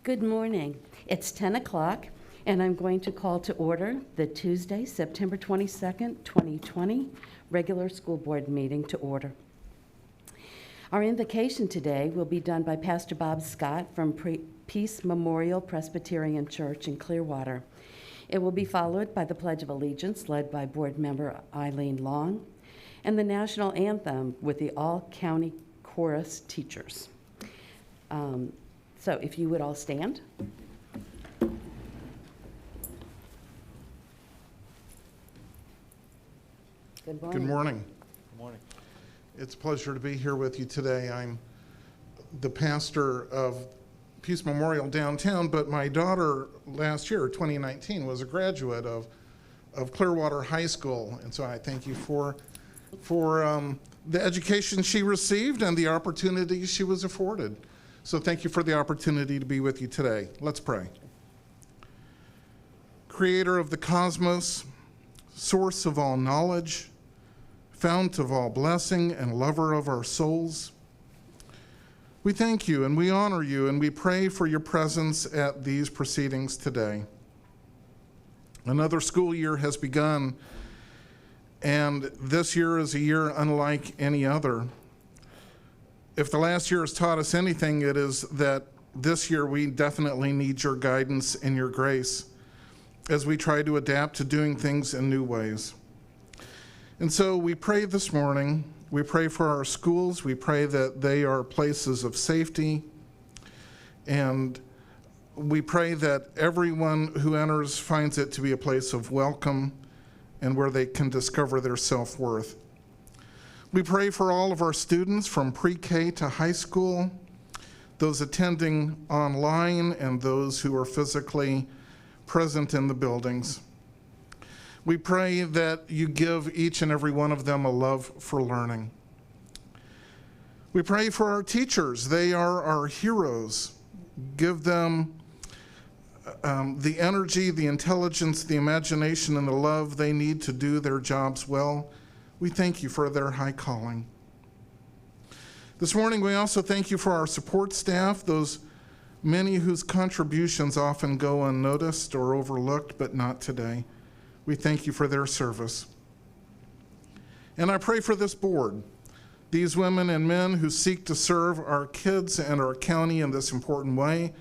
Good morning. It's 10 o'clock, and I'm going to call to order the Tuesday, September 22nd, 2020, regular school board meeting to order. Our invocation today will be done by Pastor Bob Scott from Peace Memorial Presbyterian Church in Clearwater. It will be followed by the Pledge of Allegiance, led by board member Eileen Long, and the national anthem with the all-county chorus teachers. So if you would all stand. Good morning. Good morning. Good morning. It's a pleasure to be here with you today. I'm the pastor of Peace Memorial downtown, but my daughter last year, 2019, was a graduate of Clearwater High School, and so I thank you for the education she received and the opportunity she was afforded. So thank you for the opportunity to be with you today. Let's pray. Creator of the cosmos, source of all knowledge, fount of all blessing, and lover of our souls, we thank you and we honor you and we pray for your presence at these proceedings today. Another school year has begun, and this year is a year unlike any other. If the last year has taught us anything, it is that this year we definitely need your guidance and your grace as we try to adapt to doing things in new ways. And so we pray this morning, we pray for our schools, we pray that they are places of safety, and we pray that everyone who enters finds it to be a place of welcome and where they can discover their self-worth. We pray for all of our students from pre-K to high school, those attending online and those who are physically present in the buildings. We pray that you give each and every one of them a love for learning. We pray for our teachers. They are our heroes. Give them the energy, the intelligence, the imagination, and the love they need to do their jobs well. We thank you for their high calling. This morning, we also thank you for our support staff, those many whose contributions often go unnoticed or overlooked, but not today. We thank you for their service. And I pray for this board, these women and men who seek to serve our kids and our county in this important way.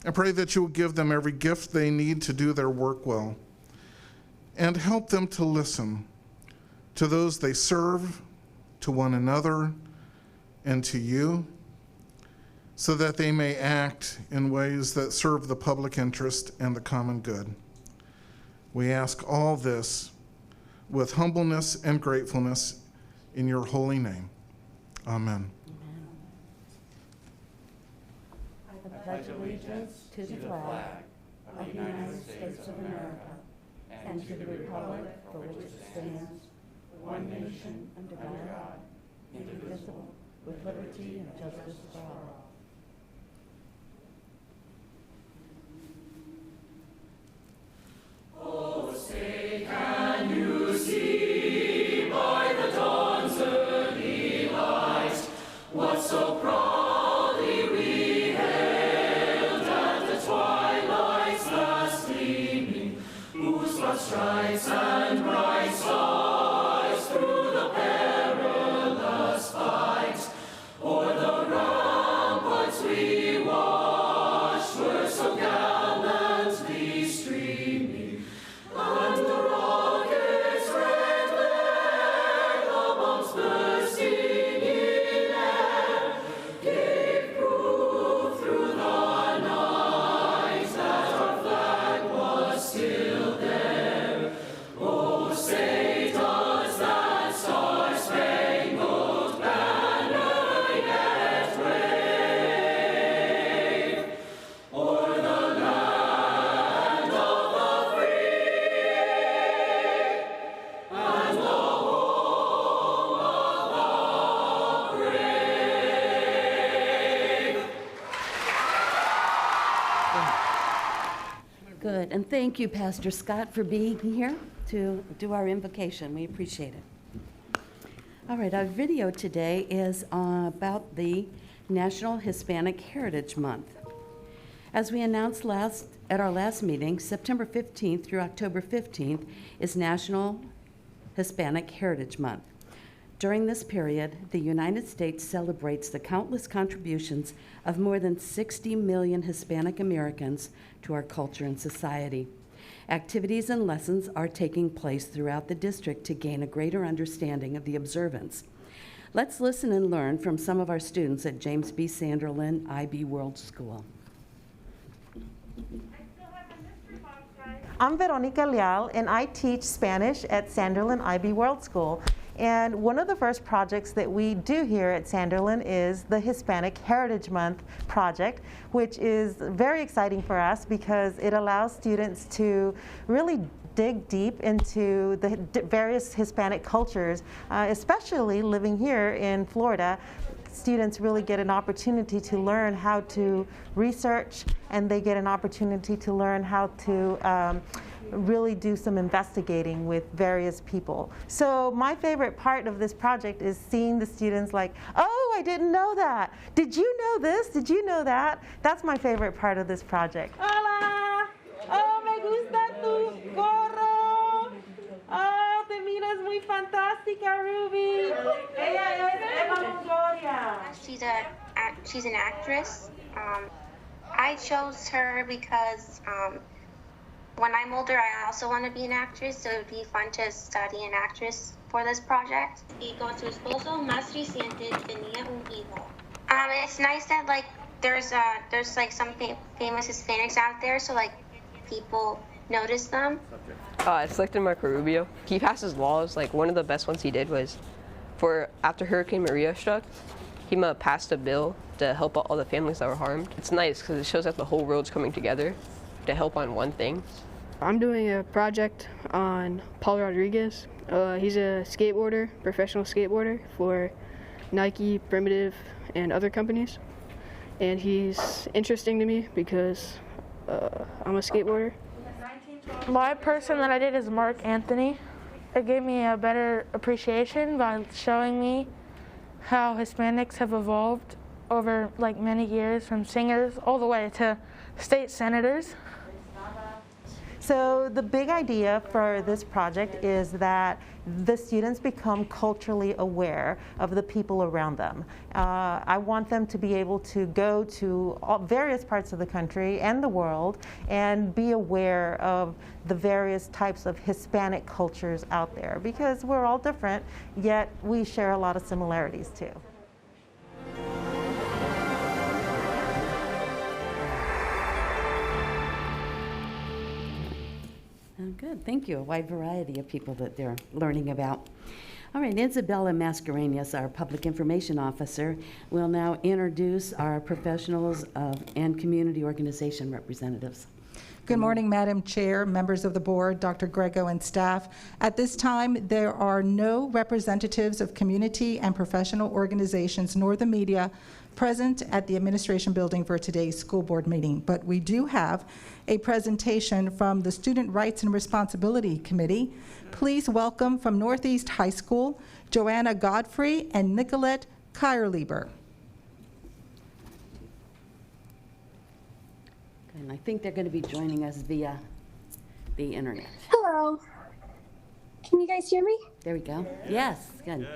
I pray that you will give them every gift they need to do their work well, and help them to listen to those they serve, to one another, and to you, so that they may act in ways that serve the public interest and the common good. We ask all this with humbleness and gratefulness in your holy name. Amen. I pledge allegiance to the flag of the United States of America and to the republic for which it stands, one nation, under God, indivisible, with liberty and justice for all. Oh, say, can you see by the dawn's early light what so proudly we hailed at the twilight's last gleaming, whose broad stripes and bright stars through the perilous fight o'er the ramparts we watched were so gallantly streaming, and the rocket's red glare amongst the singing air gave proof through the night that our flag was still there. Oh, say does that star-spangled banner yet wave o'er the land of the free and the home of the brave? Good, and thank you, Pastor Scott, for being here to do our invocation. We appreciate it. All right, our video today is about the National Hispanic Heritage Month. As we announced at our last meeting, September 15th through October 15th is National Hispanic Heritage Month. During this period, the United States celebrates the countless contributions of more than 60 million Hispanic Americans to our culture and society. Activities and lessons are taking place throughout the district to gain a greater understanding of the observance. Let's listen and learn from some of our students at James B. Sanderlin IB World School. I'm Veronica Leal, and I teach Spanish at Sanderlin IB World School. And one of the first projects that we do here at Sanderlin is the Hispanic Heritage Month project, which is very exciting for us because it allows students to really dig deep into the various Hispanic cultures, especially living here in Florida. Students really get an opportunity to learn how to research, and they get an opportunity to learn how to really do some investigating with various people. So my favorite part of this project is seeing the students like, oh, I didn't know that. Did you know this? Did you know that? That's my favorite part of this project. Hola! Oh, me gusta tu gorro. Oh, te miras muy fantástica, Ruby. Ella es Eva Longoria. She's an actress. I chose her because when I'm older, I also want to be an actress, so it would be fun to study an actress for this project. Y con su esposo más reciente tenía un hijo. It's nice that there's some famous Hispanics out there, so people notice them. I selected Marco Rubio. He passes laws. One of the best ones he did was after Hurricane Maria struck, he passed a bill to help out all the families that were harmed. It's nice because it shows that the whole world's coming together to help on one thing. I'm doing a project on Paul Rodriguez. He's a skateboarder, professional skateboarder for Nike, Primitive, and other companies. And he's interesting to me because I'm a skateboarder. My person that I did is Mark Anthony. It gave me a better appreciation by showing me how Hispanics have evolved over many years, from singers all the way to state senators. So the big idea for this project is that the students become culturally aware of the people around them. I want them to be able to go to various parts of the country and the world and be aware of the various types of Hispanic cultures out there, because we're all different, yet we share a lot of similarities too. Good, thank you. A wide variety of people that they're learning about. All right, Isabella Mascarenas, our Public Information Officer, will now introduce our professionals and community organization representatives. Good morning, Madam Chair, members of the board, Dr. Grego, and staff. At this time, there are no representatives of community and professional organizations nor the media present at the administration building for today's school board meeting, but we do have a presentation from the Student Rights and Responsibility Committee. Please welcome from Northeast High School, Joanna Godfrey and Nicolette Kierlieber. And I think they're going to be joining us via the internet. Hello. Can you guys hear me? There we go. Yes, good.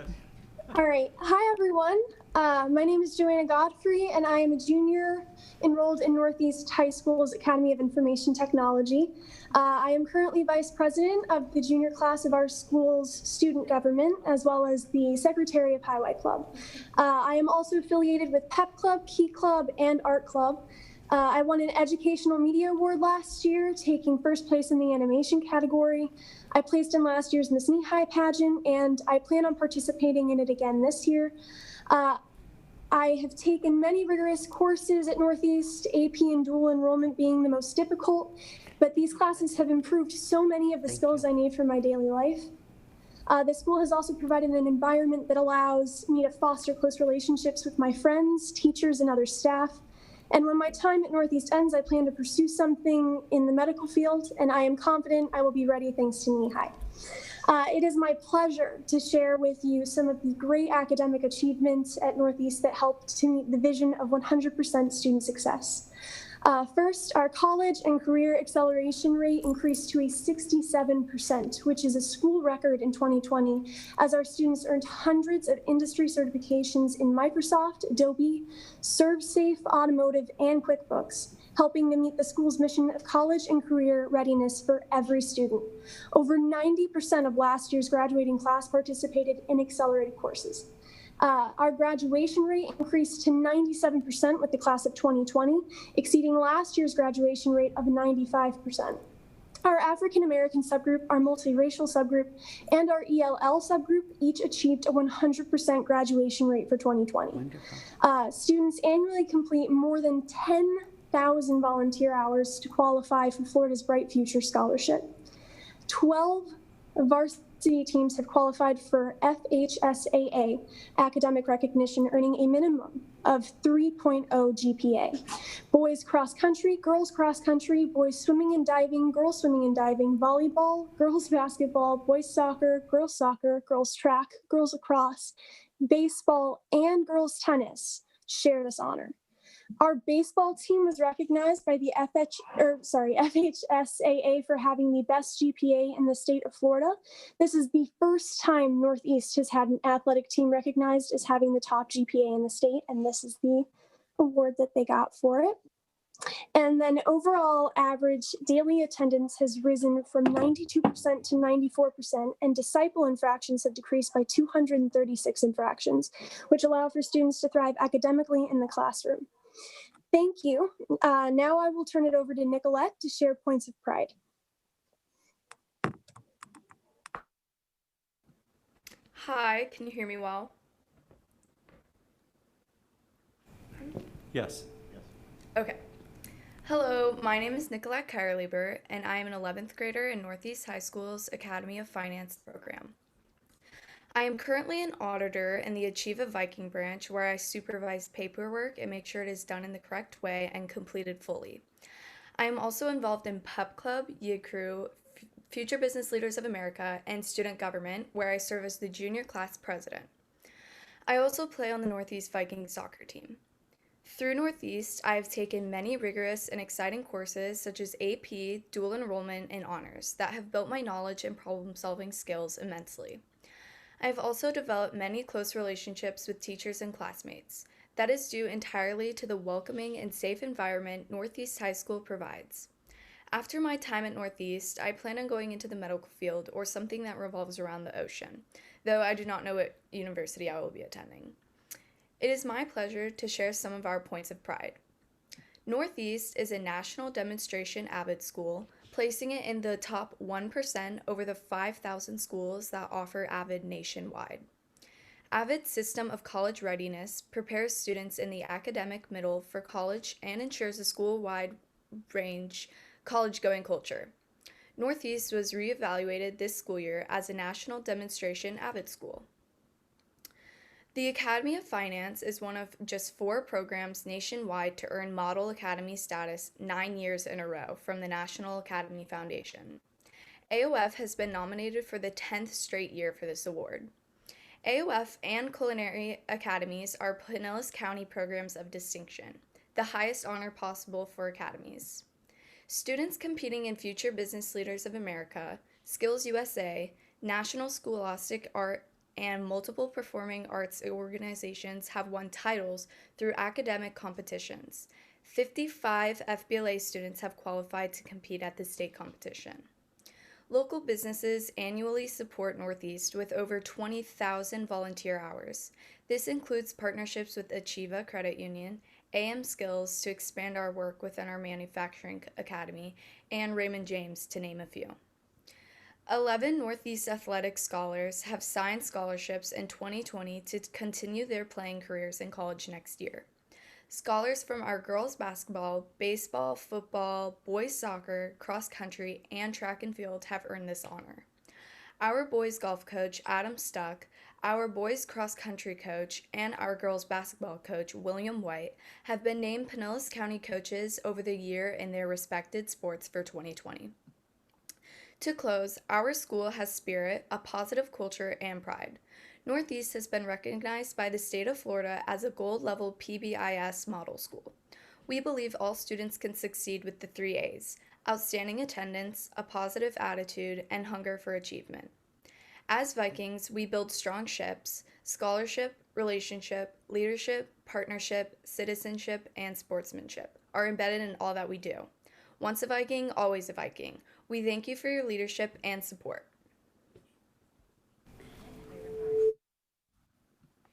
All right. Hi, everyone. My name is Joanna Godfrey, and I am a junior enrolled in Northeast High School's Academy of Information Technology. I am currently vice president of the junior class of our school's student government, as well as the secretary of Highway Club. I am also affiliated with Pep Club, Key Club, and Art Club. I won an Educational Media Award last year, taking first place in the animation category. I placed in last year's Miss Knee-High pageant, and I plan on participating in it again this year. I have taken many rigorous courses at Northeast, AP and dual enrollment being the most difficult, but these classes have improved so many of the skills I need for my daily life. The school has also provided an environment that allows me to foster close relationships with my friends, teachers, and other staff. And when my time at Northeast ends, I plan to pursue something in the medical field, and I am confident I will be ready thanks to Knee-High. It is my pleasure to share with you some of the great academic achievements at Northeast that helped to meet the vision of 100% student success. First, our college and career acceleration rate increased to a 67%, which is a school record in 2020, as our students earned hundreds of industry certifications in Microsoft, Adobe, ServSafe, Automotive, and QuickBooks, helping to meet the school's mission of college and career readiness for every student. Over 90% of last year's graduating class participated in accelerated courses. Our graduation rate increased to 97% with the class of 2020, exceeding last year's graduation rate of 95%. Our African American subgroup, our multiracial subgroup, and our ELL subgroup each achieved a 100% graduation rate for 2020. Students annually complete more than 10,000 volunteer hours to qualify for Florida's Bright Future Scholarship. 12 varsity teams have qualified for FHSAA academic recognition, earning a minimum of 3.0 GPA. Boys cross country, girls cross country, boys swimming and diving, girls volleyball, girls basketball, boys soccer, girls track, girls lacrosse, baseball, and girls tennis share this honor. Our baseball team was recognized by the FHSAA for having the best GPA in the state of Florida. This is the first time Northeast has had an athletic team recognized as having the top GPA in the state, and this is the award that they got for it. And then overall average daily attendance has risen from 92% to 94%, and disciple infractions have decreased by 236 infractions, which allow for students to thrive academically in the classroom. Thank you. Now I will turn it over to Nicolette to share points of pride. Hi, can you hear me well? Yes. Okay. Hello, my name is Nicolette Kierlieber, and I am an 11th grader in Northeast High School's Academy of Finance program. I am currently an auditor in the Achieve a Viking branch, where I supervise paperwork and make sure it is done in the correct way and completed fully. I am also involved in Pep Club, YCREW, Future Business Leaders of America, and Student Government, where I serve as the junior class president. I also play on the Northeast Vikings soccer team. Through Northeast, I have taken many rigorous and exciting courses such as AP, dual enrollment, and honors that have built my knowledge and problem-solving skills immensely. I have also developed many close relationships with teachers and classmates. That is due entirely to the welcoming and safe environment Northeast High School provides. After my time at Northeast, I plan on going into the medical field or something that revolves around the ocean, though I do not know what university I will be attending. It is my pleasure to share some of our points of pride. Northeast is a national demonstration AVID school, placing it in the top 1% over the 5,000 schools that offer AVID nationwide. AVID's system of college readiness prepares students in the academic middle for college and ensures a school-wide range college-going culture. Northeast was reevaluated this school year as a national demonstration AVID school. The Academy of Finance is one of just 4 programs nationwide to earn Model Academy status 9 years in a row from the National Academy Foundation. AOF has been nominated for the 10th straight year for this award. AOF and Culinary Academies are Pinellas County programs of distinction, the highest honor possible for academies. Students competing in Future Business Leaders of America, Skills USA, National Scholastic Art, and multiple performing arts organizations have won titles through academic competitions. 55 FBLA students have qualified to compete at the state competition. Local businesses annually support Northeast with over 20,000 volunteer hours. This includes partnerships with Achieva Credit Union, AM Skills to expand our work within our manufacturing academy, and Raymond James, to name a few. 11 Northeast athletic scholars have signed scholarships in 2020 to continue their playing careers in college next year. Scholars from our girls basketball, baseball, football, boys soccer, cross country, and track and field have earned this honor. Our boys golf coach, Adam Stuck, our boys cross country coach, and our girls basketball coach, William White, have been named Pinellas County coaches over the year in their respected sports for 2020. To close, our school has spirit, a positive culture, and pride. Northeast has been recognized by the state of Florida as a gold-level PBIS model school. We believe all students can succeed with the 3 A's: outstanding attendance, a positive attitude, and hunger for achievement. As Vikings, we build strong ships: scholarship, relationship, leadership, partnership, citizenship, and sportsmanship are embedded in all that we do. Once a Viking, always a Viking. We thank you for your leadership and support.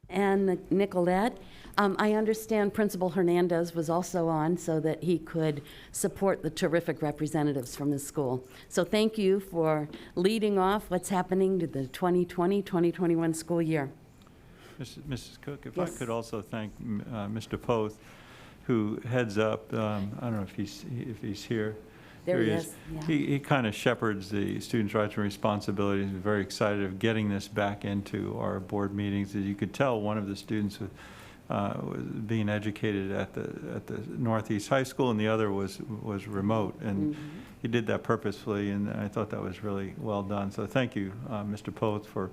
And Nicolette, I understand Principal Hernandez was also on so that he could support the terrific representatives from the school. So thank you for leading off what's happening to the 2020-2021 school year. Mrs. Cook, if Yes. I could also thank Mr. Poth, who heads up, I don't know if he's here. There he Here is, yeah. He kind of shepherds the students' rights and responsibilities. He's very excited of getting this back into our board meetings. As you could tell, one of the students was being educated at the Northeast High School, and the other was remote. And he did that purposefully, and I thought that was really well done. So thank you, Mr. Poth, for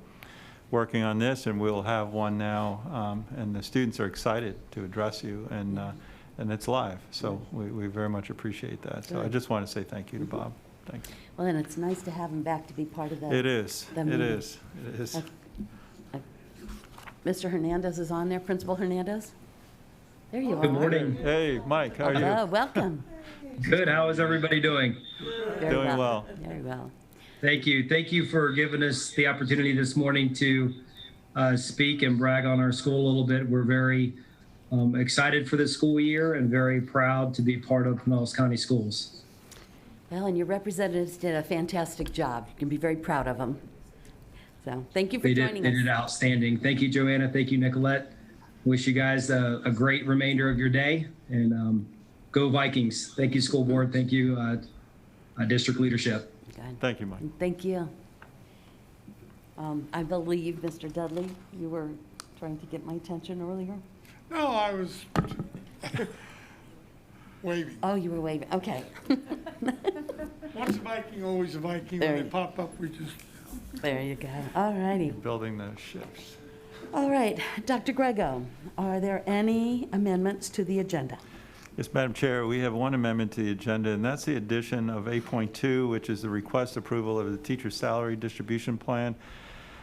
working on this, and we'll have one now, and the students are excited to address you, and it's live, so we very much appreciate that. So I Good. just want to say thank you to Bob. Thanks. Well, and it's nice to have him back to be part of the It is. the It meeting. is. It is. Mr. Hernandez is on there, Principal Hernandez? There you are. Good morning. Hey, Mike, how are Hello, you? welcome. Good. How is everybody doing? Very Doing well. Very well. Thank you. Thank you for giving us the opportunity this morning to speak and brag on our school a little bit. We're very excited for the school year and very proud to be part of Pinellas County Schools. Well, and your representatives did a fantastic job. You can be very proud of them. So thank you for They joining did us. outstanding. Thank you, Joanna. Thank you, Nicolette. Wish you guys a great remainder of your day, and go Vikings. Thank you, school board. Thank you, district leadership. Good. Thank you, Mike. Thank you. I believe, Mr. Dudley, you were trying to get my attention earlier? No, I was waving. Oh, you were waving, okay. Once a Viking, always a Viking. There When you- they pop up, we just, There you go. All righty. Building the ships. All right, Dr. Grego, are there any amendments to the agenda? Yes, Madam Chair, we have one amendment to the agenda, and that's the addition of 8.2, which is the request approval of the teacher salary distribution plan.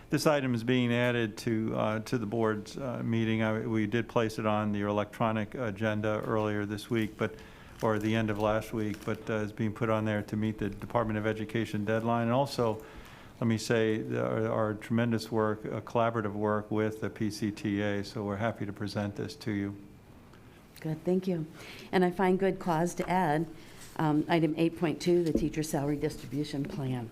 This item is being added to the board's meeting. We did place it on your electronic agenda earlier this week, or the end of last week, but it's being put on there to meet the Department of Education deadline. And also, let me say, our tremendous work, collaborative work with the PCTA, so we're happy to present this to you. Good, thank you. And I find good cause to add item 8.2, the teacher salary distribution plan.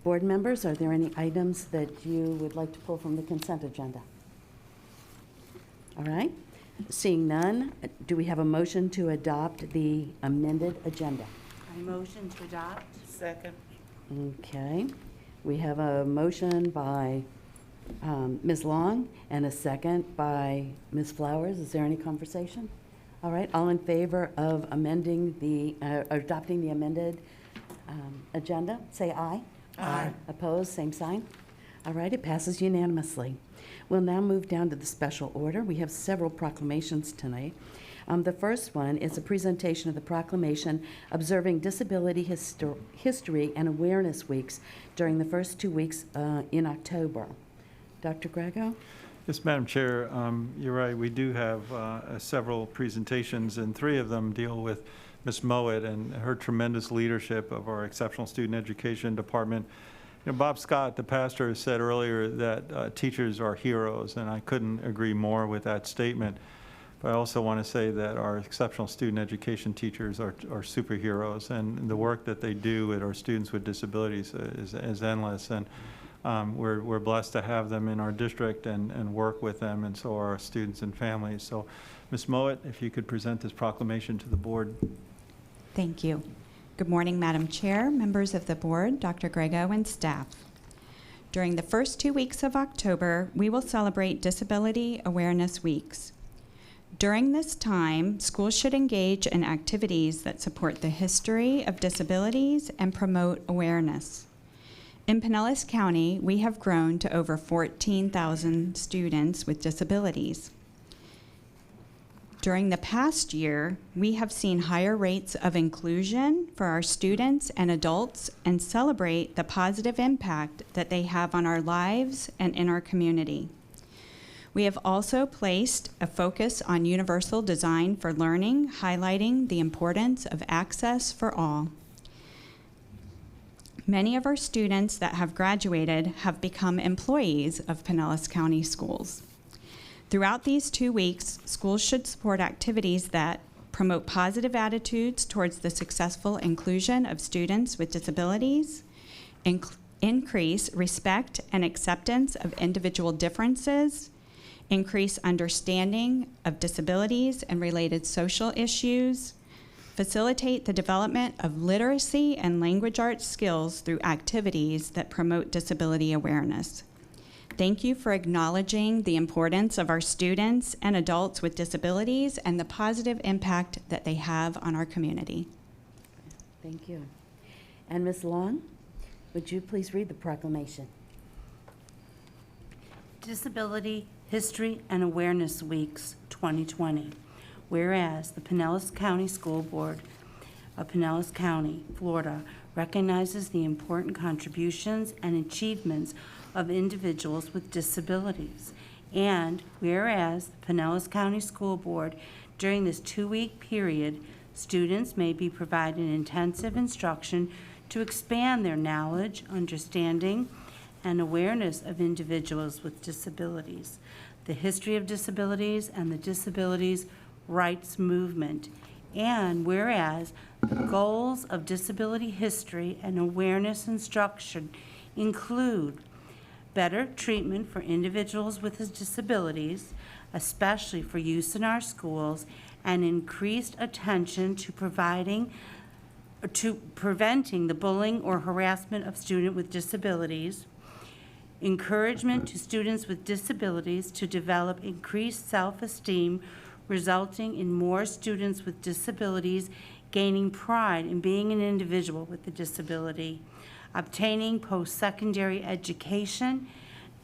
Board members, are there any items that you would like to pull from the consent agenda? All right, seeing none, do we have a motion to adopt the amended agenda? I motion to adopt. Second. Okay, we have a motion by Ms. Long and a second by Ms. Flowers. Is there any conversation? All right, all in favor of amending the, adopting the amended agenda, say aye. Aye. Opposed, same sign. All right, it passes unanimously. We'll now move down to the special order. We have several proclamations tonight. The first one is a presentation of the proclamation observing Disability History and Awareness Weeks during the first 2 weeks in October. Dr. Grego? Yes, Madam Chair, you're right. We do have several presentations, and 3 of them deal with Ms. Mowat and her tremendous leadership of our Exceptional Student Education Department. You know, Bob Scott, the pastor, said earlier that teachers are heroes, and I couldn't agree more with that statement. But I also want to say that our exceptional student education teachers are superheroes, and the work that they do with our students with disabilities is endless. And we're blessed to have them in our district and work with them, and so are our students and families. So, Ms. Mowat, if you could present this proclamation to the board. Thank you. Good morning, Madam Chair, members of the board, Dr. Grego, and staff. During the first 2 weeks of October, we will celebrate Disability Awareness Weeks. During this time, schools should engage in activities that support the history of disabilities and promote awareness. In Pinellas County, we have grown to over 14,000 students with disabilities. During the past year, we have seen higher rates of inclusion for our students and adults and celebrate the positive impact that they have on our lives and in our community. We have also placed a focus on universal design for learning, highlighting the importance of access for all. Many of our students that have graduated have become employees of Pinellas County Schools. Throughout these 2 weeks, schools should support activities that promote positive attitudes towards the successful inclusion of students with disabilities, increase respect and acceptance of individual differences, increase understanding of disabilities and related social issues, facilitate the development of literacy and language arts skills through activities that promote disability awareness. Thank you for acknowledging the importance of our students and adults with disabilities and the positive impact that they have on our community. Thank you. And Ms. Long, would you please read the proclamation? Disability History and Awareness Weeks 2020. Whereas the Pinellas County School Board of Pinellas County, Florida, recognizes the important contributions and achievements of individuals with disabilities. And whereas the Pinellas County School Board, during this 2-week period, students may be provided intensive instruction to expand their knowledge, understanding, and awareness of individuals with disabilities, the history of disabilities, and the disabilities rights movement. And whereas the goals of disability history and awareness instruction include better treatment for individuals with disabilities, especially for use in our schools, and increased attention to preventing the bullying or harassment of students with disabilities, encouragement to students with disabilities to develop increased self-esteem, resulting in more students with disabilities gaining pride in being an individual with a disability, obtaining post-secondary education,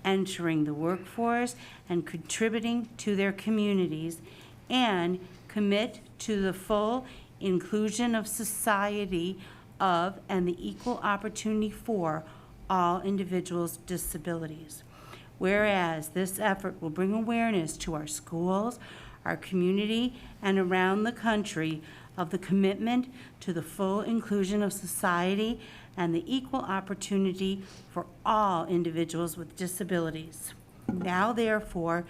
entering the workforce, and contributing to their communities, and commit to the full inclusion of society of and the equal opportunity for all individuals with disabilities. Whereas this effort will bring awareness to our schools, our community, and around the country of the commitment to the full inclusion of society and the equal opportunity for all individuals with disabilities. Now, therefore,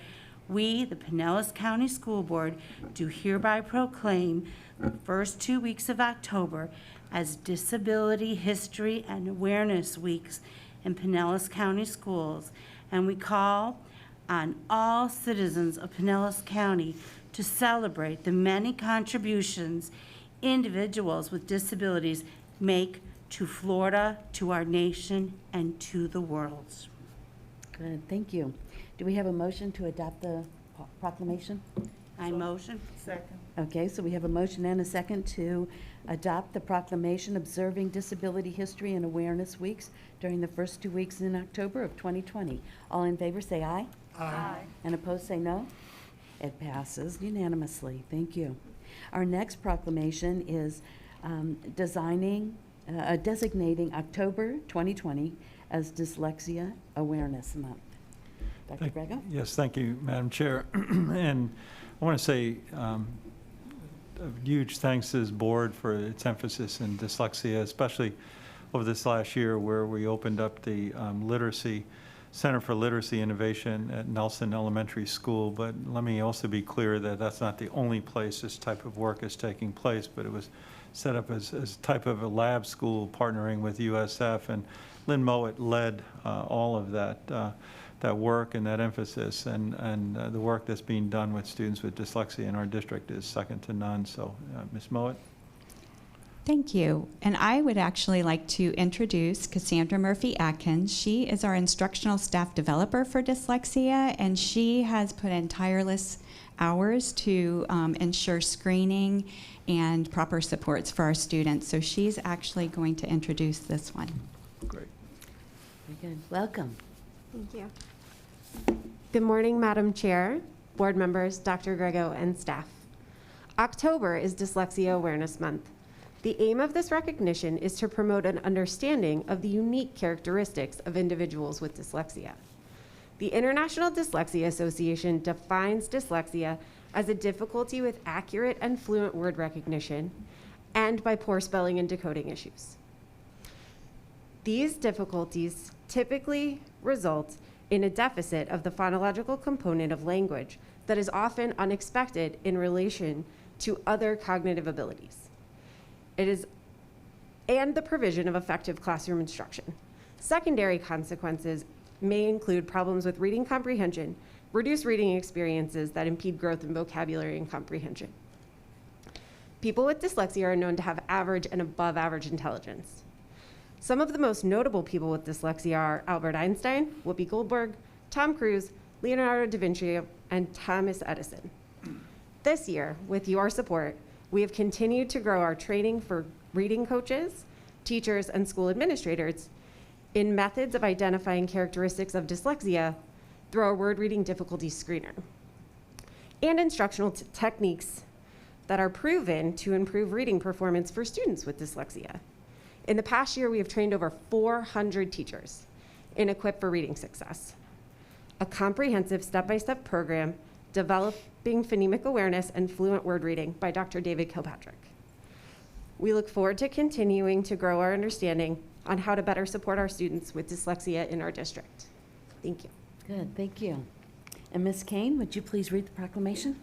we, the Pinellas County School Board, do hereby proclaim the first 2 weeks of October as Disability History and Awareness Weeks in Pinellas County Schools, and we call on all citizens of Pinellas County to celebrate the many contributions individuals with disabilities make to Florida, to our nation, and to the world. Good, thank you. Do we have a motion to adopt the proclamation? I motion. Second. Okay, so we have a motion and a second to adopt the proclamation observing Disability History and Awareness Weeks during the first 2 weeks in October of 2020. All in favor say aye. Aye. And opposed say no. It passes unanimously. Thank you. Our next proclamation is designating October 2020 as Dyslexia Awareness Month. Dr. Grego? Yes, thank you, Madam Chair. And I want to say a huge thanks to this board for its emphasis in dyslexia, especially over this last year where we opened up the Center for Literacy Innovation at Nelson Elementary School. But let me also be clear that that's not the only place this type of work is taking place, but it was set up as a type of a lab school partnering with USF, and Lynn Mowat led all of that work and that emphasis, and the work that's being done with students with dyslexia in our district is second to none. So, Ms. Mowat. Thank you. And I would actually like to introduce Cassandra Murphy-Atkins. She is our instructional staff developer for dyslexia, and she has put in tireless hours to ensure screening and proper supports for our students. So she's actually going to introduce this one. Great. Very good. Welcome. Thank you. Good morning, Madam Chair, board members, Dr. Grego, and staff. October is Dyslexia Awareness Month. The aim of this recognition is to promote an understanding of the unique characteristics of individuals with dyslexia. The International Dyslexia Association defines dyslexia as a difficulty with accurate and fluent word recognition and by poor spelling and decoding issues. These difficulties typically result in a deficit of the phonological component of language that is often unexpected in relation to other cognitive abilities. And the provision of effective classroom instruction. Secondary consequences may include problems with reading comprehension, reduced reading experiences that impede growth in vocabulary and comprehension. People with dyslexia are known to have average and above average intelligence. Some of the most notable people with dyslexia are Albert Einstein, Whoopi Goldberg, Tom Cruise, Leonardo da Vinci, and Thomas Edison. This year, with your support, we have continued to grow our training for reading coaches, teachers, and school administrators in methods of identifying characteristics of dyslexia through our word reading difficulty screener, and instructional techniques that are proven to improve reading performance for students with dyslexia. In the past year, we have trained over 400 teachers in Equip for Reading Success, a comprehensive step-by-step program developing phonemic awareness and fluent word reading by Dr. David Kilpatrick. We look forward to continuing to grow our understanding on how to better support our students with dyslexia in our district. Thank you. Good, thank you. And Ms. Kane, would you please read the proclamation?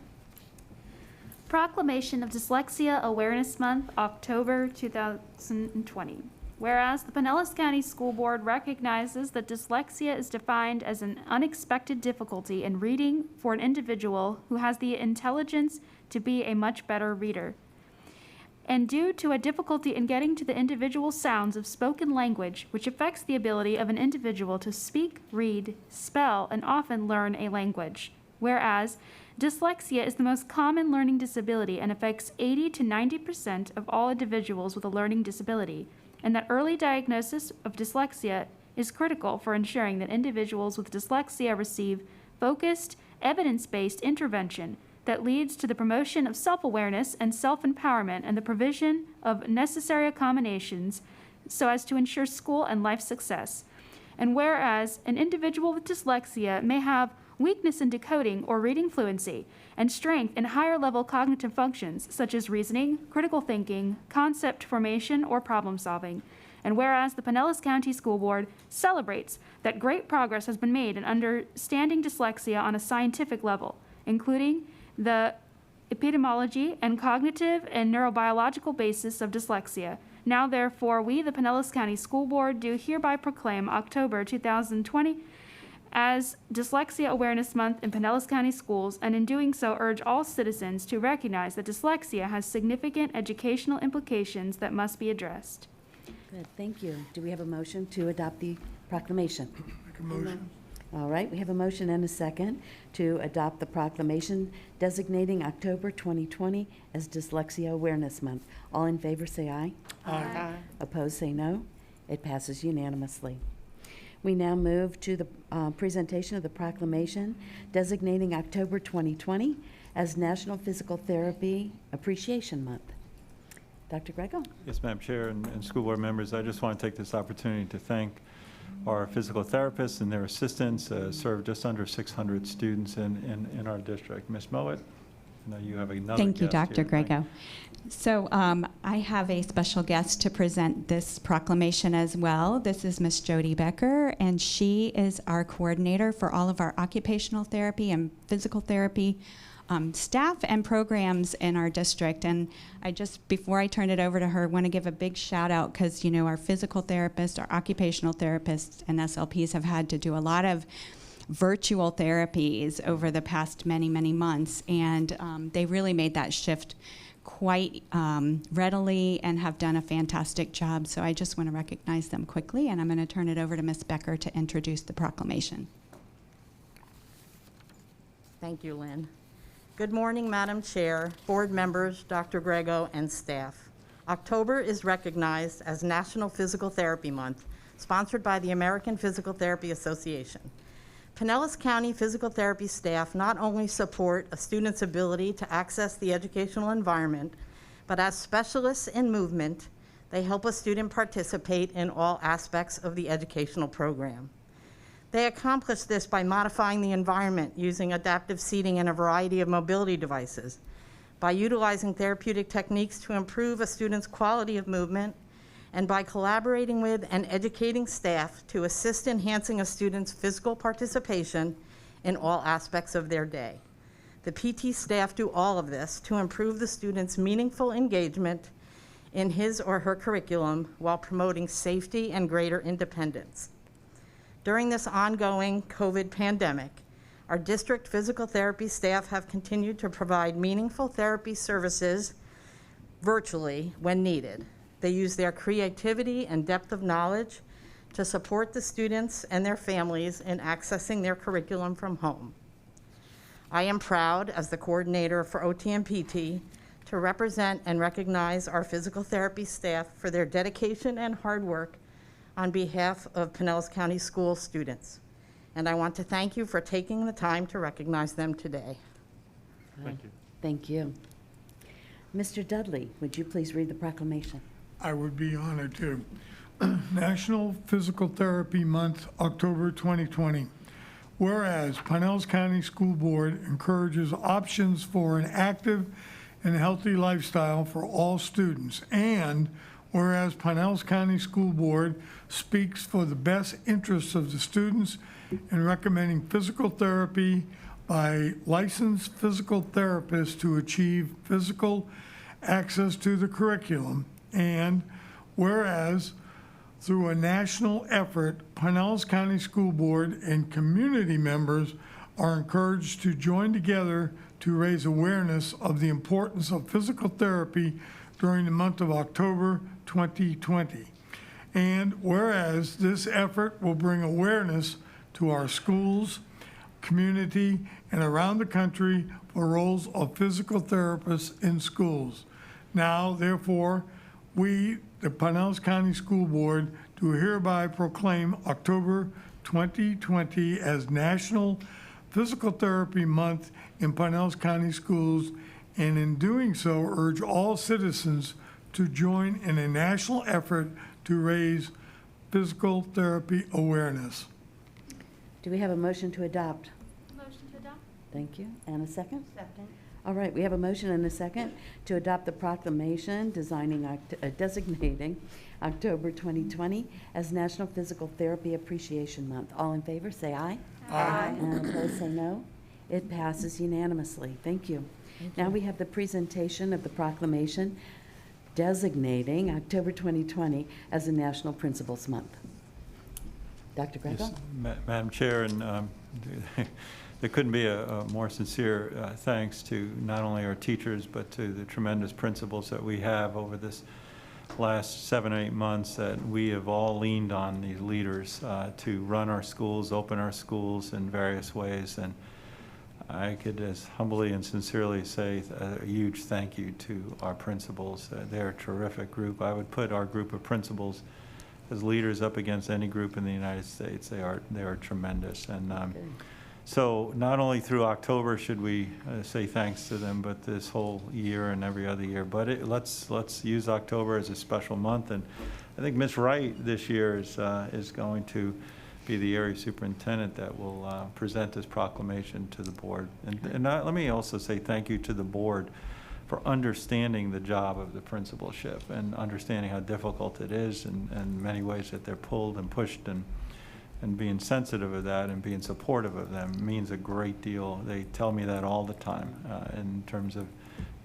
Proclamation of Dyslexia Awareness Month, October 2020. Whereas the Pinellas County School Board recognizes that dyslexia is defined as an unexpected difficulty in reading for an individual who has the intelligence to be a much better reader. And due to a difficulty in getting to the individual sounds of spoken language, which affects the ability of an individual to speak, read, spell, and often learn a language. Whereas dyslexia is the most common learning disability and affects 80 to 90% of all individuals with a learning disability, and that early diagnosis of dyslexia is critical for ensuring that individuals with dyslexia receive focused, evidence-based intervention that leads to the promotion of self-awareness and self-empowerment and the provision of necessary accommodations so as to ensure school and life success. And whereas an individual with dyslexia may have weakness in decoding or reading fluency, and strength in higher level cognitive functions such as reasoning, critical thinking, concept formation, or problem solving. And whereas the Pinellas County School Board celebrates that great progress has been made in understanding dyslexia on a scientific level, including the epidemiology and cognitive and neurobiological basis of dyslexia. Now, therefore, we, the Pinellas County School Board, do hereby proclaim October 2020 as Dyslexia Awareness Month in Pinellas County Schools, and in doing so urge all citizens to recognize that dyslexia has significant educational implications that must be addressed. Good, thank you. Do we have a motion to adopt the proclamation? Make a motion. All right, we have a motion and a second to adopt the proclamation designating October 2020 as Dyslexia Awareness Month. All in favor say aye. Aye. Opposed say no. It passes unanimously. We now move to the presentation of the proclamation designating October 2020 as National Physical Therapy Appreciation Month. Dr. Grego? Yes, Madam Chair and school board members, I just want to take this opportunity to thank our physical therapists and their assistants, serve just under 600 students in our district. Ms. Mowat, I know you have another Thank you, guest Dr. here. Grego. So I have a special guest to present this proclamation as well. This is Ms. Jody Becker, and she is our coordinator for all of our occupational therapy and physical therapy staff and programs in our district. And I just, before I turn it over to her, want to give a big shout out because, you know, our physical therapists, our occupational therapists, and SLPs have had to do a lot of virtual therapies over the past many, many months. And they really made that shift quite readily and have done a fantastic job. So I just want to recognize them quickly. And I'm going to turn it over to Ms. Becker to introduce the proclamation. Thank you, Lynn. Good morning, Madam Chair, board members, Dr. Grego, and staff. October is recognized as National Physical Therapy Month, sponsored by the American Physical Therapy Association. Pinellas County physical therapy staff not only support a student's ability to access the educational environment, but as specialists in movement, they help a student participate in all aspects of the educational program. They accomplish this by modifying the environment using adaptive seating and a variety of mobility devices, by utilizing therapeutic techniques to improve a student's quality of movement, and by collaborating with and educating staff to assist enhancing a student's physical participation in all aspects of their day. The PT staff do all of this to improve the student's meaningful engagement in his or her curriculum while promoting safety and greater independence. During this ongoing COVID pandemic, our district physical therapy staff have continued to provide meaningful therapy services virtually when needed. They use their creativity and depth of knowledge to support the students and their families in accessing their curriculum from home. I am proud, as the coordinator for OT and PT, to represent and recognize our physical therapy staff for their dedication and hard work on behalf of Pinellas County School students. And I want to thank you for taking the time to recognize them today. Thank you. Thank you. Mr. Dudley, would you please read the proclamation? I would be honored to. National Physical Therapy Month, October 2020. Whereas Pinellas County School Board encourages options for an active and healthy lifestyle for all students, and whereas Pinellas County School Board speaks for the best interests of the students in recommending physical therapy by licensed physical therapists to achieve physical access to the curriculum, and whereas through a national effort, Pinellas County School Board and community members are encouraged to join together to raise awareness of the importance of physical therapy during the month of October 2020. And whereas this effort will bring awareness to our schools, community, and around the country for roles of physical therapists in schools. Now, therefore, we, the Pinellas County School Board, do hereby proclaim October 2020 as National Physical Therapy Month in Pinellas County Schools, and in doing so, urge all citizens to join in a national effort to raise physical therapy awareness. Do we have a motion to adopt? Motion to adopt. Thank you. And a second? Second. All right, we have a motion and a second to adopt the proclamation designating October 2020 as National Physical Therapy Appreciation Month. All in favor, say aye. Aye. And opposed, say no. It passes unanimously. Thank you. Now we have the presentation of the proclamation designating October 2020 as a National Principals Month. Dr. Grego? Yes, Madam Chair, and there couldn't be a more sincere thanks to not only our teachers, but to the tremendous principals that we have over this last 7 or 8 months, that we have all leaned on these leaders to run our schools, open our schools in various ways. And I could as humbly and sincerely say a huge thank you to our principals. They're a terrific group. I would put our group of principals as leaders up against any group in the United States. They are tremendous. And so not only through October should we say thanks to them, but this whole year and every other year. But let's use October as a special month. And I think Ms. Wright this year is going to be the area superintendent that will present this proclamation to the board. And let me also say thank you to the board for understanding the job of the principalship and understanding how difficult it is, and in many ways that they're pulled and pushed, and being sensitive of that and being supportive of them means a great deal. They tell me that all the time in terms of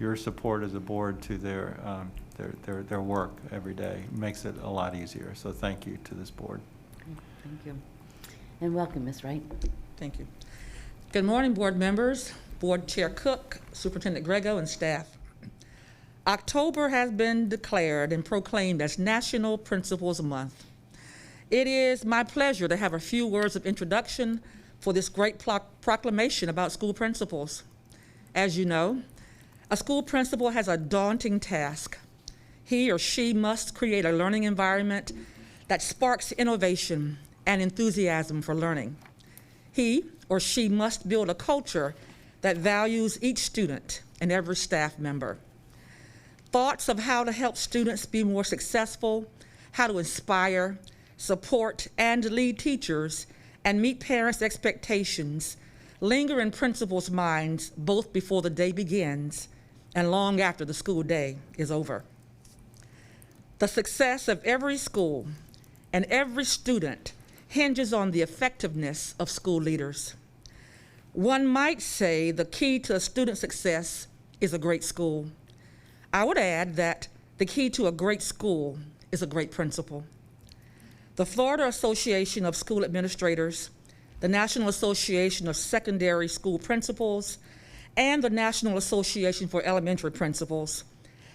your support as a board to their work every day. It makes it a lot easier. So thank you to this board. Thank you. And welcome, Ms. Wright. Thank you. Good morning, board members, Board Chair Cook, Superintendent Grego, and staff. October has been declared and proclaimed as National Principals Month. It is my pleasure to have a few words of introduction for this great proclamation about school principals. As you know, a school principal has a daunting task. He or she must create a learning environment that sparks innovation and enthusiasm for learning. He or she must build a culture that values each student and every staff member. Thoughts of how to help students be more successful, how to inspire, support, and lead teachers, and meet parents' expectations linger in principals' minds both before the day begins and long after the school day is over. The success of every school and every student hinges on the effectiveness of school leaders. One might say the key to a student's success is a great school. I would add that the key to a great school is a great principal. The Florida Association of School Administrators, the National Association of Secondary School Principals, and the National Association for Elementary Principals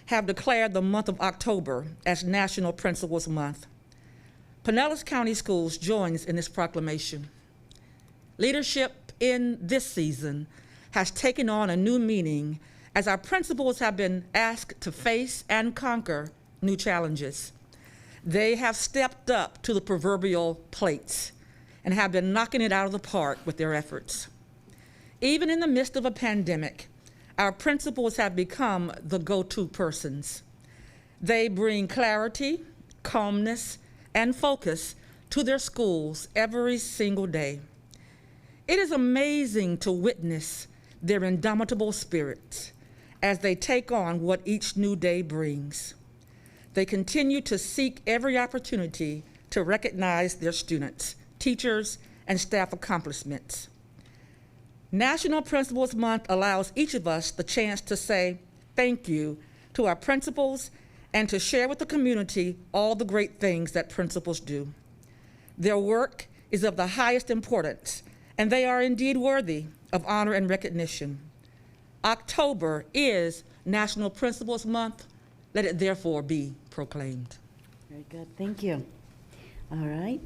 have declared the month of October as National Principals Month. Pinellas County Schools joins in this proclamation. Leadership in this season has taken on a new meaning as our principals have been asked to face and conquer new challenges. They have stepped up to the proverbial plates and have been knocking it out of the park with their efforts. Even in the midst of a pandemic, our principals have become the go-to persons. They bring clarity, calmness, and focus to their schools every single day. It is amazing to witness their indomitable spirits as they take on what each new day brings. They continue to seek every opportunity to recognize their students, teachers, and staff accomplishments. National Principals Month allows each of us the chance to say thank you to our principals and to share with the community all the great things that principals do. Their work is of the highest importance, and they are indeed worthy of honor and recognition. October is National Principals Month. Let it therefore be proclaimed. Very good, thank you. All right,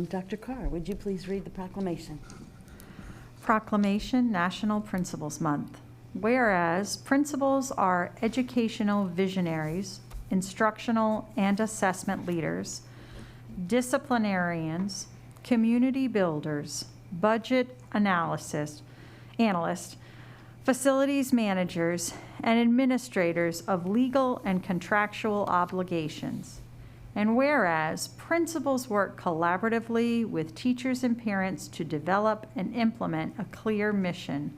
Dr. Carr, would you please read the proclamation? Proclamation National Principals Month. Whereas principals are educational visionaries, instructional and assessment leaders, disciplinarians, community builders, budget analysts, facilities managers, and administrators of legal and contractual obligations. And whereas principals work collaboratively with teachers and parents to develop and implement a clear mission,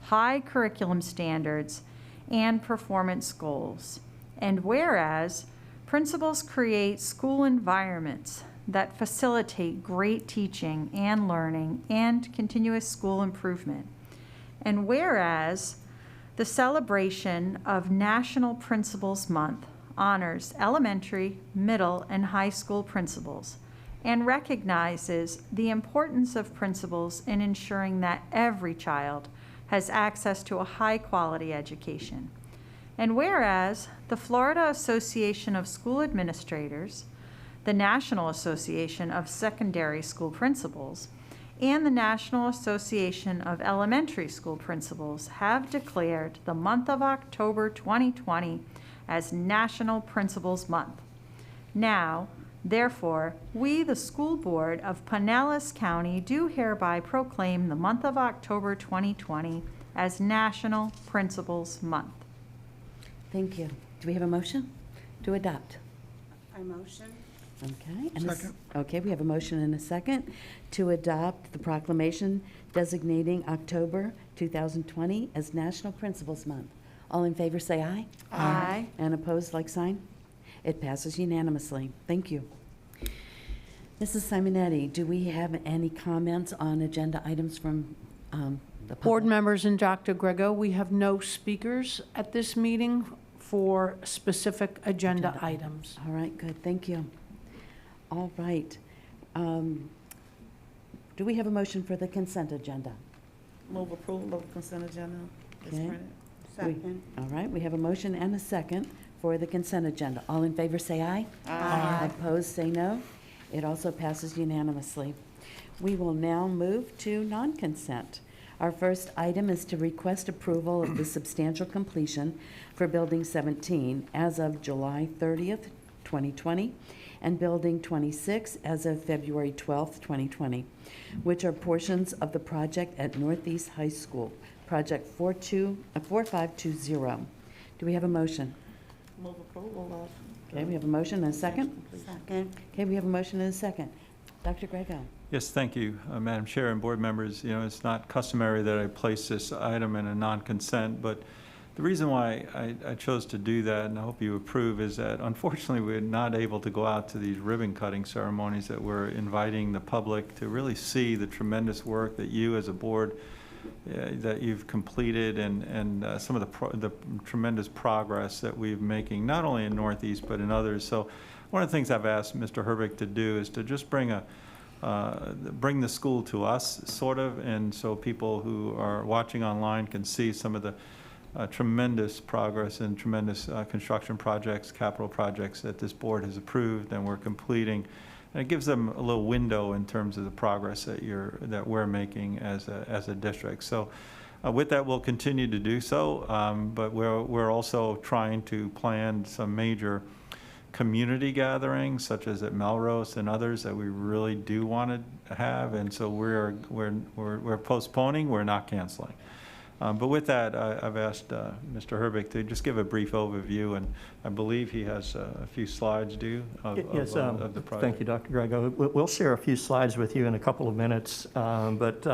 high curriculum standards, and performance goals. And whereas principals create school environments that facilitate great teaching and learning and continuous school improvement. And whereas the celebration of National Principals Month honors elementary, middle, and high school principals and recognizes the importance of principals in ensuring that every child has access to a high-quality education. And whereas the Florida Association of School Administrators, the National Association of Secondary School Principals, and the National Association of Elementary School Principals have declared the month of October 2020 as National Principals Month. Now, therefore, we, the School Board of Pinellas County, do hereby proclaim the month of October 2020 as National Principals Month. Thank you. Do we have a motion to adopt? I motion. Okay. Second. Okay, we have a motion and a second to adopt the proclamation designating October 2020 as National Principals Month. All in favor say aye. Aye. And opposed, like sign. It passes unanimously. Thank you. Mrs. Simonetti, do we have any comments on agenda items from the Board public? members and Dr. Grego, we have no speakers at this meeting for specific agenda items. All right, good, thank you. All right. Do we have a motion for the consent agenda? Move approval of consent agenda is Okay. printed. Second. All right, we have a motion and a second for the consent agenda. All in favor say aye. Aye. Opposed say no. It also passes unanimously. We will now move to non-consent. Our first item is to request approval of the substantial completion for Building 17 as of July 30th, 2020, and Building 26 as of February 12th, 2020, which are portions of the project at Northeast High School, Project 4520. Do we have a motion? Move approval of. Okay, we have a motion and a second? Second. Okay, we have a motion and a second. Dr. Grego. Yes, thank you, Madam Chair and board members. You know, it's not customary that I place this item in a non-consent, but the reason why I chose to do that, and I hope you approve, is that unfortunately we're not able to go out to these ribbon cutting ceremonies that we're inviting the public to really see the tremendous work that you as a board that you've completed, and some of the tremendous progress that we're making, not only in Northeast but in others. So one of the things I've asked Mr. Herbeck to do is to just bring the school to us, sort of, and so people who are watching online can see some of the tremendous progress and tremendous construction projects, capital projects that this board has approved and we're completing. And it gives them a little window in terms of the progress that we're making as a district. So with that, we'll continue to do so, but we're also trying to plan some major community gatherings, such as at Melrose and others, that we really do want to have, and so we're postponing. We're not canceling. But with that, I've asked Mr. Herbeck to just give a brief overview, and I believe he has a few slides due of the project. Thank you, Dr. Grego. We'll share a few slides with you in a couple of minutes, but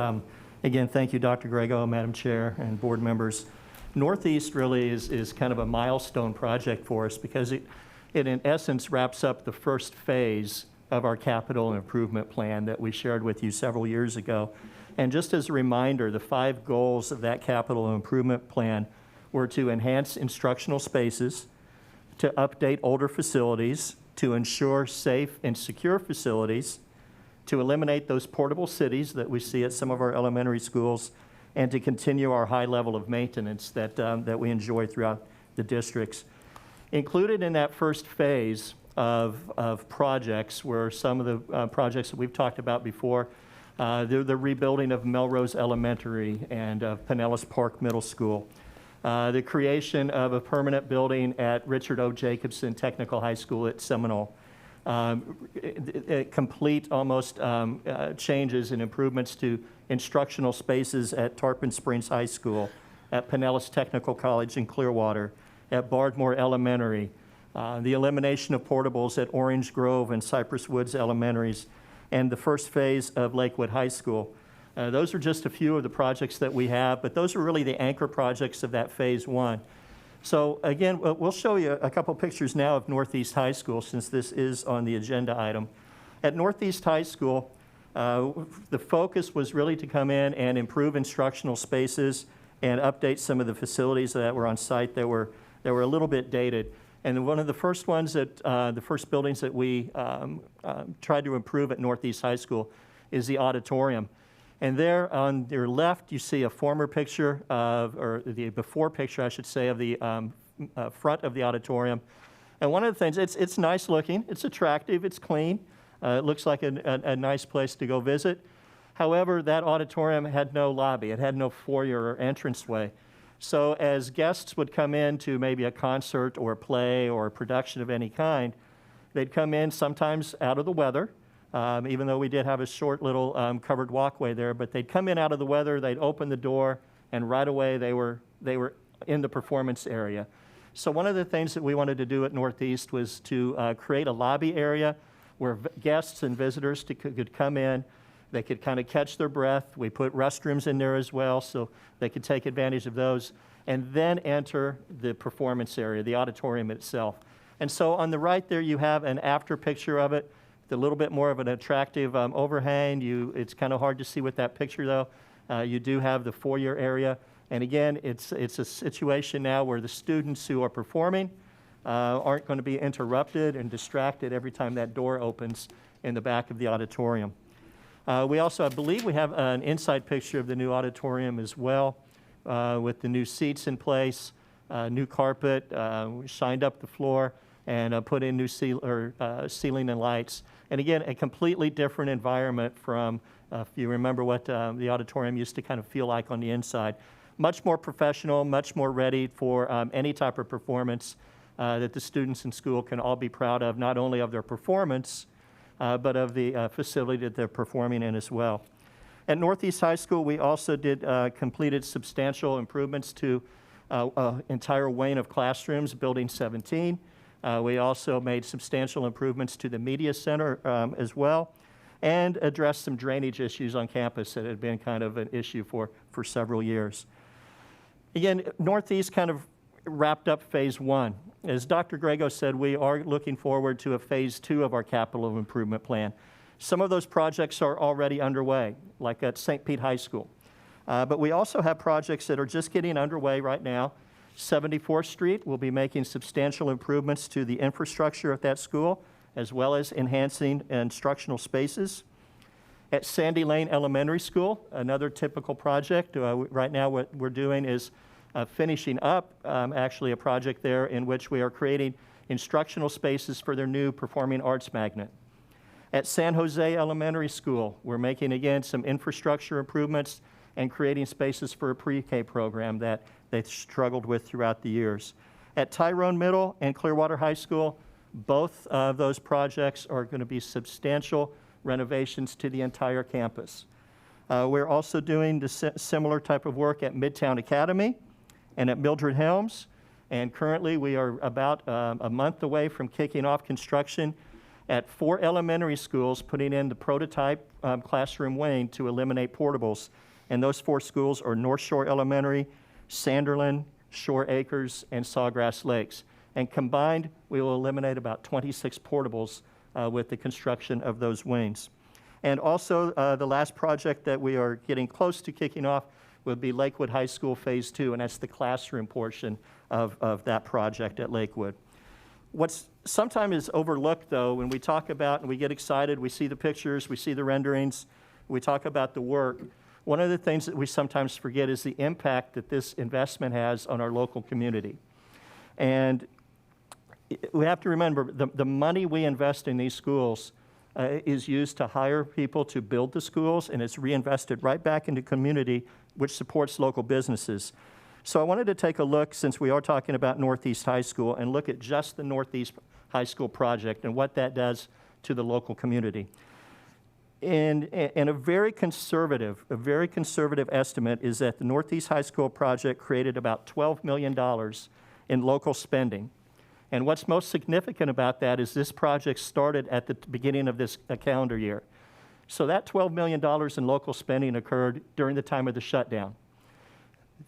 again, thank you, Dr. Grego, Madam Chair, and board members. Northeast really is kind of a milestone project for us because it in essence wraps up the first phase of our capital improvement plan that we shared with you several years ago. And just as a reminder, the 5 goals of that capital improvement plan were to enhance instructional spaces, to update older facilities, to ensure safe and secure facilities, to eliminate those portable cities that we see at some of our elementary schools, and to continue our high level of maintenance that we enjoy throughout the districts. Included in that first phase of projects were some of the projects that we've talked about before. The rebuilding of Melrose Elementary and of Pinellas Park Middle School. The creation of a permanent building at Richard O. Jacobson Technical High School at Seminole. Complete almost changes and improvements to instructional spaces at Tarpon Springs High School, at Pinellas Technical College in Clearwater, at Bardmore Elementary. The elimination of portables at Orange Grove and Cypress Woods Elementaries, and the first phase of Lakewood High School. Those are just a few of the projects that we have, but those are really the anchor projects of that phase 1. So again, we'll show you a couple pictures now of Northeast High School since this is on the agenda item. At Northeast High School, the focus was really to come in and improve instructional spaces and update some of the facilities that were on site that were a little bit dated. And one of the first ones the first buildings that we tried to improve at Northeast High School is the auditorium. And there on your left, you see a former picture or the before picture, I should say, of the front of the auditorium. And one of the things, it's nice looking, it's attractive, it's clean. It looks like a nice place to go visit. However, that auditorium had no lobby. It had no foyer or entranceway. So as guests would come in to maybe a concert or a play or a production of any kind, they'd come in sometimes out of the weather, even though we did have a short little covered walkway there, but they'd come in out of the weather, they'd open the door, and right away they were in the performance area. So one of the things that we wanted to do at Northeast was to create a lobby area where guests and visitors could come in. They could kind of catch their breath. We put restrooms in there as well, so they could take advantage of those, and then enter the performance area, the auditorium itself. And so on the right there, you have an after picture of it, a little bit more of an attractive overhang. It's kind of hard to see with that picture, though. You do have the foyer area, and again, it's a situation now where the students who are performing aren't going to be interrupted and distracted every time that door opens in the back of the auditorium. We also, I believe we have an inside picture of the new auditorium as well, with the new seats in place, new carpet, we shined up the floor, and put in new ceiling and lights. And again, a completely different environment from, if you remember what the auditorium used to kind of feel like on the inside. Much more professional, much more ready for any type of performance. that the students in school can all be proud of, not only of their performance, but of the facility that they're performing in as well. At Northeast High School, we also completed substantial improvements to an entire wing of classrooms, Building 17. We also made substantial improvements to the Media Center as well, and addressed some drainage issues on campus that had been kind of an issue for several years. Again, Northeast kind of wrapped up phase one. As Dr. Grego said, we are looking forward to a phase two of our capital improvement plan. Some of those projects are already underway, like at St. Pete High School. But we also have projects that are just getting underway right now. 74th Street will be making substantial improvements to the infrastructure at that school, as well as enhancing instructional spaces. At Sandy Lane Elementary School, another typical project, right now what we're doing is finishing up actually a project there in which we are creating instructional spaces for their new performing arts magnet. At San Jose Elementary School, we're making again some infrastructure improvements and creating spaces for a pre-K program that they've struggled with throughout the years. At Tyrone Middle and Clearwater High School, both of those projects are going to be substantial renovations to the entire campus. We're also doing the similar type of work at Midtown Academy and at Mildred Helms, and currently we are about a month away from kicking off construction at 4 elementary schools, putting in the prototype classroom wing to eliminate portables. And those 4 schools are North Shore Elementary, Sanderlin, Shore Acres, and Sawgrass Lakes. And combined, we will eliminate about 26 portables with the construction of those wings. And also, the last project that we are getting close to kicking off would be Lakewood High School Phase 2, and that's the classroom portion of that project at Lakewood. What's sometimes is overlooked, though, when we talk about and we get excited, we see the pictures, we see the renderings, we talk about the work. One of the things that we sometimes forget is the impact that this investment has on our local community. And we have to remember the money we invest in these schools is used to hire people to build the schools, and it's reinvested right back into community, which supports local businesses. So I wanted to take a look, since we are talking about Northeast High School, and look at just the Northeast High School project and what that does to the local community. And a very conservative estimate is that the Northeast High School project created about $12 million in local spending. And what's most significant about that is this project started at the beginning of this calendar year. So that $12 million in local spending occurred during the time of the shutdown.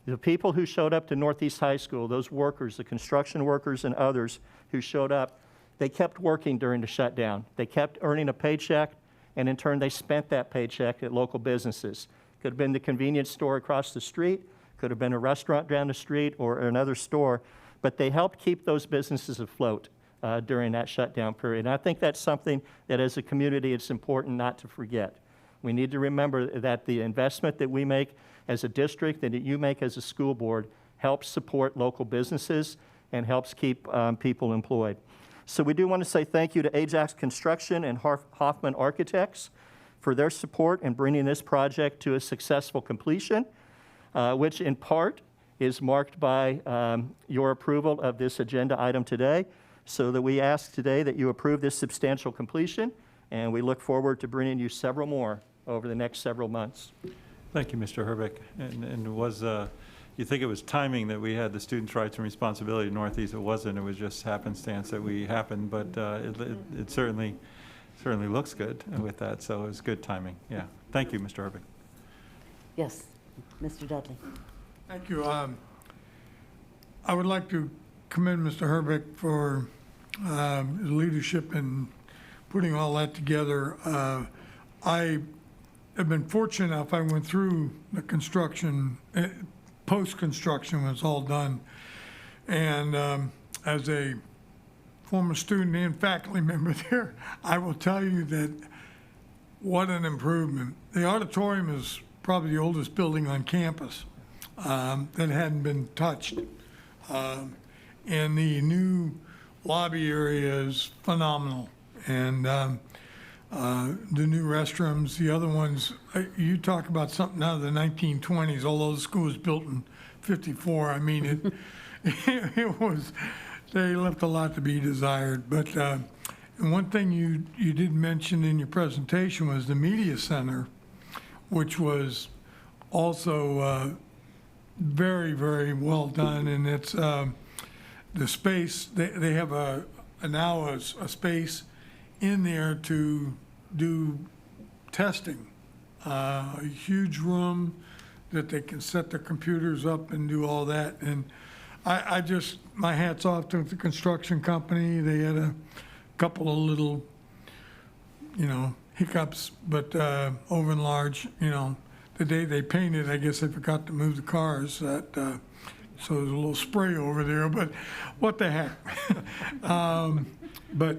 The people who showed up to Northeast High School, those workers, the construction workers and others who showed up, they kept working during the shutdown. They kept earning a paycheck, and in turn they spent that paycheck at local businesses. Could have been the convenience store across the street, could have been a restaurant down the street or another store, but they helped keep those businesses afloat during that shutdown period. And I think that's something that as a community it's important not to forget. We need to remember that the investment that we make as a district and that you make as a school board helps support local businesses and helps keep people employed. So we do want to say thank you to Ajax Construction and Hoffman Architects for their support in bringing this project to a successful completion, which in part is marked by your approval of this agenda item today, so that we ask today that you approve this substantial completion, and we look forward to bringing you several more over the next several months. Thank you, Mr. Herbeck. And was you think it was timing that we had the Students' Rights and Responsibility Northeast? It wasn't. It was just happenstance that we happened, but it certainly looks good with that, so it was good timing. Yeah. Thank you, Mr. Herbeck. Yes, Mr. Dudley. Thank you. I would like to commend Mr. Herbeck for his leadership in putting all that together. I have been fortunate enough, I went through the construction, post-construction when it's all done. And as a former student and faculty member there, I will tell you that what an improvement. The auditorium is probably the oldest building on campus that hadn't been touched. And the new lobby area is phenomenal. And the new restrooms, the other ones, you talk about something out of the 1920s, although the school was built in 54. I mean, it was they left a lot to be desired. But and one thing you did mention in your presentation was the media center, which was also very, very well done. And it's the space, they have now a space in there to do testing. A huge room that they can set their computers up and do all that. And I just, my hat's off to the construction company. They had a couple of little, hiccups, but over and large, the day they painted, I guess they forgot to move the cars. So there's a little spray over there, but what the heck? But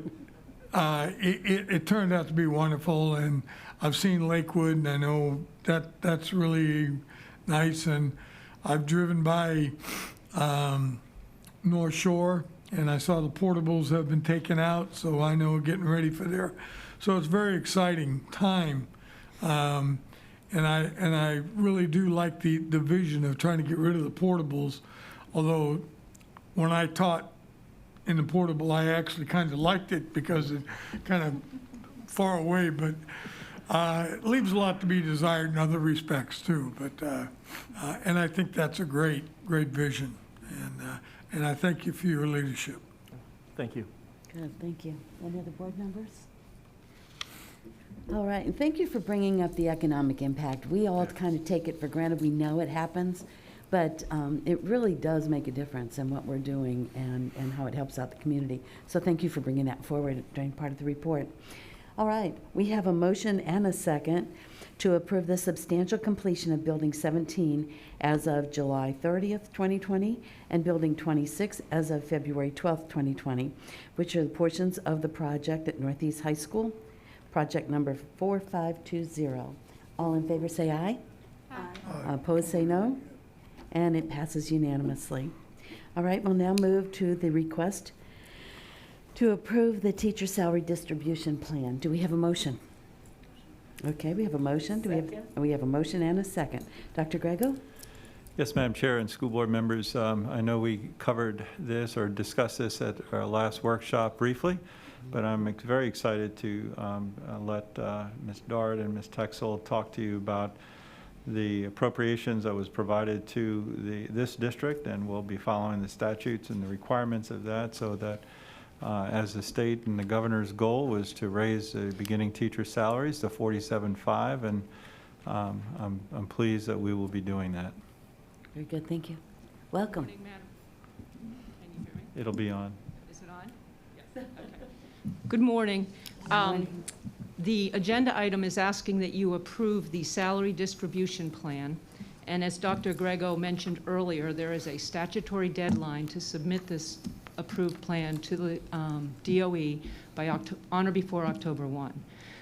it turned out to be wonderful, and I've seen Lakewood, and I know that's really nice. And I've driven by North Shore, and I saw the portables have been taken out, so I know getting ready for there. So it's a very exciting time. And I really do like the vision of trying to get rid of the portables, although when I taught in the portable, I actually kind of liked it because it's kind of far away, but it leaves a lot to be desired in other respects too. But and I think that's a great vision, and I thank you for your leadership. Thank you. Good, thank you. Any other board members? All right, and thank you for bringing up the economic impact. We all kind of take it for granted. We know it happens, but it really does make a difference in what we're doing and how it helps out the community. So thank you for bringing that forward during part of the report. All right, we have a motion and a second to approve the substantial completion of Building 17 as of July 30th, 2020, and Building 26 as of February 12th, 2020, which are the portions of the project at Northeast High School, project number 4520. All in favor say aye. Aye. Opposed say no. And it passes unanimously. All right, we'll now move to the request to approve the teacher salary distribution plan. Do we have a motion? Okay, we have a motion. We have a motion and a second. Dr. Grego? Yes, Madam Chair and school board members, I know we covered this or discussed this at our last workshop briefly, but I'm very excited to let Ms. Dart and Ms. Texel talk to you about the appropriations that was provided to this district, and we'll be following the statutes and the requirements of that, so that as the state and the governor's goal was to raise the beginning teacher salaries to $47,500, and I'm pleased that we will be doing that. Very good, thank you. Welcome. Good morning, Madam. Can you hear me? It'll be on. Is it on? Yes. Okay. Good morning. The agenda item is asking that you approve the salary distribution plan. And as Dr. Grego mentioned earlier, there is a statutory deadline to submit this approved plan to the DOE by on or before October 1.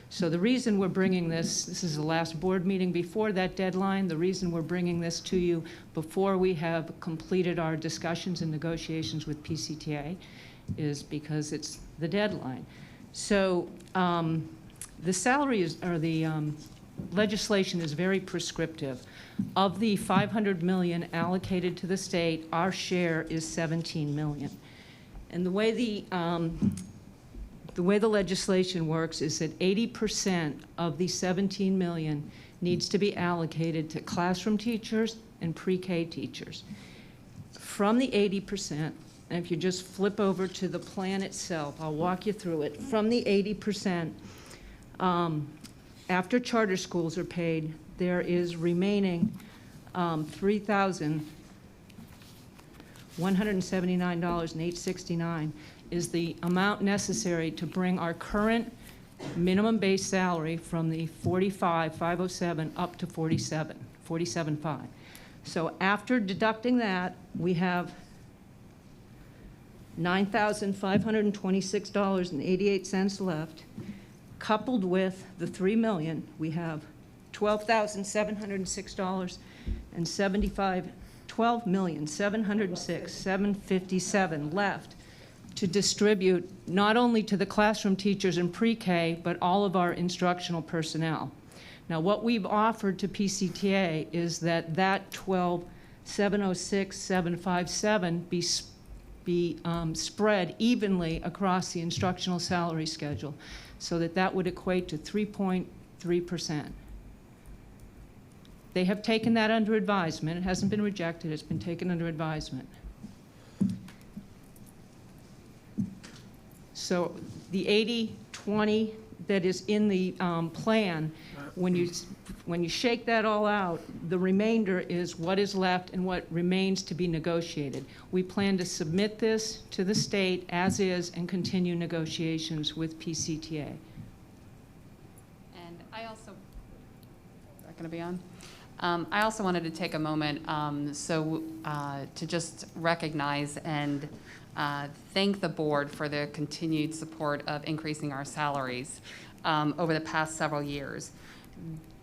So the reason we're bringing this is the last board meeting before that deadline. The reason we're bringing this to you before we have completed our discussions and negotiations with PCTA is because it's the deadline. So the salary is, or the legislation is very prescriptive. Of the $500 million allocated to the state, our share is $17 million. And the way the legislation works is that 80% of the $17 million needs to be allocated to classroom teachers and pre-K teachers. From the 80%, and if you just flip over to the plan itself, I'll walk you through it. From the 80%, after charter schools are paid, there is remaining $3,179.869 is the amount necessary to bring our current minimum base salary from the $45,507 up to $47,500. So after deducting that, we have $9,526.88 left. Coupled with the $3 million, we have $12,706.757 left to distribute not only to the classroom teachers in pre-K, but all of our instructional personnel. Now, what we've offered to PCTA is that $12,706.757 be be spread evenly across the instructional salary schedule, so that would equate to 3.3%. They have taken that under advisement. It hasn't been rejected. It's been taken under advisement. So the 80-20 that is in the plan, when you shake that all out, the remainder is what is left and what remains to be negotiated. We plan to submit this to the state as is and continue negotiations with PCTA. And I also, is that going to be on? I also wanted to take a moment to just recognize and thank the board for the continued support of increasing our salaries over the past several years.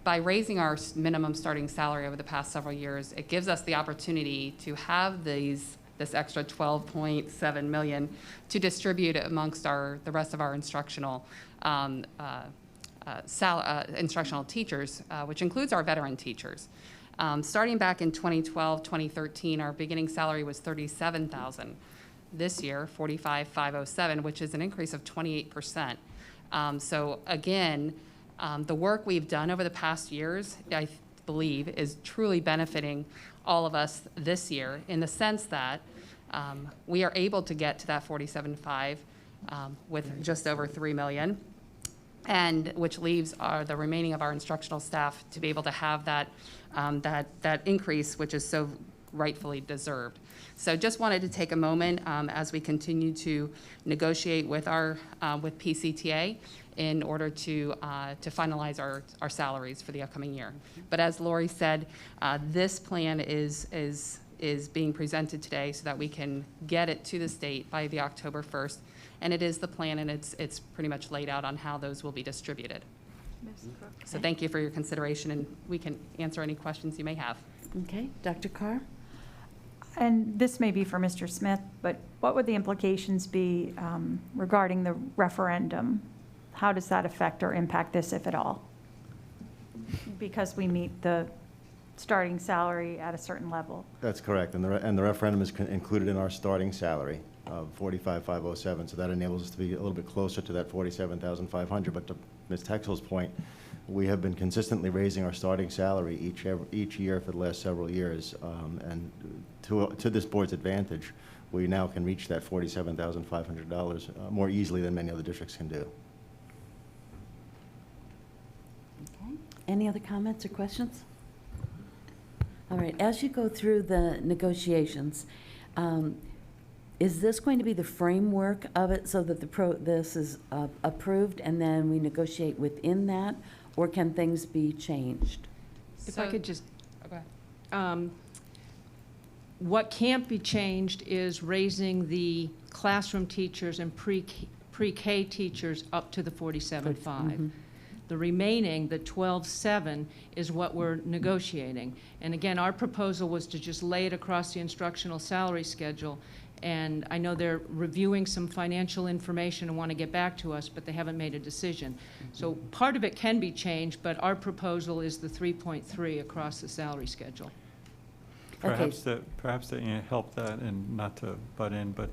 By raising our minimum starting salary over the past several years, it gives us the opportunity to have this extra $12.7 million to distribute amongst the rest of our instructional instructional teachers, which includes our veteran teachers. Starting back in 2012, 2013, our beginning salary was $37,000. This year, $45,507, which is an increase of 28%. So again, the work we've done over the past years, I believe, is truly benefiting all of us this year in the sense that we are able to get to that $47,500 with just over $3 million. And which leaves the remaining of our instructional staff to be able to have that increase, which is so rightfully deserved. So just wanted to take a moment as we continue to negotiate with with PCTA in order to finalize our salaries for the upcoming year. But as Lori said, this plan is being presented today so that we can get it to the state by the October 1st. And it is the plan, and it's pretty much laid out on how those will be distributed. So thank you for your consideration, and we can answer any questions you may have. Okay, Dr. Carr? And this may be for Mr. Smith, but what would the implications be regarding the referendum? How does that affect or impact this, if at all? Because we meet the starting salary at a certain level. That's correct, and the referendum is included in our starting salary of $45,507, so that enables us to be a little bit closer to that $47,500. But to Ms. Texel's point, we have been consistently raising our starting salary each year for the last several years, and to this board's advantage, we now can reach that $47,500 more easily than many other districts can do. Okay. Any other comments or questions? All right. As you go through the negotiations, is this going to be the framework of it so that this is approved and then we negotiate within that, or can things be changed? If I could just, what can't be changed is raising the classroom teachers and pre-K teachers up to the 47.5. Mm-hmm. The remaining, the 12.7, is what we're negotiating. And again, our proposal was to just lay it across the instructional salary schedule. And I know they're reviewing some financial information and want to get back to us, but they haven't made a decision. So part of it can be changed, but our proposal is the 3.3 across the salary schedule. Perhaps that help that, and not to butt in, but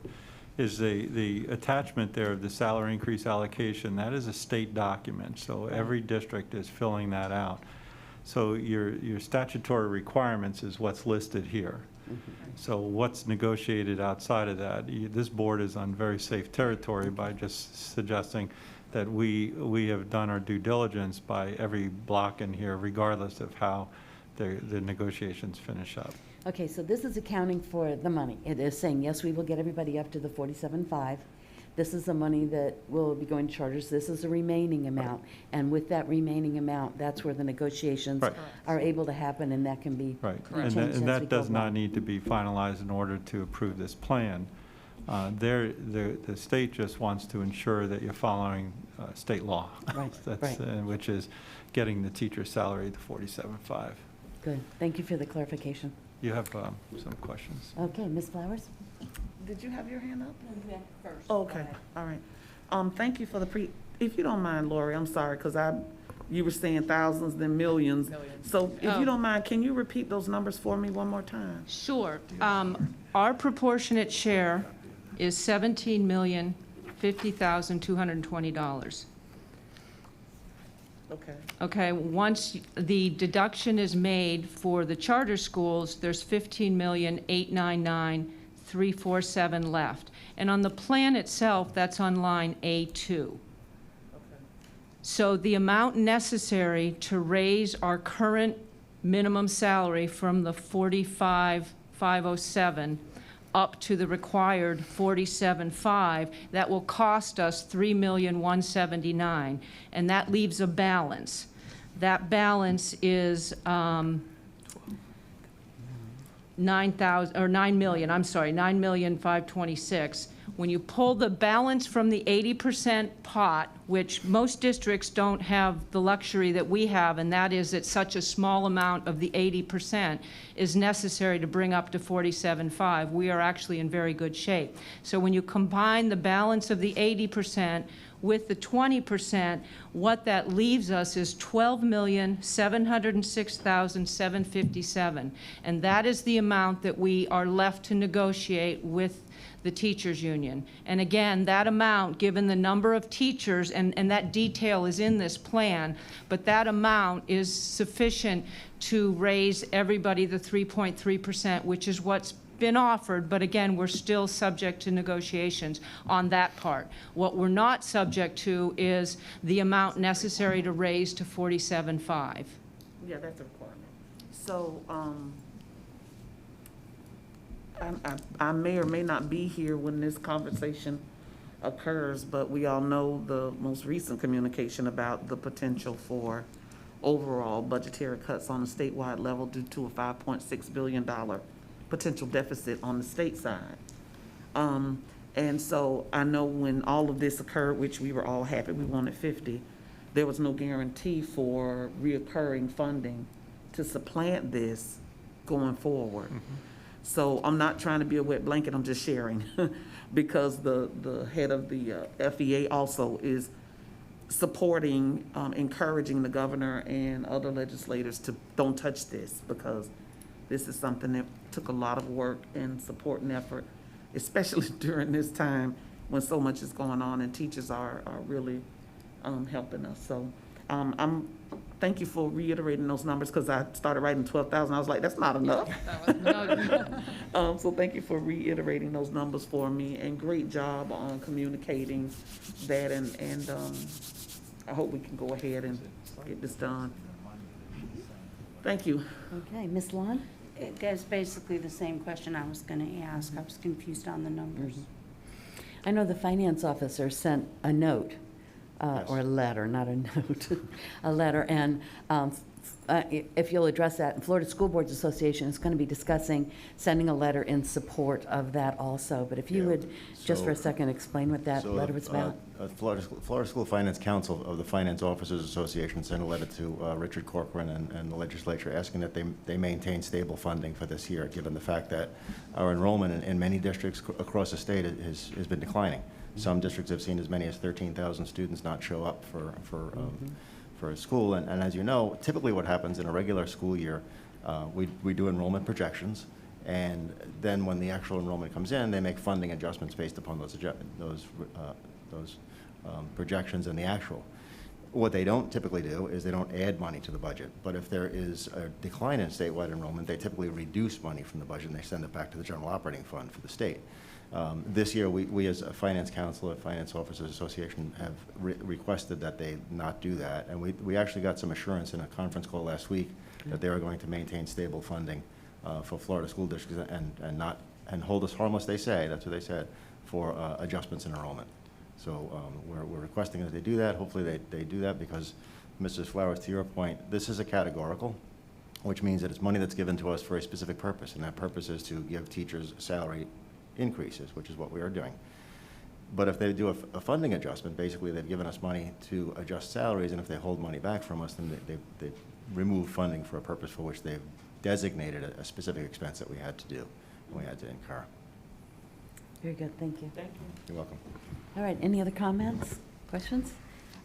is the attachment there of the salary increase allocation, that is a state document, so every district is filling that out. So your statutory requirements is what's listed here. So what's negotiated outside of that, this board is on very safe territory by just suggesting that we have done our due diligence by every block in here, regardless of how the negotiations finish up. Okay, so this is accounting for the money. It is saying, yes, we will get everybody up to the 47.5. This is the money that will be going to charters. This is the remaining amount. And with that remaining amount, that's where the negotiations are able to happen, and that can be changed and that does not need to be finalized in order to approve this plan. The state just wants to ensure that you're following state law, which is getting the teacher's salary to 47.5. Good. Thank you for the clarification. You have some questions. Okay, Ms. Flowers? Did you have your hand up? No, first. Oh, okay, all right. Thank you for if you don't mind, Lori, I'm sorry, because you were saying thousands, then millions. So if you don't mind, can you repeat those numbers for me one more time? Sure. Our proportionate share is $17,050,220. Okay. Okay, once the deduction is made for the charter schools, there's $15,899,347 left. And on the plan itself, that's on line A2. So the amount necessary to raise our current minimum salary from the 45,507 up to the required 47,500, that will cost us $3,179,000, and that leaves a balance. That balance is $9,526,000. When you pull the balance from the 80% pot, which most districts don't have the luxury that we have, and that is that such a small amount of the 80% is necessary to bring up to 47,500, we are actually in very good shape. So when you combine the balance of the 80% with the 20%, what that leaves us is $12,706,757, and that is the amount that we are left to negotiate with the teachers union. And again, that amount, given the number of teachers, and that detail is in this plan, but that amount is sufficient to raise everybody the 3.3%, which is what's been offered, but again, we're still subject to negotiations on that part. What we're not subject to is the amount necessary to raise to 47.5. Yeah, that's a requirement. So, I may or may not be here when this conversation occurs, but we all know the most recent communication about the potential for overall budgetary cuts on a statewide level due to a $5.6 billion potential deficit on the state side. And so I know when all of this occurred, which we were all happy, we wanted 50, there was no guarantee for reoccurring funding to supplant this going forward. So I'm not trying to be a wet blanket, I'm just sharing, because the head of the FEA also is supporting, encouraging the governor and other legislators to don't touch this, because this is something that took a lot of work and support and effort, especially during this time when so much is going on and teachers are really helping us. So thank you for reiterating those numbers, because I started writing 12,000. I was like, that's not enough. So thank you for reiterating those numbers for me, and great job on communicating that. And I hope we can go ahead and get this done. Thank you. Okay, Ms. Lon? That's basically the same question I was going to ask. I was confused on the numbers. I know the finance officer sent a note, Yes. or a letter, not a note, a letter, and if you'll address that, Florida School Boards Association is going to be discussing sending a letter in support of that also. But if you would, just for a second, explain what that letter was about. Florida School Finance Council of the Finance Officers Association sent a letter to Richard Corcoran and the legislature asking that they maintain stable funding for this year, given the fact that our enrollment in many districts across the state has been declining. Some districts have seen as many as 13,000 students not show up for a school. And as you know, typically what happens in a regular school year, we do enrollment projections, and then when the actual enrollment comes in, they make funding adjustments based upon those projections and the actual. What they don't typically do is they don't add money to the budget. But if there is a decline in statewide enrollment, they typically reduce money from the budget and they send it back to the general operating fund for the state. This year, we as a finance council, a finance officers association, have requested that they not do that. And we actually got some assurance in a conference call last week that they are going to maintain stable funding for Florida school districts and hold us harmless, they say, that's what they said, for adjustments in enrollment. So we're requesting that they do that. Hopefully they do that, because, Mrs. Flowers, to your point, this is a categorical, which means that it's money that's given to us for a specific purpose, and that purpose is to give teachers salary increases, which is what we are doing. But if they do a funding adjustment, basically they've given us money to adjust salaries, and if they hold money back from us, then they remove funding for a purpose for which they've designated a specific expense that we had to do, and we had to incur. Very good, thank you. Thank you. You're welcome. All right, any other comments, questions?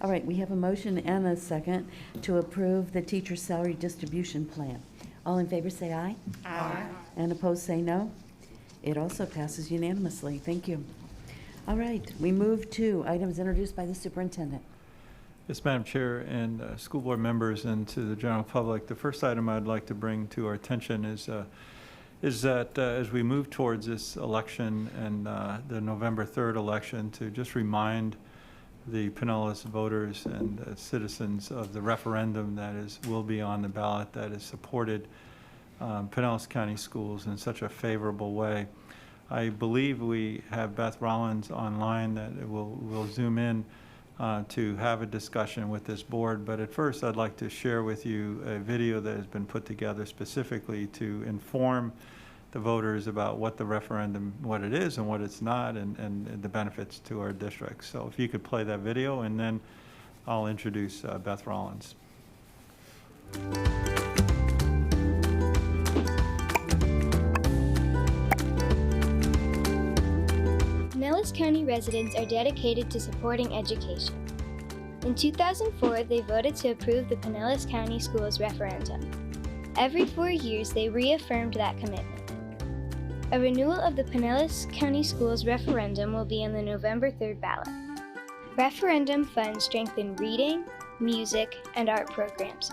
All right, we have a motion and a second to approve the teacher salary distribution plan. All in favor say aye. Aye. And opposed say no. It also passes unanimously. Thank you. All right, we move to items introduced by the superintendent. Yes, Madam Chair and school board members and to the general public, the first item I'd like to bring to our attention is that as we move towards this election and the November 3rd election, to just remind the Pinellas voters and citizens of the referendum that will be on the ballot that has supported Pinellas County Schools in such a favorable way. I believe we have Beth Rollins online that will zoom in to have a discussion with this board. But at first, I'd like to share with you a video that has been put together specifically to inform the voters about what the referendum, what it is and what it's not, and the benefits to our district. So if you could play that video, and then I'll introduce Beth Rollins. Pinellas County residents are dedicated to supporting education. In 2004, they voted to approve the Pinellas County Schools referendum. Every 4 years, they reaffirmed that commitment. A renewal of the Pinellas County Schools referendum will be on the November 3rd ballot. Referendum funds strengthen reading, music, and art programs,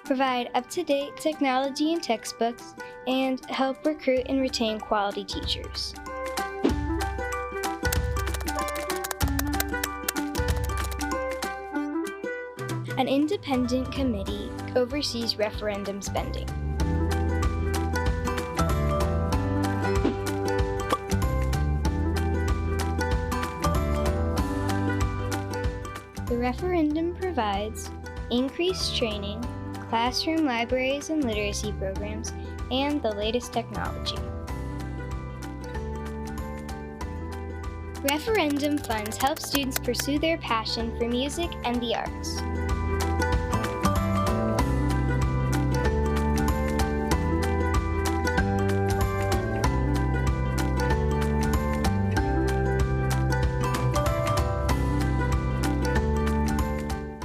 provide up-to-date technology and textbooks, and help recruit and retain quality teachers. An independent committee oversees referendum spending. The referendum provides increased training, classroom libraries and literacy programs, and the latest technology. Referendum funds help students pursue their passion for music and the arts.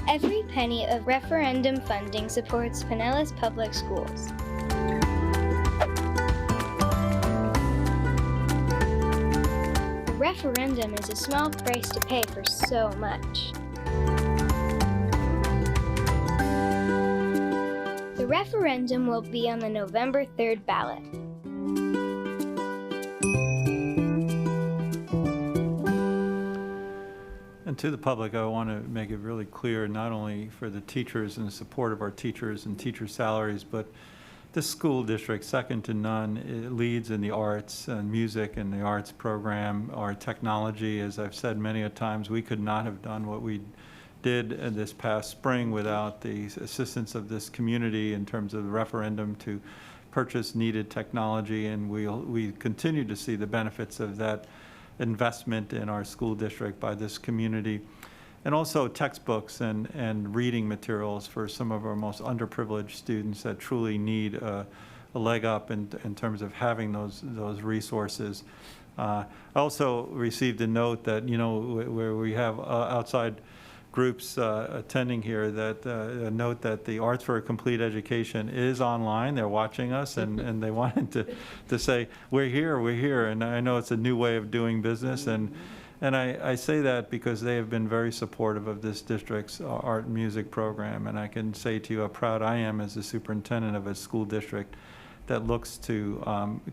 Every penny of referendum funding supports Pinellas Public Schools. The referendum is a small price to pay for so much. The referendum will be on the November 3rd ballot. And to the public, I want to make it really clear, not only for the teachers and the support of our teachers and teacher salaries, but this school district, second to none, it leads in the arts and music and the arts program. Our technology, as I've said many a times, we could not have done what we did this past spring without the assistance of this community in terms of the referendum to purchase needed technology, and we continue to see the benefits of that investment in our school district by this community. And also textbooks and reading materials for some of our most underprivileged students that truly need a leg up in terms of having those resources. I also received a note that, where we have outside groups attending here, that a note that the Arts for a Complete Education is online. They're watching us, and they wanted to say, we're here. And I know it's a new way of doing business, and I say that because they have been very supportive of this district's art and music program. And I can say to you how proud I am as the superintendent of a school district that looks to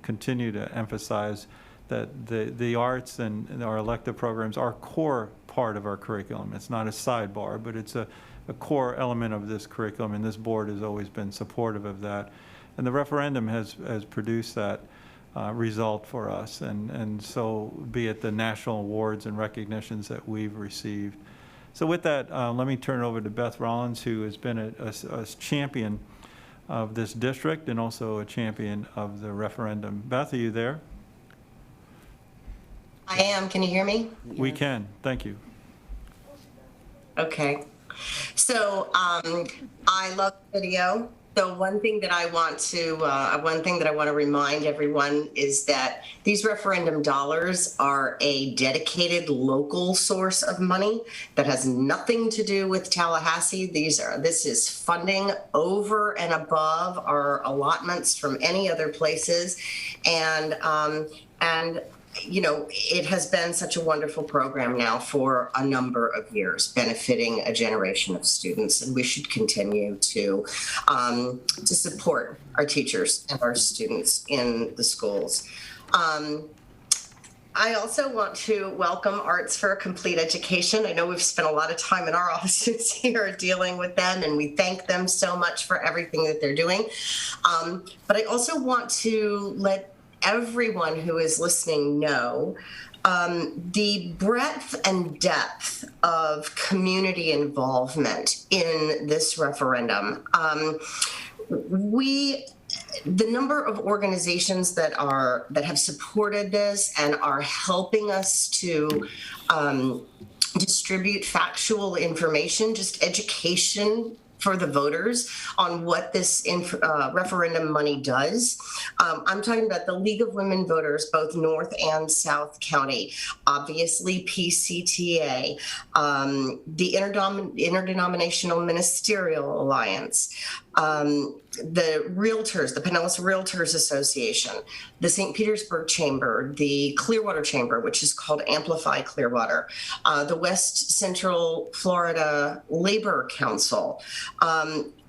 continue to emphasize that the arts and our elective programs are core part of our curriculum. It's not a sidebar, but it's a core element of this curriculum, and this board has always been supportive of that. And the referendum has produced that result for us, and so be it the national awards and recognitions that we've received. So with that, let me turn it over to Beth Rollins, who has been a champion of this district and also a champion of the referendum. Beth, are you there? I am. Can you hear me? We can. Thank you. Okay. So I love the video. So one thing that I want to remind everyone is that these referendum dollars are a dedicated local source of money that has nothing to do with Tallahassee. This is funding over and above our allotments from any other places, and you know, it has been such a wonderful program now for a number of years, benefiting a generation of students, and we should continue to support our teachers and our students in the schools. I also want to welcome Arts for a Complete Education. I know we've spent a lot of time in our offices here dealing with them, and we thank them so much for everything that they're doing. But I also want to let everyone who is listening know the breadth and depth of community involvement in this referendum. The number of organizations that have supported this and are helping us to distribute factual information, just education for the voters on what this referendum money does. I'm talking about the League of Women Voters, both North and South County, obviously PCTA, the Interdenominational Ministerial Alliance, the Realtors, the Pinellas Realtors Association, the St. Petersburg Chamber, the Clearwater Chamber, which is called Amplify Clearwater, the West Central Florida Labor Council.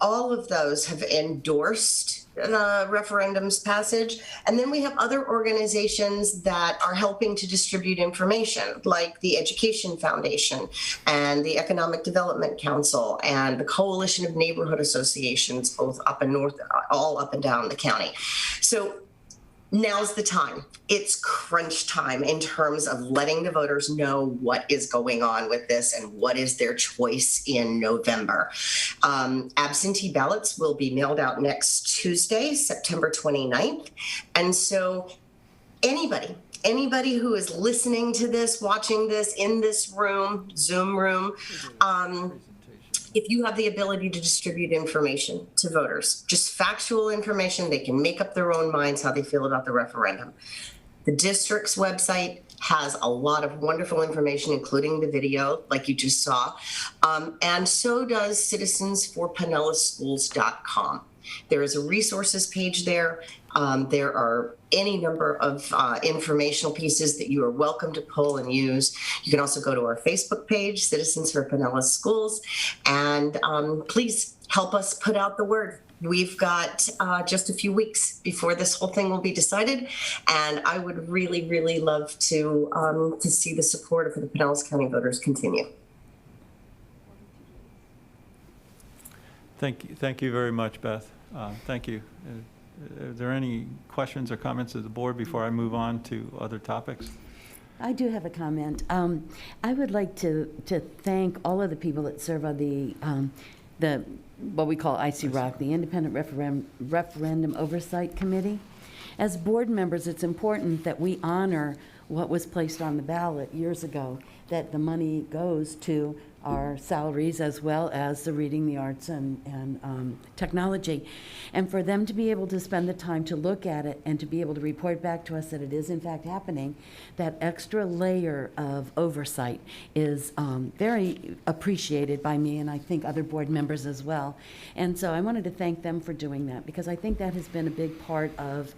All of those have endorsed the referendum's passage. And then we have other organizations that are helping to distribute information, like the Education Foundation and the Economic Development Council and the Coalition of Neighborhood Associations, both up and north, all up and down the county. So now's the time. It's crunch time in terms of letting the voters know what is going on with this and what is their choice in November. Absentee ballots will be mailed out next Tuesday, September 29th. And so anybody who is listening to this, watching this in this room, Zoom room, if you have the ability to distribute information to voters, just factual information, they can make up their own minds how they feel about the referendum. The district's website has a lot of wonderful information, including the video, like you just saw. And so does citizensforpinellasschools.com. There is a resources page there. There are any number of informational pieces that you are welcome to pull and use. You can also go to our Facebook page, Citizens for Pinellas Schools, and please help us put out the word. We've got just a few weeks before this whole thing will be decided, and I would really, really love to see the support of the Pinellas County voters continue. Thank you very much, Beth. Thank you. Are there any questions or comments of the board before I move on to other topics? I do have a comment. I would like to thank all of the people that serve on the what we call ICROC, the Independent Referendum Oversight Committee. As board members, it's important that we honor what was placed on the ballot years ago, that the money goes to our salaries as well as the reading, the arts, and technology. And for them to be able to spend the time to look at it and to be able to report back to us that it is in fact happening, that extra layer of oversight is very appreciated by me and I think other board members as well. And so I wanted to thank them for doing that, because I think that has been a big part of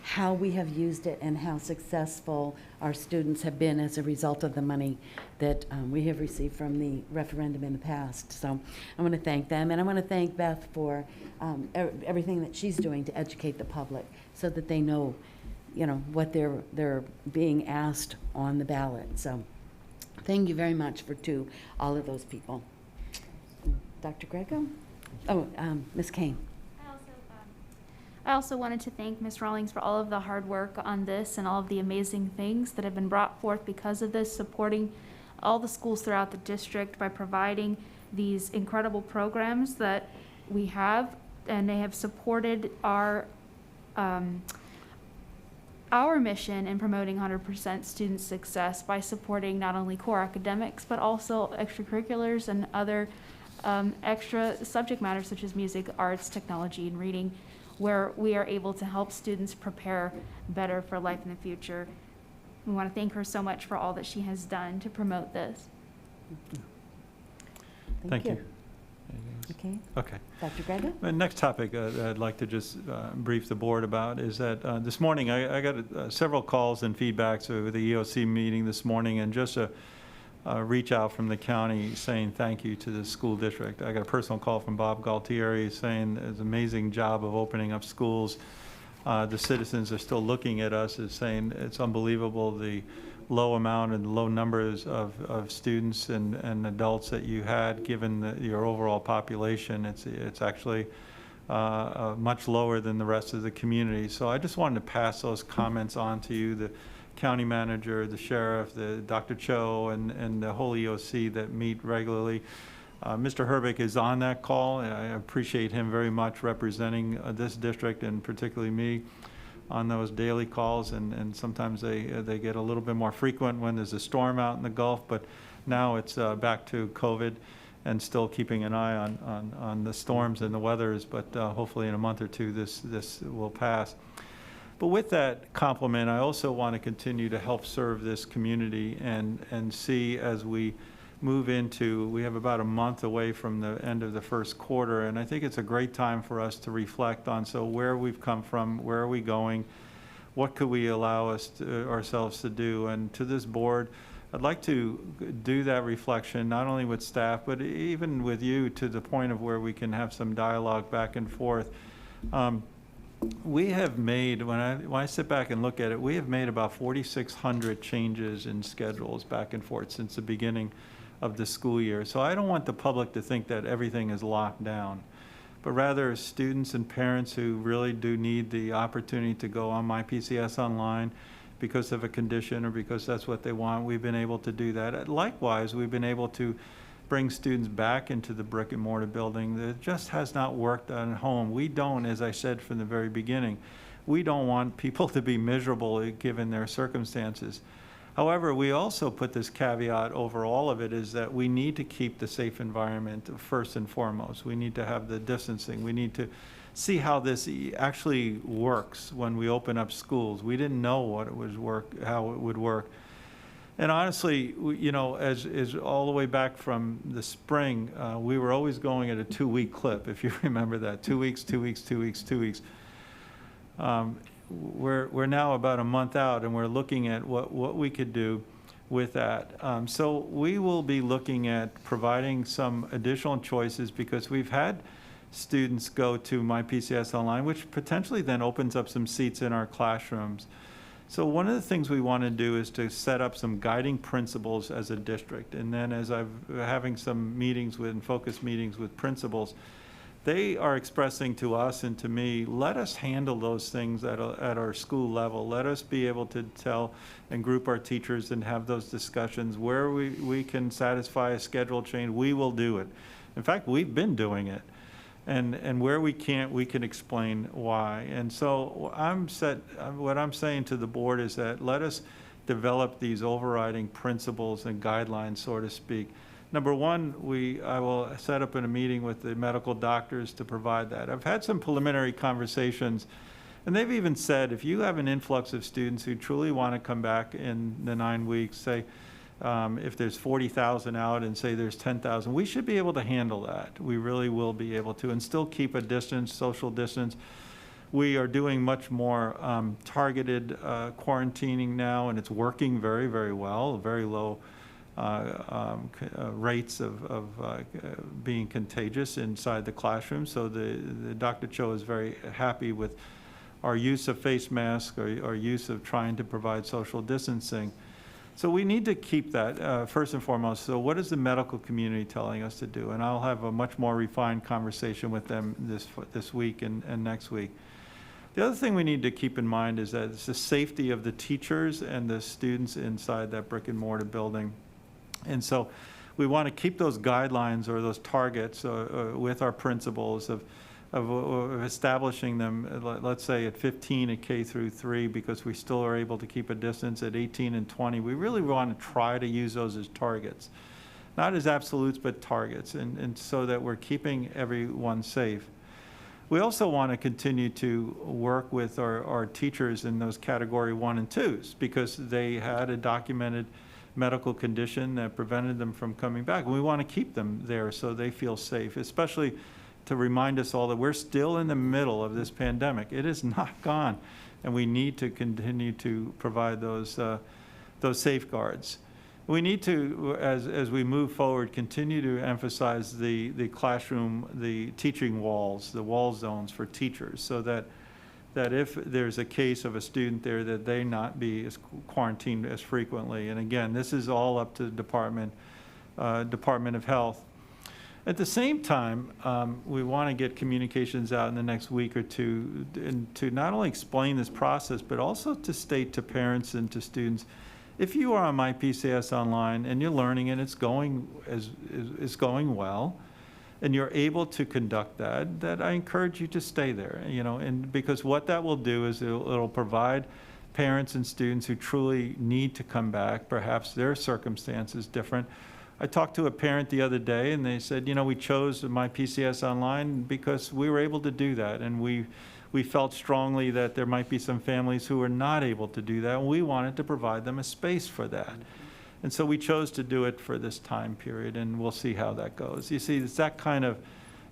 how we have used it and how successful our students have been as a result of the money that we have received from the referendum in the past. So I want to thank them, and I want to thank Beth for everything that she's doing to educate the public so that they know, what they're being asked on the ballot. So thank you very much to all of those people. Dr. Greco? Oh, Ms. Kane. I also wanted to thank Ms. Rawlings for all of the hard work on this and all of the amazing things that have been brought forth because of this, supporting all the schools throughout the district by providing these incredible programs that we have, and they have supported our mission in promoting 100% student success by supporting not only core academics but also extracurriculars and other extra subject matters such as music, arts, technology, and reading, where we are able to help students prepare better for life in the future. We want to thank her so much for all that she has done to promote this. Thank you. Okay. Okay. Dr. Grego? The next topic I'd like to just brief the board about is that this morning I got several calls and feedbacks over the EOC meeting this morning, and just a reach out from the county saying thank you to the school district. I got a personal call from Bob Galtieri saying it's an amazing job of opening up schools. The citizens are still looking at us as saying it's unbelievable the low amount and low numbers of students and adults that you had given your overall population. It's actually much lower than the rest of the community. So I just wanted to pass those comments on to you, the county manager, the sheriff, the Dr. Cho, and the whole EOC that meet regularly. Mr. Herbeck is on that call. I appreciate him very much representing this district, and particularly me, on those daily calls, and sometimes they get a little bit more frequent when there's a storm out in the Gulf, but now it's back to COVID and still keeping an eye on the storms and the weathers, but hopefully in a month or two this will pass. But with that compliment, I also want to continue to help serve this community and see as we move into, we have about a month away from the end of the first quarter, and I think it's a great time for us to reflect on, so where we've come from, where are we going, what could we allow ourselves to do, and to this board, I'd like to do that reflection, not only with staff, but even with you, to the point of where we can have some dialogue back and forth. We have made, when I sit back and look at it, we have made about 4,600 changes in schedules back and forth since the beginning of the school year. So I don't want the public to think that everything is locked down, but rather students and parents who really do need the opportunity to go on MyPCS online because of a condition or because that's what they want, we've been able to do that. Likewise, we've been able to bring students back into the brick and mortar building. That just has not worked at home. We don't, as I said from the very beginning, we don't want people to be miserable given their circumstances. However, we also put this caveat over all of it, is that we need to keep the safe environment first and foremost. We need to have the distancing. We need to see how this actually works when we open up schools. We didn't know how it would work. And honestly, you know, as all the way back from the spring, we were always going at a 2-week clip, if you remember that, 2 weeks, 2 weeks, 2 weeks, 2 weeks. We're now about a month out, and we're looking at what we could do with that. So we will be looking at providing some additional choices, because we've had students go to MyPCS Online, which potentially then opens up some seats in our classrooms. So one of the things we want to do is to set up some guiding principles as a district. And then as I'm having some meetings with and focus meetings with principals, they are expressing to us and to me, let us handle those things at our school level. Let us be able to tell and group our teachers and have those discussions. Where we can satisfy a schedule change, we will do it. In fact, we've been doing it. And where we can't, we can explain why. And so what I'm saying to the board is that let us develop these overriding principles and guidelines, so to speak. Number one, I will set up in a meeting with the medical doctors to provide that. I've had some preliminary conversations, and they've even said, if you have an influx of students who truly want to come back in the 9 weeks, say, if there's 40,000 out and say there's 10,000, we should be able to handle that. We really will be able to, and still keep a distance, social distance. We are doing much more targeted quarantining now, and it's working very, very well, very low rates of being contagious inside the classroom. So the Dr. Cho is very happy with our use of face masks, our use of trying to provide social distancing. So we need to keep that first and foremost. So what is the medical community telling us to do? And I'll have a much more refined conversation with them this week and next week. The other thing we need to keep in mind is that it's the safety of the teachers and the students inside that brick and mortar building. And so we want to keep those guidelines or those targets with our principals of establishing them, let's say at 15 at K through 3, because we still are able to keep a distance at 18 and 20. We really want to try to use those as targets, not as absolutes, but targets, and so that we're keeping everyone safe. We also want to continue to work with our teachers in those category 1 and 2s, because they had a documented medical condition that prevented them from coming back. And we want to keep them there so they feel safe, especially to remind us all that we're still in the middle of this pandemic. It is not gone, and we need to continue to provide those safeguards. We need to, as we move forward, continue to emphasize the classroom, the teaching walls, the wall zones for teachers, so that if there's a case of a student there, that they not be quarantined as frequently. And again, this is all up to the Department of Health. At the same time, we want to get communications out in the next week or two and to not only explain this process, but also to state to parents and to students, if you are on MyPCS Online and you're learning and it's going well, and you're able to conduct that I encourage you to stay there, and because what that will do is it'll provide parents and students who truly need to come back, perhaps their circumstance is different. I talked to a parent the other day and they said, we chose MyPCS Online because we were able to do that, and we felt strongly that there might be some families who were not able to do that, and we wanted to provide them a space for that. And so we chose to do it for this time period, and we'll see how that goes. You see, it's that kind of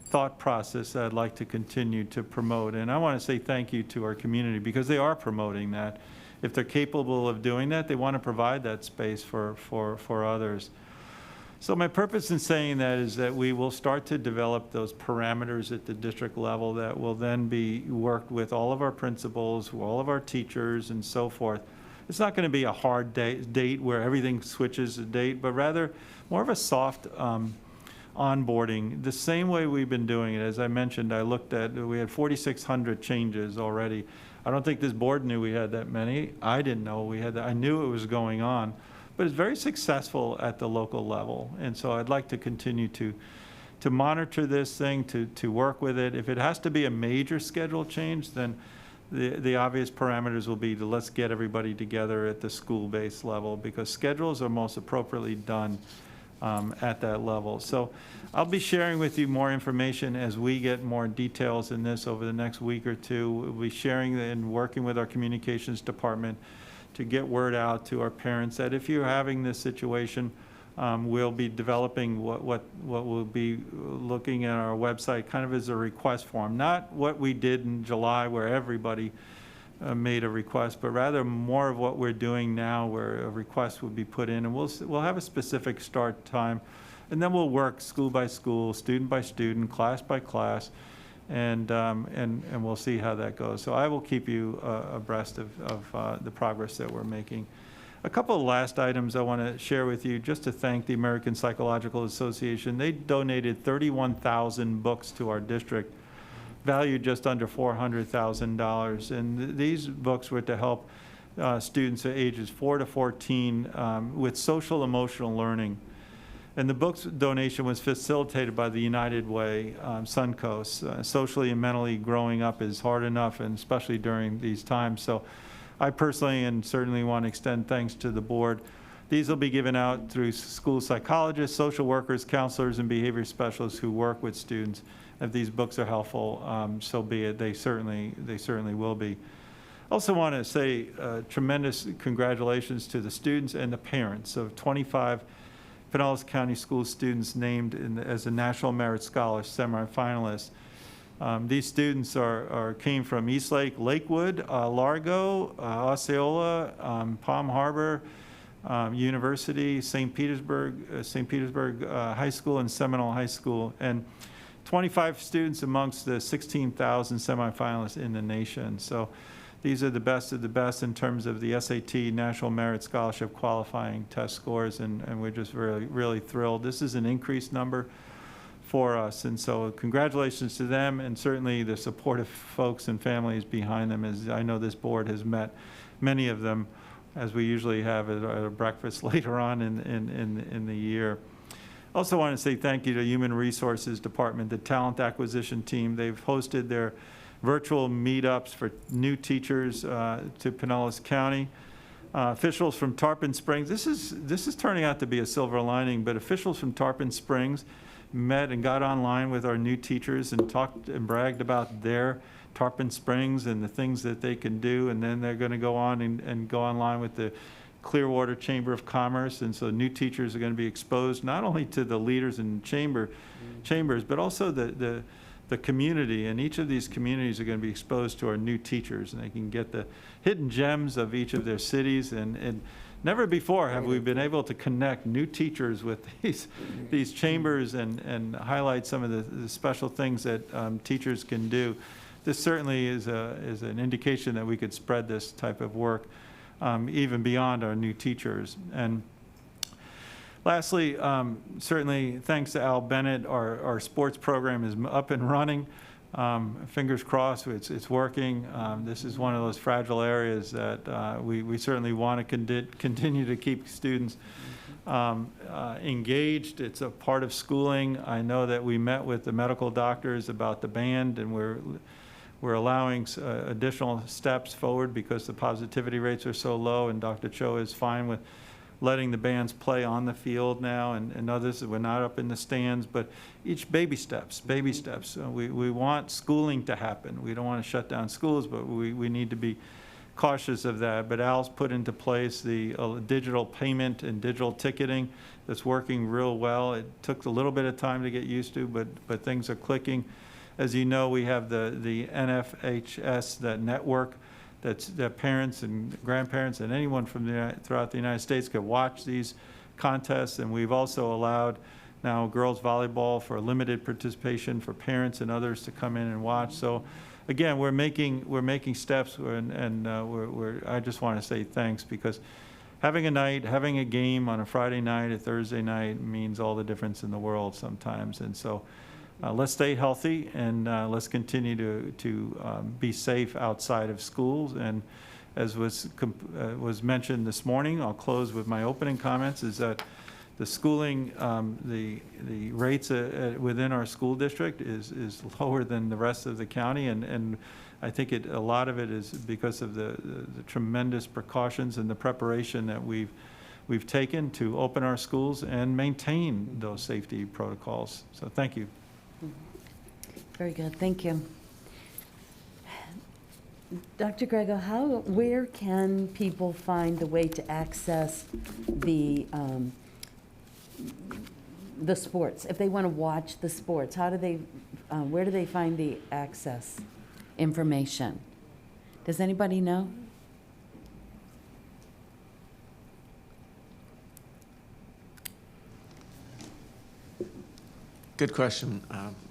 thought process that I'd like to continue to promote. And I want to say thank you to our community, because they are promoting that. If they're capable of doing that, they want to provide that space for others. So my purpose in saying that is that we will start to develop those parameters at the district level that will then be worked with all of our principals, all of our teachers, and so forth. It's not going to be a hard date where everything switches a date, but rather more of a soft onboarding, the same way we've been doing it. As I mentioned, we had 4,600 changes already. I don't think this board knew we had that many. I didn't know we had that. I knew it was going on. But it's very successful at the local level. And so I'd like to continue to monitor this thing, to work with it. If it has to be a major schedule change, then the obvious parameters will be to let's get everybody together at the school-based level, because schedules are most appropriately done at that level. So I'll be sharing with you more information as we get more details in this over the next week or two. We'll be sharing and working with our communications department to get word out to our parents that if you're having this situation, we'll be developing what we'll be looking at our website kind of as a request form. Not what we did in July where everybody made a request, but rather more of what we're doing now where a request would be put in, and we'll have a specific start time, and then we'll work school by school, student by student, class by class, and we'll see how that goes. So I will keep you abreast of the progress that we're making. A couple of last items I want to share with you, just to thank the American Psychological Association. They donated 31,000 books to our district, valued just under $400,000. And these books were to help students at ages 4 to 14 with social emotional learning. And the book's donation was facilitated by the United Way, Suncoast. Socially and mentally growing up is hard enough, and especially during these times. So I personally and certainly want to extend thanks to the board. These will be given out through school psychologists, social workers, counselors, and behavior specialists who work with students. If these books are helpful, so be it. They certainly will be. I also want to say tremendous congratulations to the students and the parents of 25 Pinellas County School students named as a National Merit Scholar semifinalists. These students came from Eastlake, Lakewood, Largo, Osceola, Palm Harbor University, St. Petersburg High School, and Seminole High School, and 25 students amongst the 16,000 semifinalists in the nation. So these are the best of the best in terms of the SAT National Merit Scholarship qualifying test scores, and we're just really, really thrilled. This is an increased number for us, and so congratulations to them, and certainly the supportive folks and families behind them, as I know this board has met many of them, as we usually have at a breakfast later on in the year. Also want to say thank you to Human Resources Department, the Talent Acquisition Team. They've hosted their virtual meetups for new teachers to Pinellas County. Officials from Tarpon Springs, this is turning out to be a silver lining, but officials from Tarpon Springs met and got online with our new teachers and talked and bragged about their Tarpon Springs and the things that they can do, and then they're going to go on and go online with the Clearwater Chamber of Commerce, and so new teachers are going to be exposed not only to the leaders in chambers, but also the community, and each of these communities are going to be exposed to our new teachers, and they can get the hidden gems of each of their cities, and never before have we been able to connect new teachers with these chambers and highlight some of the special things that teachers can do. This certainly is an indication that we could spread this type of work even beyond our new teachers. And lastly, certainly thanks to Al Bennett, our sports program is up and running. Fingers crossed, it's working. This is one of those fragile areas that we certainly want to continue to keep students engaged. It's a part of schooling. I know that we met with the medical doctors about the band, and we're allowing additional steps forward because the positivity rates are so low, and Dr. Cho is fine with letting the bands play on the field now, and others that we're not up in the stands, but each baby steps. We want schooling to happen. We don't want to shut down schools, but we need to be cautious of that. But Al's put into place the digital payment and digital ticketing that's working real well. It took a little bit of time to get used to, but things are clicking. As you know, we have the NFHS, that network, that parents and grandparents and anyone from throughout the United States could watch these contests. And we've also allowed now girls volleyball for limited participation for parents and others to come in and watch. So again, we're making steps, and I just want to say thanks, because having a game on a Friday night, a Thursday night means all the difference in the world sometimes. And so let's stay healthy, and let's continue to be safe outside of schools. And as was mentioned this morning, I'll close with my opening comments, is that the schooling, the rates within our school district is lower than the rest of the county, and I think a lot of it is because of the tremendous precautions and the preparation that we've taken to open our schools and maintain those safety protocols. So thank you. Very good, thank you. Dr. Grego, where can people find the way to access the sports? If they want to watch the sports, where do they find the access information? Does anybody know? Good question,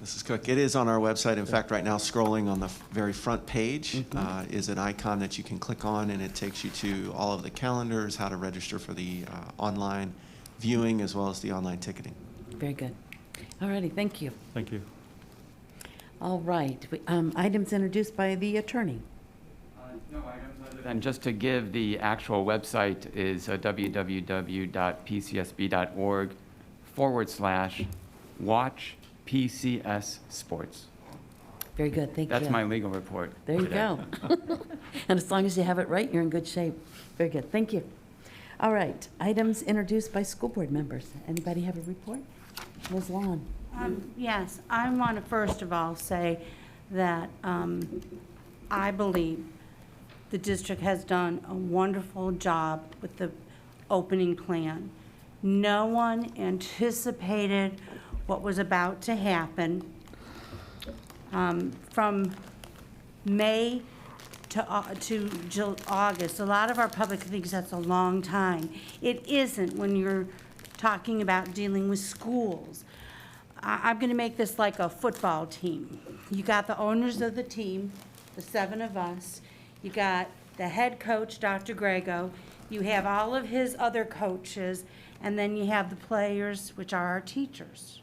Mrs. Cook. It is on our website. In fact, right now, scrolling on the very front page is an icon that you can click on, and it takes you to all of the calendars, how to register for the online viewing, as well as the online ticketing. Very good. All righty, thank you. Thank you. All right, items introduced by the attorney. No items other than just to give the actual website is www.pcsb.org/watch PCS Sports. Very good, thank you. That's my legal report. There you go. And as long as you have it right, you're in good shape. Very good, thank you. All right, items introduced by school board members. Anybody have a report? Ms. Long. Yes, I want to first of all say that I believe the district has done a wonderful job with the opening plan. No one anticipated what was about to happen. From May to August, a lot of our public thinks that's a long time. It isn't when you're talking about dealing with schools. I'm going to make this like a football team. You got the owners of the team, the 7 of us. You got the head coach, Dr. Grego. You have all of his other coaches, and then you have the players, which are our teachers.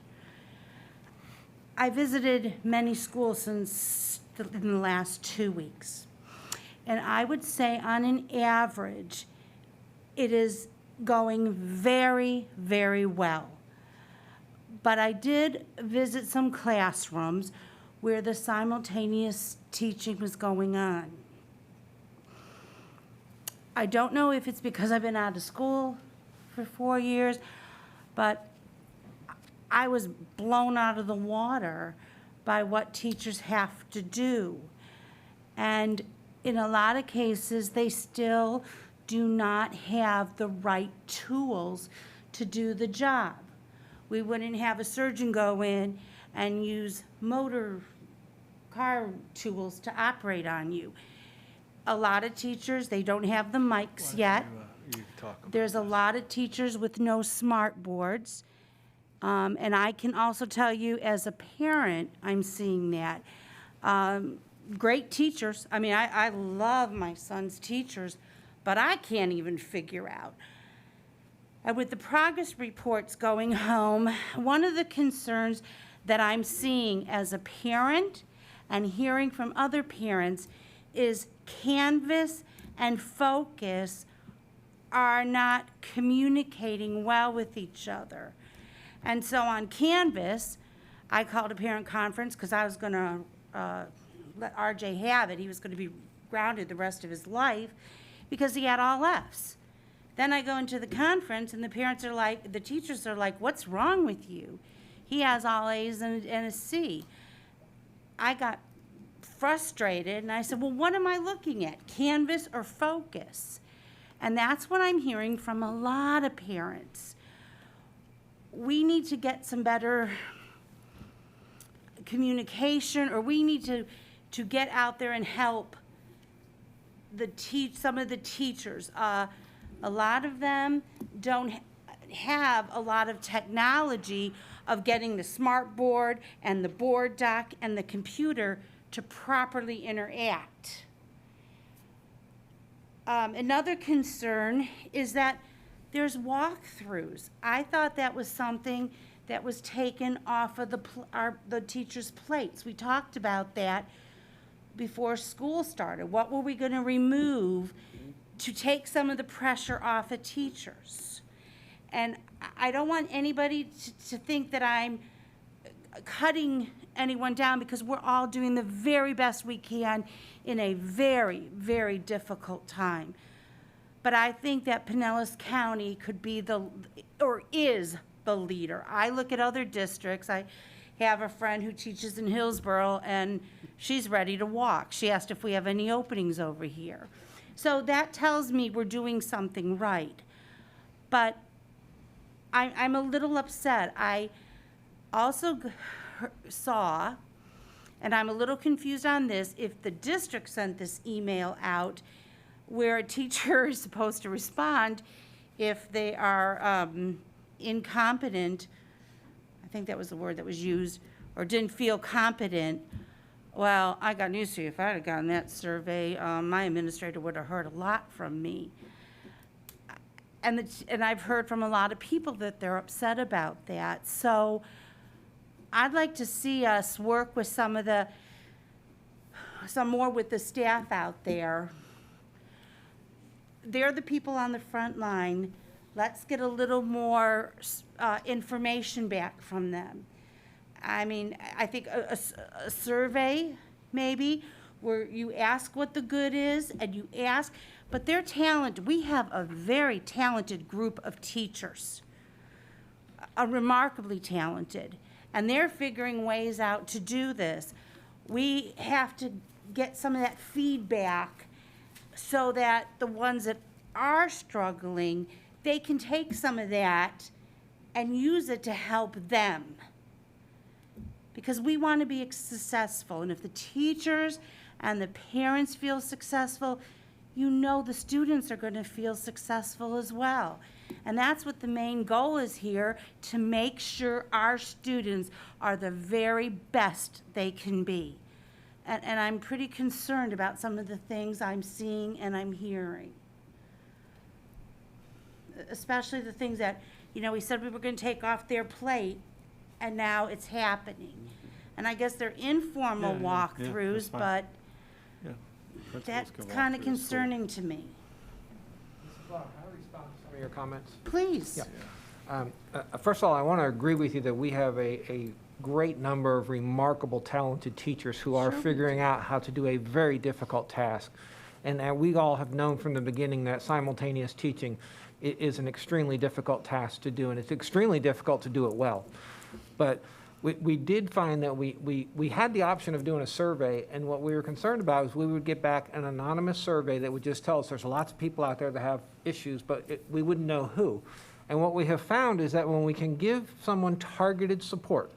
I visited many schools in the last 2 weeks, and I would say on an average, it is going very, very well. But I did visit some classrooms where the simultaneous teaching was going on. I don't know if it's because I've been out of school for 4 years, but I was blown out of the water by what teachers have to do. And in a lot of cases, they still do not have the right tools to do the job. We wouldn't have a surgeon go in and use motor car tools to operate on you. A lot of teachers, they don't have the mics yet. There's a lot of teachers with no smart boards. And I can also tell you, as a parent, I'm seeing that. Great teachers. I mean, I love my son's teachers, but I can't even figure out. And with the progress reports going home, one of the concerns that I'm seeing as a parent and hearing from other parents is Canvas and Focus are not communicating well with each other. And so on Canvas, I called a parent conference because I was going to let RJ have it. He was going to be grounded the rest of his life because he had all Fs. Then I go into the conference and the parents are like, the teachers are like, what's wrong with you? He has all A's and a C. I got frustrated and I said, well, what am I looking at, Canvas or Focus? And that's what I'm hearing from a lot of parents. We need to get some better communication, or we need to get out there and help some of the teachers. A lot of them don't have a lot of technology of getting the smart board and the board dock and the computer to properly interact. Another concern is that there's walkthroughs. I thought that was something that was taken off of the teachers' plates. We talked about that before school started. What were we going to remove to take some of the pressure off of teachers? And I don't want anybody to think that I'm cutting anyone down, because we're all doing the very best we can in a very, very difficult time. But I think that Pinellas County could be is the leader. I look at other districts. I have a friend who teaches in Hillsborough, and she's ready to walk. She asked if we have any openings over here. So that tells me we're doing something right. But I'm a little upset. I also saw, and I'm a little confused on this, if the district sent this email out where a teacher is supposed to respond if they are incompetent, I think that was the word that was used, or didn't feel competent. Well, I got news for you. If I had gotten that survey, my administrator would have heard a lot from me. And I've heard from a lot of people that they're upset about that. So I'd like to see us work with some more with the staff out there. They're the people on the front line. Let's get a little more information back from them. I mean, I think a survey, maybe, where you ask what the good is, and you ask, but they're talented. We have a very talented group of teachers, remarkably talented, and they're figuring ways out to do this. We have to get some of that feedback so that the ones that are struggling, they can take some of that and use it to help them. Because we want to be successful, and if the teachers and the parents feel successful, you know the students are going to feel successful as well. And that's what the main goal is here, to make sure our students are the very best they can be. And I'm pretty concerned about some of the things I'm seeing and I'm hearing. Especially the things that, we said we were going to take off their plate, and now it's happening. And I guess they're informal walkthroughs, but that's kind of concerning to me. Mrs. Clark, can I respond to some of your comments? Please. Yeah. First of all, I want to agree with you that we have a great number of remarkable, talented teachers who are figuring out how to do a very difficult task. And we all have known from the beginning that simultaneous teaching is an extremely difficult task to do, and it's extremely difficult to do it well. But We did find that we had the option of doing a survey, and what we were concerned about is we would get back an anonymous survey that would just tell us there's lots of people out there that have issues, but we wouldn't know who. And what we have found is that when we can give someone targeted support,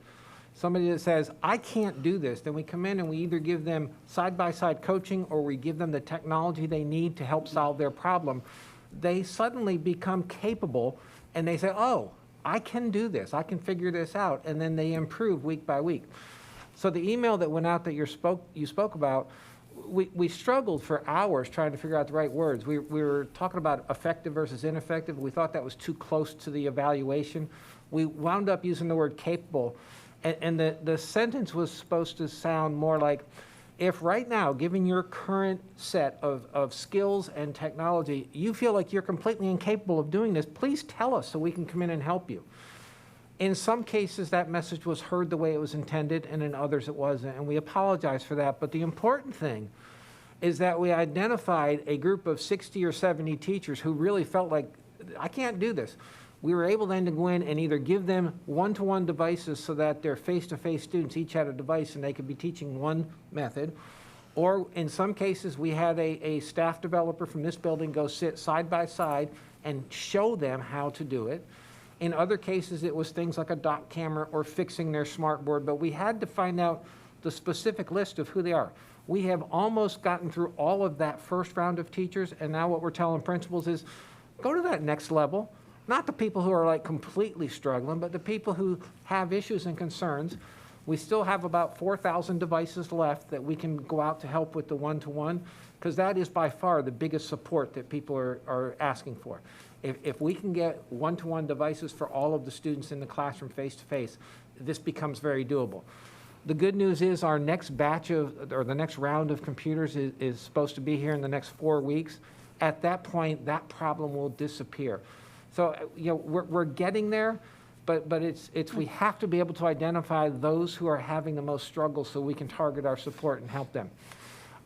somebody that says, I can't do this, then we come in and we either give them side-by-side coaching or we give them the technology they need to help solve their problem. They suddenly become capable and they say, oh, I can do this, I can figure this out, and then they improve week by week. So the email that went out that you spoke about, we struggled for hours trying to figure out the right words. We were talking about effective versus ineffective. We thought that was too close to the evaluation. We wound up using the word capable, and the sentence was supposed to sound more like, if right now, given your current set of skills and technology, you feel like you're completely incapable of doing this, please tell us so we can come in and help you. In some cases, that message was heard the way it was intended, and in others it wasn't, and we apologize for that. But the important thing is that we identified a group of 60 or 70 teachers who really felt like, I can't do this. We were able then to go in and either give them one-to-one devices so that their face-to-face students each had a device and they could be teaching one method, or in some cases, we had a staff developer from this building go sit side by side and show them how to do it. In other cases, it was things like a dot camera or fixing their smart board, but we had to find out the specific list of who they are. We have almost gotten through all of that first round of teachers, and now what we're telling principals is, go to that next level. Not the people who are like completely struggling, but the people who have issues and concerns. We still have about 4,000 devices left that we can go out to help with the one-to-one, because that is by far the biggest support that people are asking for. If we can get one-to-one devices for all of the students in the classroom face-to-face, this becomes very doable. The good news is our next batch or the next round of computers is supposed to be here in the next 4 weeks. At that point, that problem will disappear. So, we're getting there, but we have to be able to identify those who are having the most struggle so we can target our support and help them.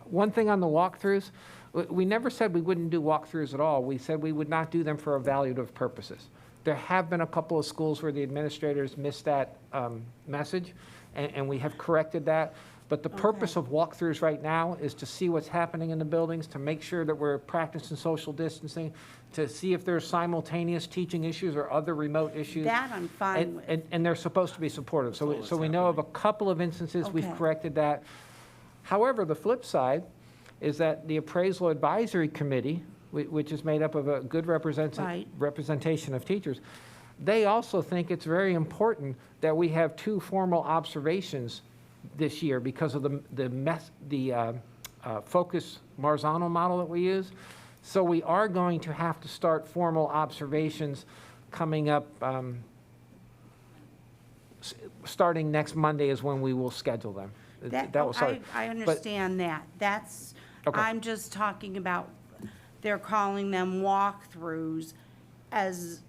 One thing on the walkthroughs, we never said we wouldn't do walkthroughs at all. We said we would not do them for evaluative purposes. There have been a couple of schools where the administrators missed that message, and we have corrected that. But the purpose of walkthroughs right now is to see what's happening in the buildings, to make sure that we're practicing social distancing, to see if there's simultaneous teaching issues or other remote issues. That I'm fine with. And they're supposed to be supportive. So we know of a couple of instances we've corrected that. However, the flip side is that the Appraisal Advisory Committee, which is made up of a good representation of teachers, they also think it's very important that we have 2 formal observations this year because of the focus Marzano model that we use. So we are going to have to start formal observations coming up. Starting next Monday is when we will schedule them. I understand that. That's, okay. I'm just talking about, they're calling them walkthroughs as,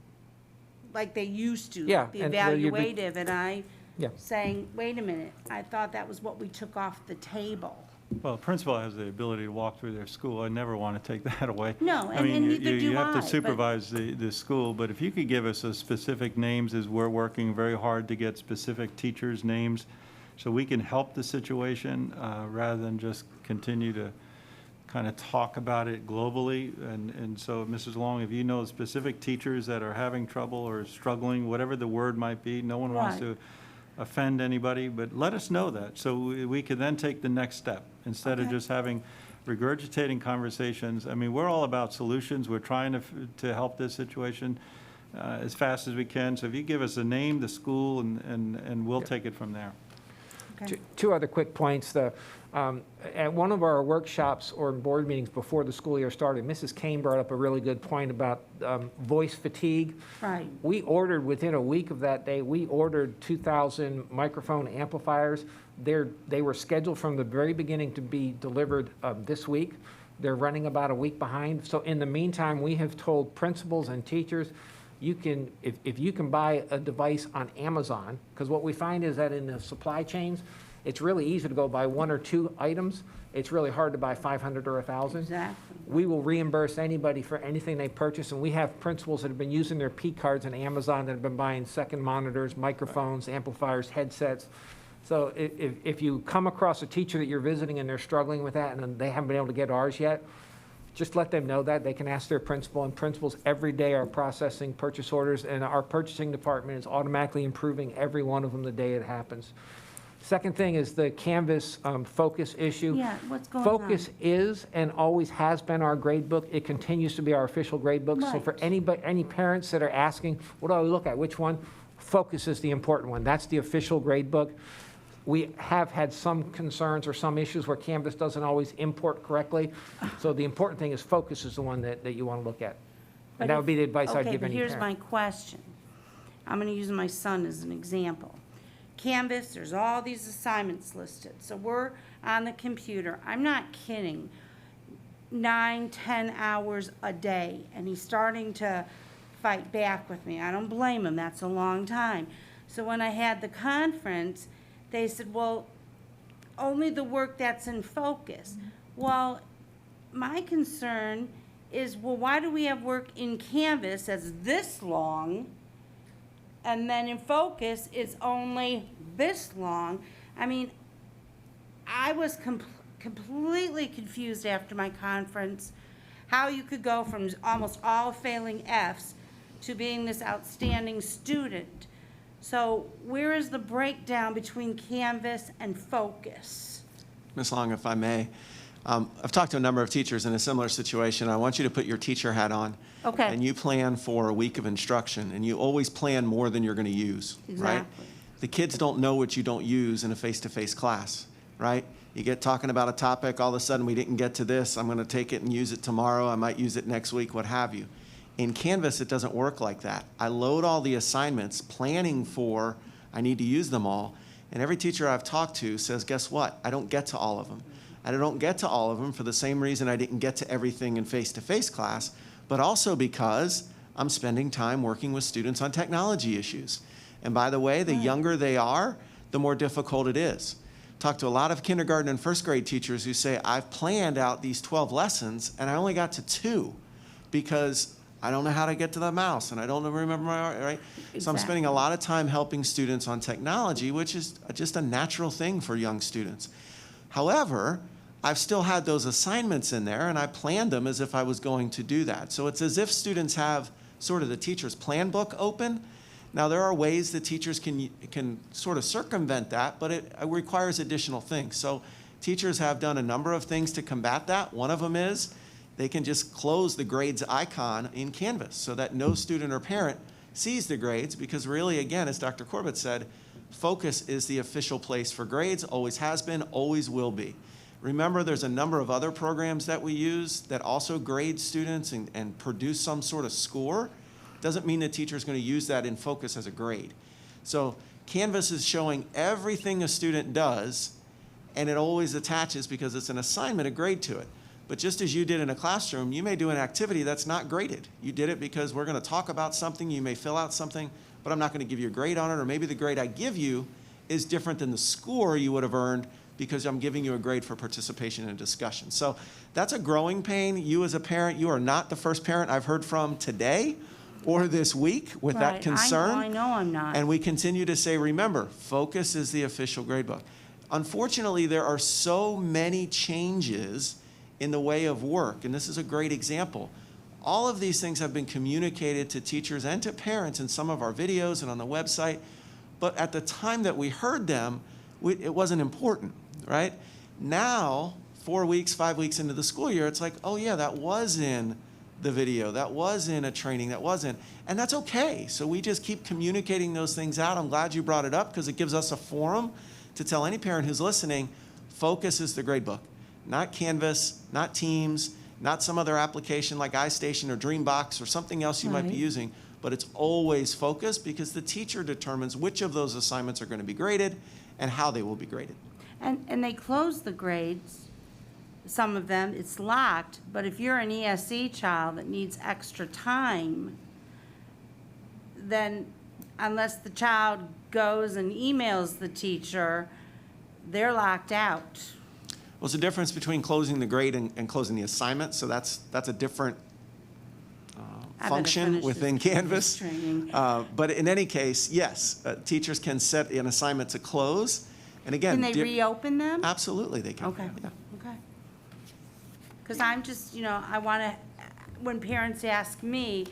like they used to, Yeah, the and evaluative, and I Yeah. saying, wait a minute, I thought that was what we took off the table. Well, a principal has the ability to walk through their school. I never want to take that away. No, I mean, neither do you have I, to supervise the school, but if you could give us a specific names, as we're working very hard to get specific teachers' names so we can help the situation rather than just continue to kind of talk about it globally. And so, Mrs. Long, if you know specific teachers that are having trouble or struggling, whatever the word might be, no one wants to offend anybody, but let us know that so we can then take the next step instead of just having regurgitating conversations. I mean, we're all about solutions. We're trying to help this situation as fast as we can. So if you give us a name, the school, and we'll take it from there. Okay. Two other quick points. At one of our workshops or board meetings before the school year started, Mrs. Kane brought up a really good point about voice fatigue. Right. We ordered, within a week of that day, we ordered 2,000 microphone amplifiers. They were scheduled from the very beginning to be delivered this week. They're running about a week behind. So in the meantime, we have told principals and teachers, you can, if you can buy a device on Amazon, because what we find is that in the supply chains, it's really easy to go buy 1 or 2 items. It's really hard to buy 500 or 1,000. Exactly. We will reimburse anybody for anything they purchase, and we have principals that have been using their P cards on Amazon that have been buying second monitors, microphones, amplifiers, headsets. So if you come across a teacher that you're visiting and they're struggling with that and they haven't been able to get ours yet, just let them know that. They can ask their principal, and principals every day are processing purchase orders, and our purchasing department is automatically improving every one of them the day it happens. Second thing is the Canvas focus issue. Yeah, what's going Focus is and always has been our grade book. It continues to be our official grade book. So for any parents that are asking, what do I look at, which one? Focus is the important one. That's the official grade book. We have had some concerns or some issues where Canvas doesn't always import correctly. So the important thing is Focus is the one that you want to look at. And that would be the advice I'd give any parent. Here's my question. I'm going to use my son as an example. Canvas, there's all these assignments listed. So we're on the computer. I'm not kidding. 9, 10 hours a day. And he's starting to fight back with me. I don't blame him. That's a long time. So when I had the conference, they said, well, only the work that's in Focus. Well, my concern is, well, why do we have work in Canvas that's this long, and then in Focus it's only this long? I mean, I was completely confused after my conference how you could go from almost all failing Fs to being this outstanding student. So where is the breakdown between Canvas and Focus? Ms. Long, if I may, I've talked to a number of teachers in a similar situation. I want you to put your teacher hat on. Okay. And you plan for a week of instruction, and you always plan more than you're going to use, right? Exactly. The kids don't know what you don't use in a face-to-face class, right? You get talking about a topic, all of a sudden we didn't get to this, I'm going to take it and use it tomorrow, I might use it next week, what have you. In Canvas, it doesn't work like that. I load all the assignments, planning for, I need to use them all, and every teacher I've talked to says, guess what? I don't get to all of them. And I don't get to all of them for the same reason I didn't get to everything in face-to-face class, but also because I'm spending time working with students on technology issues. And by the way, the younger they are, the more difficult it is. Talked to a lot of kindergarten and first grade teachers who say, I've planned out these 12 lessons and I only got to 2 because I don't know how to get to the mouse and I don't remember my, right? Exactly. So I'm spending a lot of time helping students on technology, which is just a natural thing for young students. However, I've still had those assignments in there and I planned them as if I was going to do that. So it's as if students have sort of the teacher's plan book open. Now there are ways that teachers can sort of circumvent that, but it requires additional things. So teachers have done a number of things to combat that. One of them is they can just close the grades icon in Canvas so that no student or parent sees the grades, because really, again, as Dr. Corbett said, Focus is the official place for grades, always has been, always will be. Remember, there's a number of other programs that we use that also grade students and produce some sort of score. Doesn't mean the teacher is going to use that in Focus as a grade. So Canvas is showing everything a student does, and it always attaches, because it's an assignment, a grade to it. But just as you did in a classroom, you may do an activity that's not graded. You did it because we're going to talk about something, you may fill out something, but I'm not going to give you a grade on it, or maybe the grade I give you is different than the score you would have earned because I'm giving you a grade for participation in discussion. So that's a growing pain. You as a parent, you are not the first parent I've heard from today or this week with that concern. I know I'm not. And we continue to say, remember, Focus is the official gradebook. Unfortunately, there are so many changes in the way of work, and this is a great example. All of these things have been communicated to teachers and to parents in some of our videos and on the website, but at the time that we heard them, it wasn't important, right? Now, 4 weeks, 5 weeks into the school year, it's like, oh yeah, that was in the video, that was in a training, that wasn't, and that's okay. So we just keep communicating those things out. I'm glad you brought it up because it gives us a forum to tell any parent who's listening, Focus is the gradebook. Not Canvas, not Teams, not some other application like iStation or Dreambox or something else you might be using, but it's always Focus, because the teacher determines which of those assignments are going to be graded and how they will be graded. And they close the grades, some of them, it's locked, but if you're an ESE child that needs extra time, then unless the child goes and emails the teacher, they're locked out. Well, it's the difference between closing the grade and closing the assignment, so that's a different function within Canvas. But in any case, yes, teachers can set an assignment to close. And again, Can they reopen them? Absolutely, they can. Okay. Yeah. Okay. Because I'm just, I want to, when parents ask me,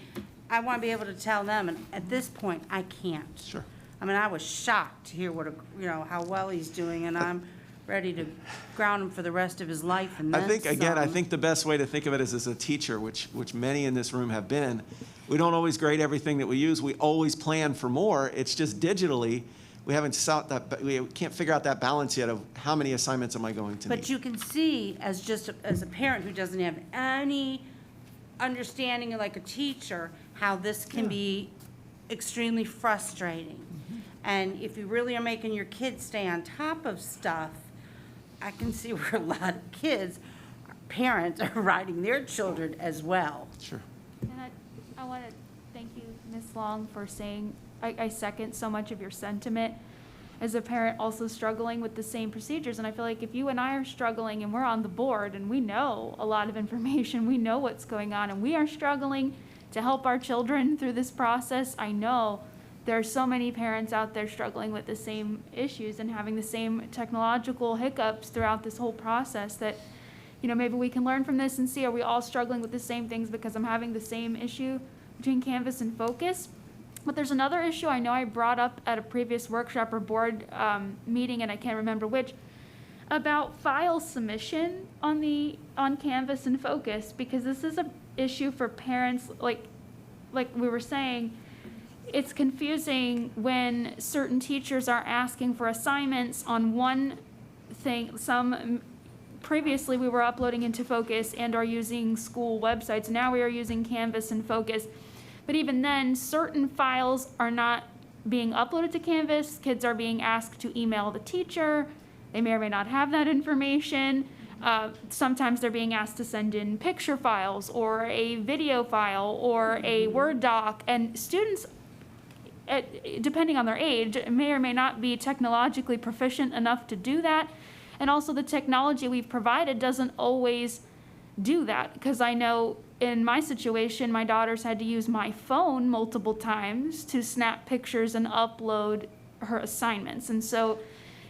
I want to be able to tell them, and at this point, I can't. Sure. I mean, I was shocked to hear how well he's doing, and I'm ready to ground him for the rest of his life. And I think the best way to think of it is as a teacher, which many in this room have been. We don't always grade everything that we use. We always plan for more. It's just digitally, we can't figure out that balance yet of how many assignments am I going to need. But you can see, as a parent who doesn't have any understanding, like a teacher, how this can be extremely frustrating. And if you really are making your kids stay on top of stuff, I can see where a lot of kids, parents, are writing their children as well. Sure. And I want to thank you, Ms. Long, for saying, I second so much of your sentiment. As a parent also struggling with the same procedures, and I feel like if you and I are struggling and we're on the board and we know a lot of information, we know what's going on, and we are struggling to help our children through this process, I know there are so many parents out there struggling with the same issues and having the same technological hiccups throughout this whole process that, maybe we can learn from this and see, are we all struggling with the same things because I'm having the same issue between Canvas and Focus? But there's another issue I know I brought up at a previous workshop or board meeting, and I can't remember which, about file submission on Canvas and Focus, because this is an issue for parents, like we were saying. It's confusing when certain teachers are asking for assignments on one thing. Previously we were uploading into Focus and are using school websites. Now we are using Canvas and Focus. But even then, certain files are not being uploaded to Canvas. Kids are being asked to email the teacher. They may or may not have that information. Sometimes they're being asked to send in picture files or a video file or a Word doc. And students, depending on their age, may or may not be technologically proficient enough to do that. And also the technology we've provided doesn't always do that, because I know in my situation, my daughters had to use my phone multiple times to snap pictures and upload her assignments. And so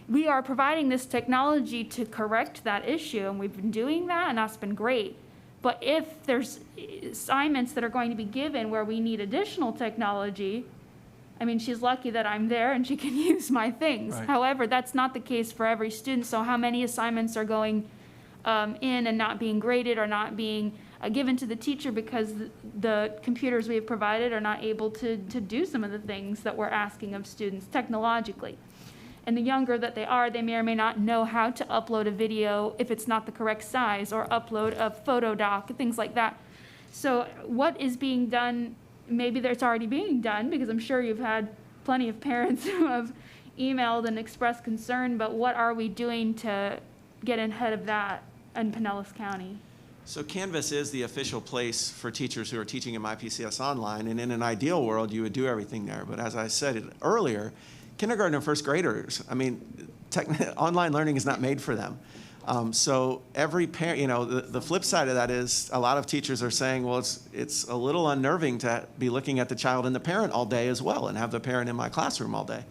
we are providing this technology to correct that issue, and we've been doing that, and that's been great. But if there's assignments that are going to be given where we need additional technology, I mean, she's lucky that I'm there and she can use my things. Right. However, that's not the case for every student. So how many assignments are going in and not being graded or not being given to the teacher because the computers we have provided are not able to do some of the things that we're asking of students technologically. And the younger that they are, they may or may not know how to upload a video if it's not the correct size, or upload a photo doc, things like that. So what is being done? Maybe it's already being done, because I'm sure you've had plenty of parents who have emailed and expressed concern, but what are we doing to get ahead of that in Pinellas County? So Canvas is the official place for teachers who are teaching in MyPCS online, and in an ideal world, you would do everything there. But as I said earlier, kindergarten and first graders, I mean, online learning is not made for them. So every parent, the flip side of that is a lot of teachers are saying, well, it's a little unnerving to be looking at the child and the parent all day as well, and have the parent in my classroom all day.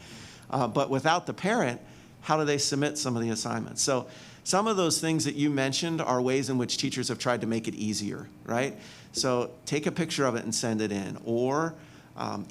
But without the parent, how do they submit some of the assignments? So some of those things that you mentioned are ways in which teachers have tried to make it easier, right? So take a picture of it and send it in, or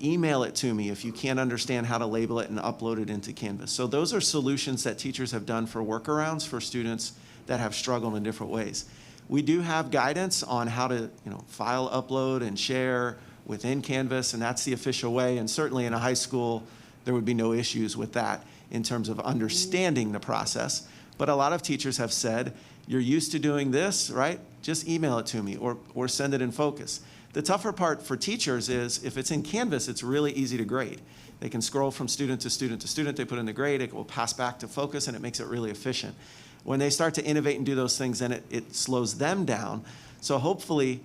email it to me if you can't understand how to label it and upload it into Canvas. So those are solutions that teachers have done for workarounds for students that have struggled in different ways. We do have guidance on how to file upload and share within Canvas, and that's the official way. And certainly in a high school, there would be no issues with that in terms of understanding the process. But a lot of teachers have said, you're used to doing this, right? Just email it to me, or send it in Focus. The tougher part for teachers is if it's in Canvas, it's really easy to grade. They can scroll from student to student to student, they put in the grade, it will pass back to Focus, and it makes it really efficient. When they start to innovate and do those things, then it slows them down. So hopefully,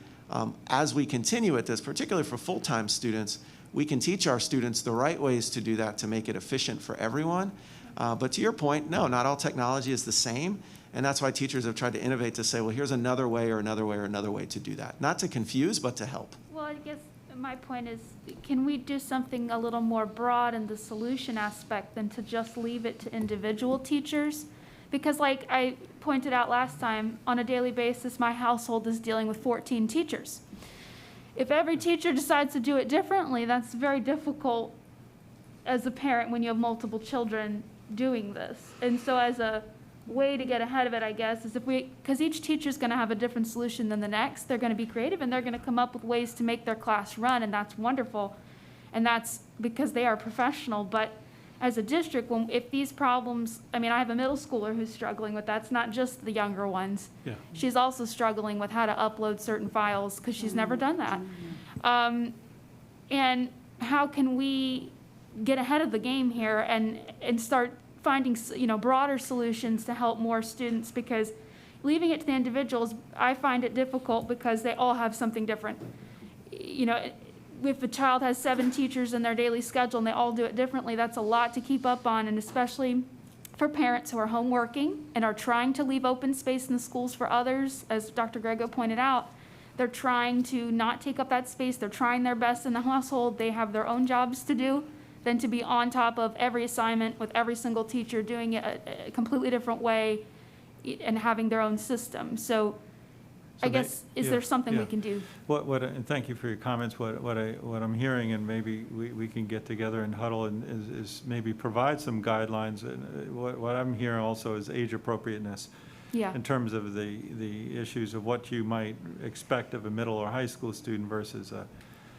as we continue at this, particularly for full-time students, we can teach our students the right ways to do that to make it efficient for everyone. But to your point, no, not all technology is the same. And that's why teachers have tried to innovate to say, well, here's another way or another way or another way to do that. Not to confuse, but to help. Well, I guess my point is, can we do something a little more broad in the solution aspect than to just leave it to individual teachers? Because like I pointed out last time, on a daily basis, my household is dealing with 14 teachers. If every teacher decides to do it differently, that's very difficult as a parent when you have multiple children doing this. And so as a way to get ahead of it, I guess, is because each teacher's going to have a different solution than the next, they're going to be creative and they're going to come up with ways to make their class run, and that's wonderful. And that's because they are professional. But as a district, if these problems, I mean, I have a middle schooler who's struggling with that. It's not just the younger ones. Yeah. She's also struggling with how to upload certain files because she's never done that. And how can we get ahead of the game here and start finding, broader solutions to help more students? Because leaving it to the individuals, I find it difficult because they all have something different. If a child has 7 teachers in their daily schedule and they all do it differently, that's a lot to keep up on, and especially for parents who are home working and are trying to leave open space in the schools for others. As Dr. Grego pointed out, they're trying to not take up that space. They're trying their best in the household. They have their own jobs to do than to be on top of every assignment with every single teacher doing it a completely different way and having their own system. So I guess, is there something we can do? And thank you for your comments. What I'm hearing, and maybe we can get together and huddle, is maybe provide some guidelines. And what I'm hearing also is age appropriateness. Yeah. In terms of the issues of what you might expect of a middle or high school student versus a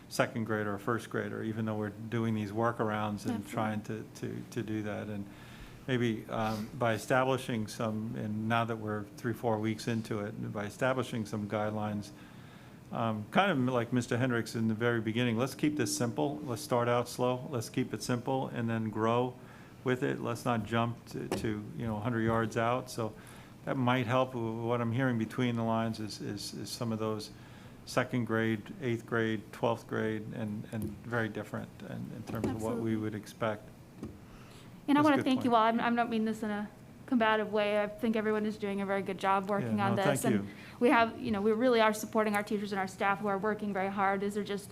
second grader or first grader, even though we're doing these workarounds and trying to do that. And maybe by establishing some, and now that we're 3-4 weeks into it, by establishing some guidelines, kind of like Mr. Hendricks in the very beginning, let's keep this simple. Let's start out slow. Let's keep it simple and then grow with it. Let's not jump to 100 yards out. So that might help. What I'm hearing between the lines is some of those second grade, 8th grade, 12th grade, and very different in terms of what we would expect. And I That's a want to good thank you point. all. I don't mean this in a combative way. I think everyone is doing a very good job working on this. Thank you. And we have, we really are supporting our teachers and our staff who are working very hard. These are just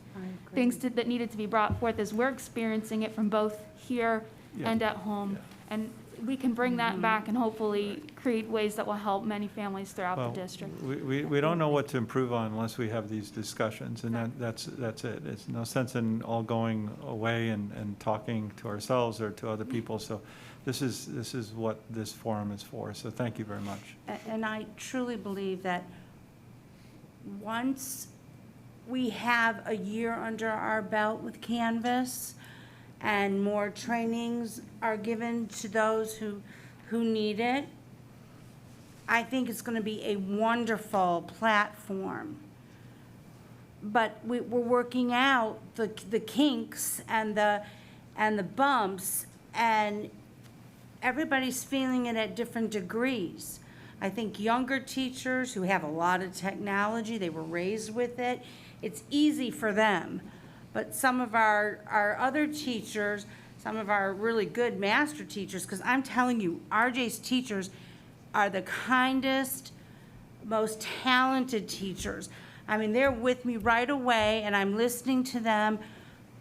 things that needed to be brought forth as we're experiencing it from both here and at home. And we can bring that back and hopefully create ways that will help many families throughout the district. We don't know what to improve on unless we have these discussions, and that's it. It's no sense in all going away and talking to ourselves or to other people. So this is what this forum is for. So thank you very much. And I truly believe that once we have a year under our belt with Canvas and more trainings are given to those who need it, I think it's going to be a wonderful platform. But we're working out the kinks and the bumps, and everybody's feeling it at different degrees. I think younger teachers who have a lot of technology, they were raised with it, it's easy for them. But some of our other teachers, some of our really good master teachers, because I'm telling you, RJ's teachers are the kindest, most talented teachers. I mean, they're with me right away, and I'm listening to them,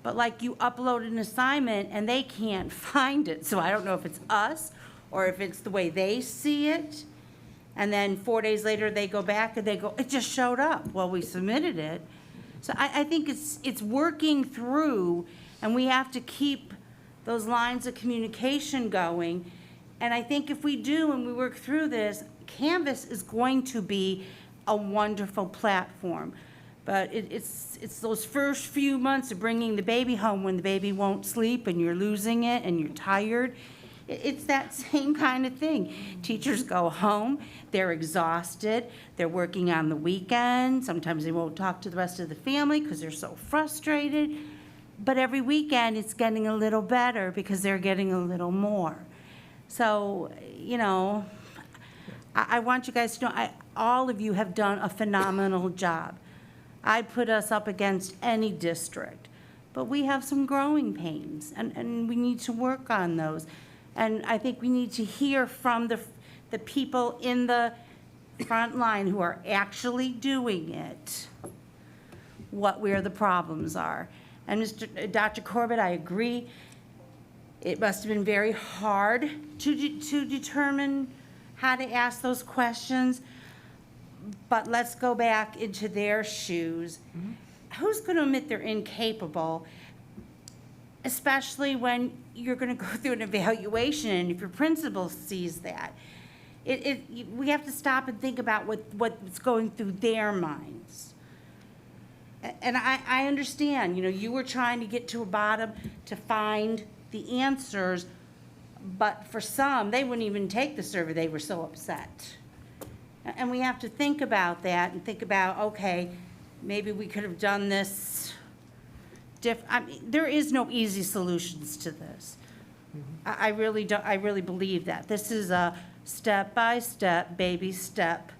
but like you upload an assignment, and they can't find it. So I don't know if it's us or if it's the way they see it. And then 4 days later, they go back, and they go, it just showed up. Well, we submitted it. So I think it's working through, and we have to keep those lines of communication going. And I think if we do and we work through this, Canvas is going to be a wonderful platform. But it's those first few months of bringing the baby home when the baby won't sleep and you're losing it and you're tired. It's that same kind of thing. Teachers go home, they're exhausted, they're working on the weekend, sometimes they won't talk to the rest of the family because they're so frustrated. But every weekend it's getting a little better because they're getting a little more. So, I want you guys to know, all of you have done a phenomenal job. I'd put us up against any district, but we have some growing pains, and we need to work on those. And I think we need to hear from the people in the front line who are actually doing it where the problems are. And Dr. Corbett, I agree. It must have been very hard to determine how to ask those questions. But let's go back into their shoes. Who's going to admit they're incapable, especially when you're going to go through an evaluation and if your principal sees that? We have to stop and think about what's going through their minds. And I understand, you were trying to get to a bottom to find the answers, but for some, they wouldn't even take the survey. They were so upset. And we have to think about that and think about, okay, maybe we could have done this I mean, there is no easy solutions to this. I really believe that. This is a step-by-step, baby step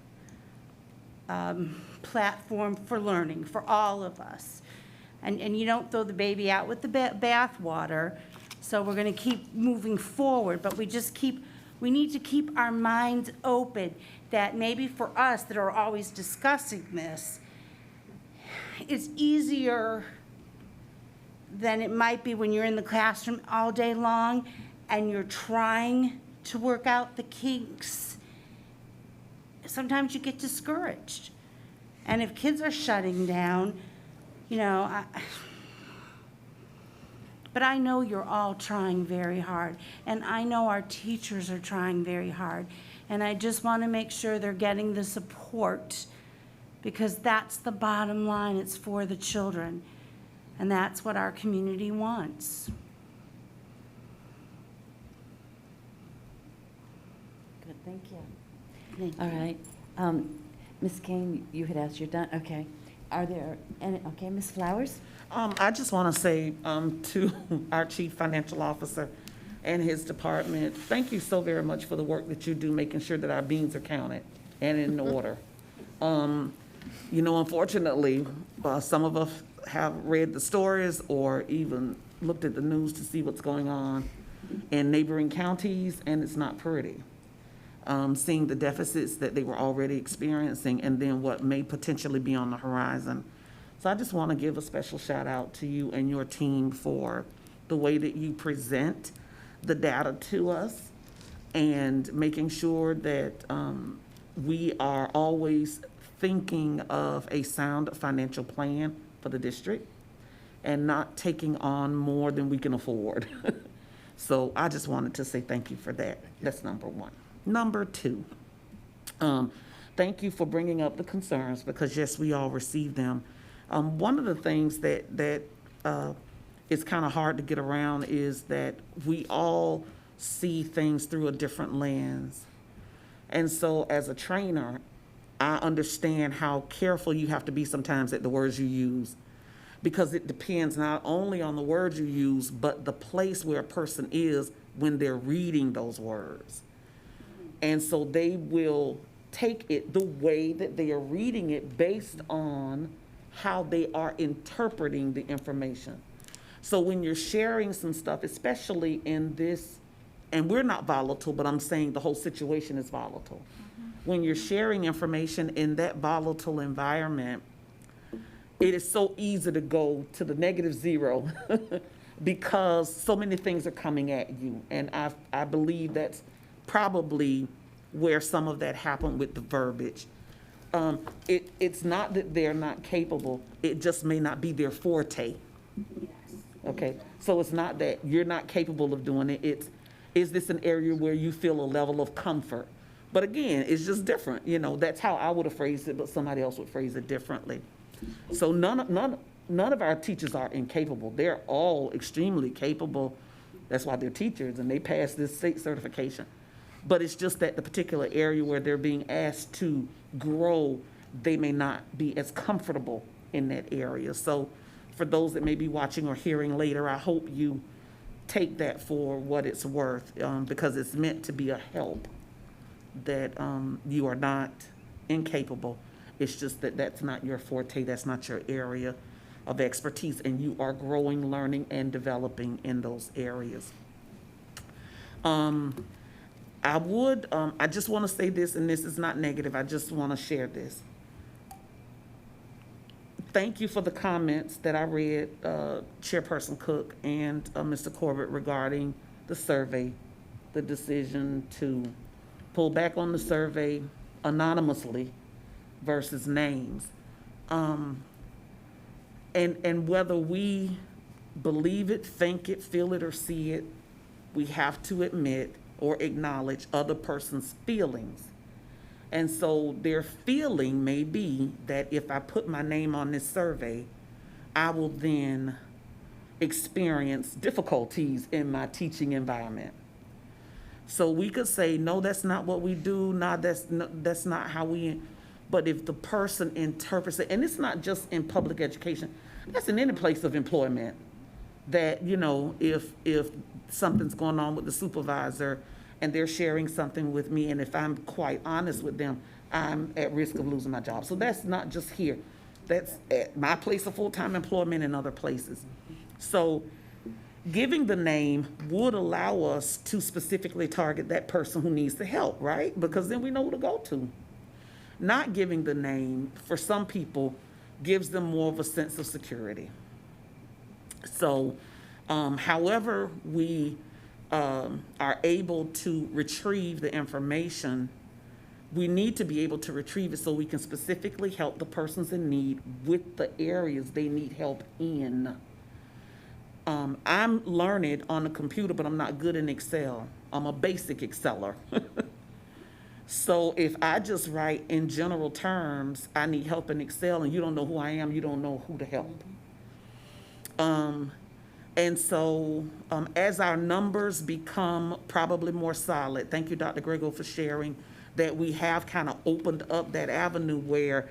platform for learning for all of us. And you don't throw the baby out with the bathwater. So we're going to keep moving forward, but we need to keep our minds open that maybe for us that are always discussing this, it's easier than it might be when you're in the classroom all day long and you're trying to work out the kinks. Sometimes you get discouraged. And if kids are shutting down, but I know you're all trying very hard, and I know our teachers are trying very hard, and I just want to make sure they're getting the support, because that's the bottom line. It's for the children, and that's what our community wants. Good, thank you. All right. Ms. Kane, you had asked, you're done? Okay. Are there any, okay, Ms. Flowers? I just want to say to our Chief Financial Officer and his department, thank you so very much for the work that you do, making sure that our beans are counted and in order. Unfortunately, some of us have read the stories or even looked at the news to see what's going on in neighboring counties, and it's not pretty. Seeing the deficits that they were already experiencing and then what may potentially be on the horizon. So I just want to give a special shout out to you and your team for the way that you present the data to us and making sure that we are always thinking of a sound financial plan for the district and not taking on more than we can afford. So I just wanted to say thank you for that. That's number one. Number two, thank you for bringing up the concerns, because yes, we all receive them. One of the things that is kind of hard to get around is that we all see things through a different lens. And so as a trainer, I understand how careful you have to be sometimes at the words you use, because it depends not only on the words you use, but the place where a person is when they're reading those words. And so they will take it the way that they are reading it based on how they are interpreting the information. So when you're sharing some stuff, especially in this, and we're not volatile, but I'm saying the whole situation is volatile. When you're sharing information in that volatile environment, it is so easy to go to the -0 because so many things are coming at you. And I believe that's probably where some of that happened with the verbiage. It's not that they're not capable, it just may not be their forte. Okay, so it's not that you're not capable of doing it, is this an area where you feel a level of comfort? But again, it's just different, that's how I would have phrased it, but somebody else would phrase it differently. So none of our teachers are incapable. They're all extremely capable. That's why they're teachers and they pass this state certification. But it's just that the particular area where they're being asked to grow, they may not be as comfortable in that area. So for those that may be watching or hearing later, I hope you take that for what it's worth, because it's meant to be a help, that you are not incapable. It's just that that's not your forte, that's not your area of expertise, and you are growing, learning, and developing in those areas. I just want to say this, and this is not negative, I just want to share this. Thank you for the comments that I read, Chairperson Cook and Mr. Corbett, regarding the survey, the decision to pull back on the survey anonymously versus names. And whether we believe it, think it, feel it, or see it, we have to admit or acknowledge other person's feelings. And so their feeling may be that if I put my name on this survey, I will then experience difficulties in my teaching environment. So we could say, no, that's not what we do. No, that's not how we, but if the person interprets it, and it's not just in public education, that's in any place of employment, that, you know, if something's going on with the supervisor and they're sharing something with me, and if I'm quite honest with them, I'm at risk of losing my job. So that's not just here. That's at my place of full-time employment and other places. So giving the name would allow us to specifically target that person who needs the help, right? Because then we know who to go to. Not giving the name, for some people, gives them more of a sense of security. So, however we are able to retrieve the information, we need to be able to retrieve it so we can specifically help the persons in need with the areas they need help in. I'm learned on the computer, but I'm not good in Excel. I'm a basic Exceller. So if I just write in general terms, I need help in Excel, and you don't know who I am, you don't know who to help. And so as our numbers become probably more solid, thank you, Dr. Grego, for sharing that we have kind of opened up that avenue where,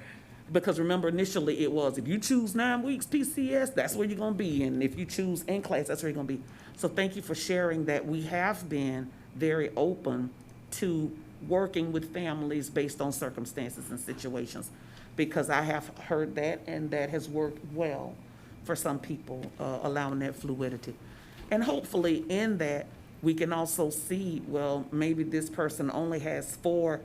because remember initially it was, if you choose 9 weeks PCS, that's where you're gonna be. And if you choose in class, that's where you're gonna be. So thank you for sharing that we have been very open to working with families based on circumstances and situations, because I have heard that, and that has worked well for some people, allowing that fluidity. And hopefully in that, we can also see, well, maybe this person only has 4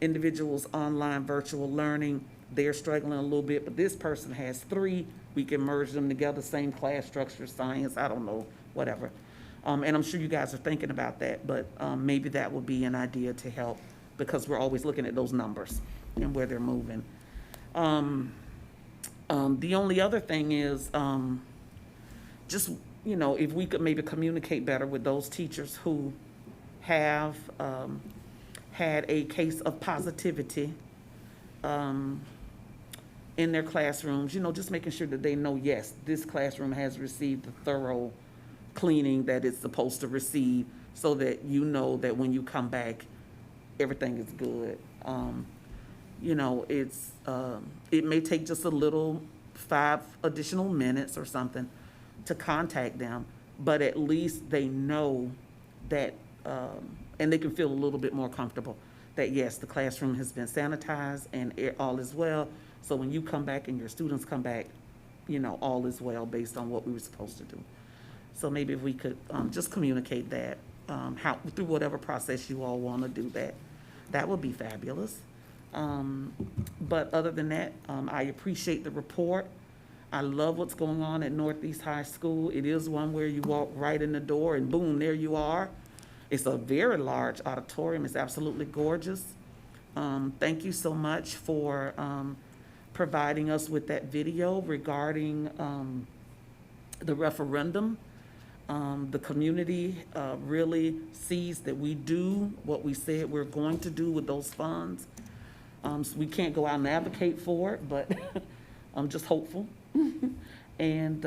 individuals online virtual learning. They're struggling a little bit, but this person has 3. We can merge them together, same class structure, science, I don't know, whatever. And I'm sure you guys are thinking about that, but maybe that would be an idea to help, because we're always looking at those numbers and where they're moving. The only other thing is just, you know, if we could maybe communicate better with those teachers who have had a case of positivity in their classrooms, you know, just making sure that they know, yes, this classroom has received the thorough cleaning that it's supposed to receive, so that you know that when you come back, everything is good. You know, it's it may take just a little 5 additional minutes or something to contact them, but at least they know that, and they can feel a little bit more comfortable that, yes, the classroom has been sanitized and all is well. So when you come back and your students come back, you know, all is well based on what we were supposed to do. So maybe if we could just communicate that, how, through whatever process you all want to do that, that would be fabulous. But other than that, I appreciate the report. I love what's going on at Northeast High School. It is one where you walk right in the door and boom, there you are. It's a very large auditorium. It's absolutely gorgeous. Thank you so much for providing us with that video regarding the referendum. The community really sees that we do what we said we're going to do with those funds. So we can't go out and advocate for it, but I'm just hopeful. And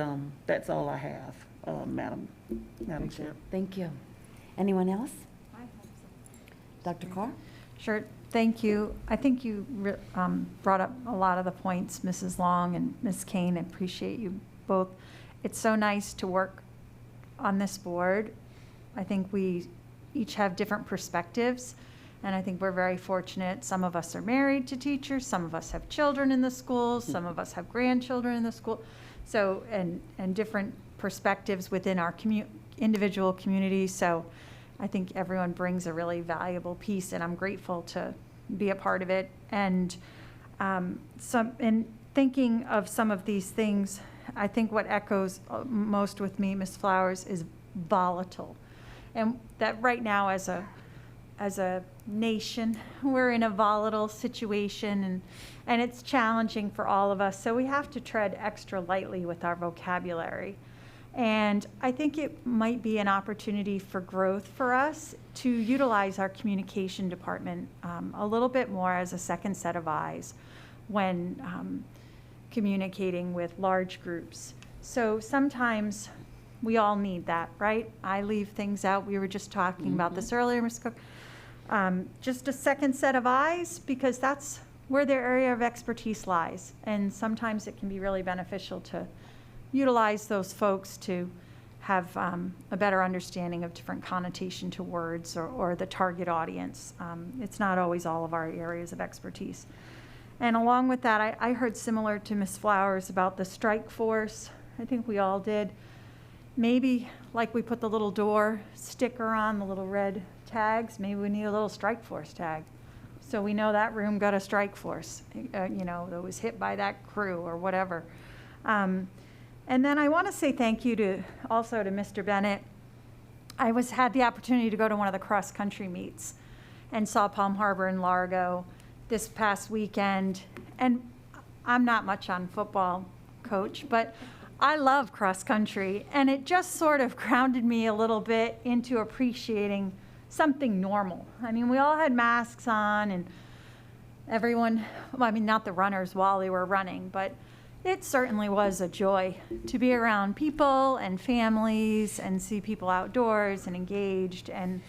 that's all I have, Madam Chair. Thank you. Anyone else? Dr. Carr? Sure, thank you. I think you brought up a lot of the points, Mrs. Long and Ms. Kane. I appreciate you both. It's so nice to work on this board. I think we each have different perspectives, and I think we're very fortunate. Some of us are married to teachers, some of us have children in the schools, some of us have grandchildren in the school. So, and different perspectives within our individual communities. So I think everyone brings a really valuable piece, and I'm grateful to be a part of it. And in thinking of some of these things, I think what echoes most with me, Ms. Flowers, is volatile. And that right now as a nation, we're in a volatile situation, and it's challenging for all of us. So we have to tread extra lightly with our vocabulary. And I think it might be an opportunity for growth for us to utilize our communication department a little bit more as a second set of eyes when communicating with large groups. So sometimes we all need that, right? I leave things out. We were just talking about this earlier, Ms. Cook. Just a second set of eyes, because that's where their area of expertise lies. And sometimes it can be really beneficial to utilize those folks to have a better understanding of different connotation to words or the target audience. It's not always all of our areas of expertise. And along with that, I heard similar to Ms. Flowers about the strike force. I think we all did. Maybe like we put the little door sticker on, the little red tags, maybe we need a little strike force tag. So we know that room got a strike force, that was hit by that crew or whatever. And then I want to say thank you also to Mr. Bennett. I had the opportunity to go to one of the cross-country meets and saw Palm Harbor and Largo this past weekend. And I'm not much on football, Coach, but I love cross-country. And it just sort of grounded me a little bit into appreciating something normal. I mean, we all had masks on, and everyone, not the runners while they were running, but it certainly was a joy to be around people and families and see people outdoors and engaged. And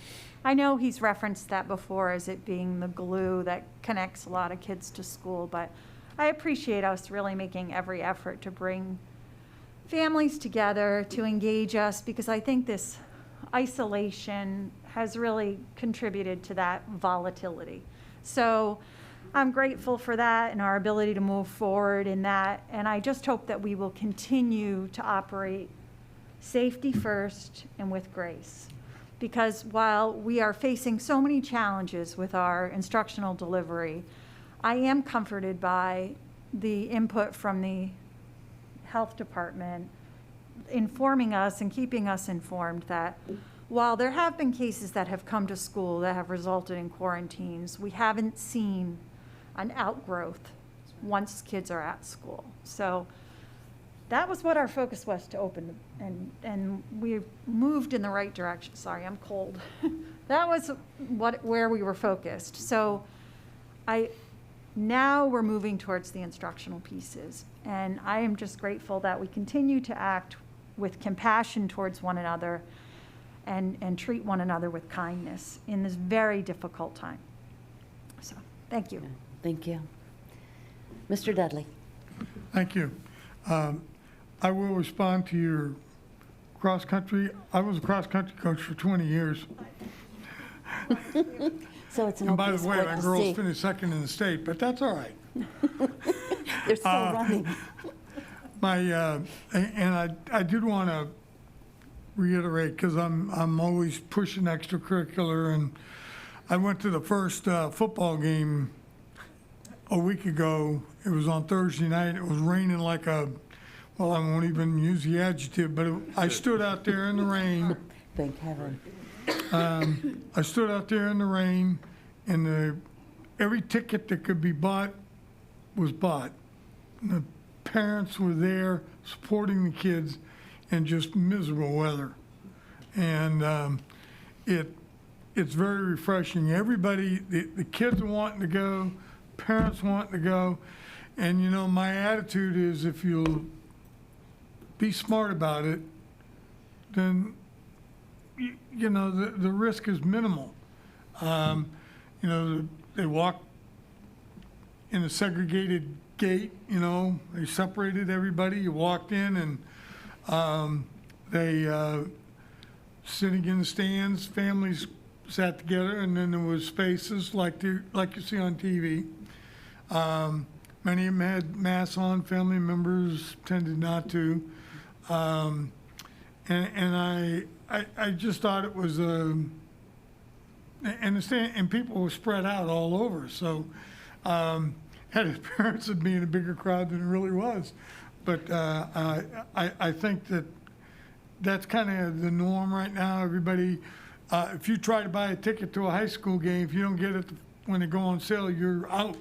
I know he's referenced that before as it being the glue that connects a lot of kids to school, but I appreciate us really making every effort to bring families together, to engage us, because I think this isolation has really contributed to that volatility. So I'm grateful for that and our ability to move forward in that. And I just hope that we will continue to operate safety first and with grace. Because while we are facing so many challenges with our instructional delivery, I am comforted by the input from the health department informing us and keeping us informed that while there have been cases that have come to school that have resulted in quarantines, we haven't seen an outgrowth once kids are at school. So that was what our focus was to open, and we moved in the right direction. Sorry, I'm cold. That was where we were focused. So now we're moving towards the instructional pieces, and I am just grateful that we continue to act with compassion towards one another and treat one another with kindness in this very difficult time. So, thank you. Thank you. Mr. Dudley. Thank you. I will respond to your cross-country. I was a cross-country coach for 20 years. So it's an and by open the way, sport my to girls see. finished second in the state, but that's all right. They're still running. I did want to reiterate, because I'm always pushing extracurricular, and I went to the first football game a week ago. It was on Thursday night. It was raining like I won't even use the adjective, but I stood out there in the rain. Thank heaven. I stood out there in the rain, and every ticket that could be bought was bought. And the parents were there supporting the kids in just miserable weather. And it's very refreshing. Everybody, the kids are wanting to go, parents wanting to go. And, my attitude is if you'll be smart about it, then, the risk is minimal. They walk in a segregated gate, they separated everybody. You walked in, and they sitting in the stands, families sat together, and then there was spaces like you see on TV. Many of them had masks on, family members tended not to. And I just thought it was a and people were spread out all over, so had his parents of being a bigger crowd than it really was. But I think that's kind of the norm right now. Everybody, if you try to buy a ticket to a high school game, if you don't get it when they go on sale, you're out.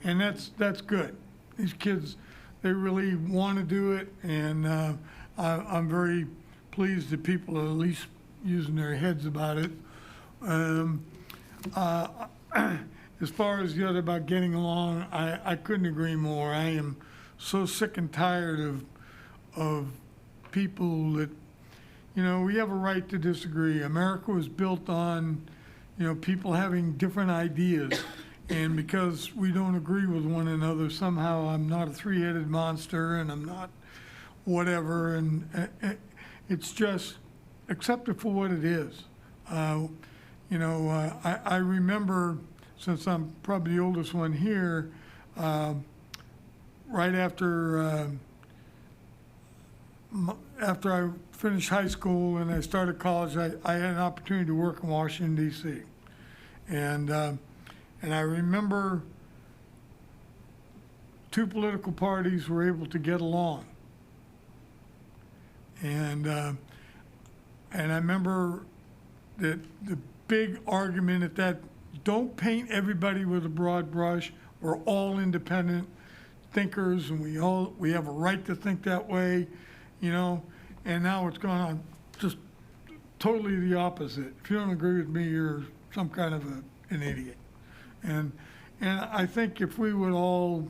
And that's good. These kids, they really want to do it, and I'm very pleased that people are at least using their heads about it. As far as the other about getting along, I couldn't agree more. I am so sick and tired of people that, we have a right to disagree. America was built on, people having different ideas. And because we don't agree with one another, somehow I'm not a three-headed monster and I'm not whatever. And it's just, accept it for what it is. I remember, since I'm probably the oldest one here, right after I finished high school and I started college, I had an opportunity to work in Washington, D.C. And I remember two political parties were able to get along. And I remember that the big argument at that, don't paint everybody with a broad brush. We're all independent thinkers, and we have a right to think that way, And now it's gone on just totally the opposite. If you don't agree with me, you're some kind of an idiot. And I think if we would all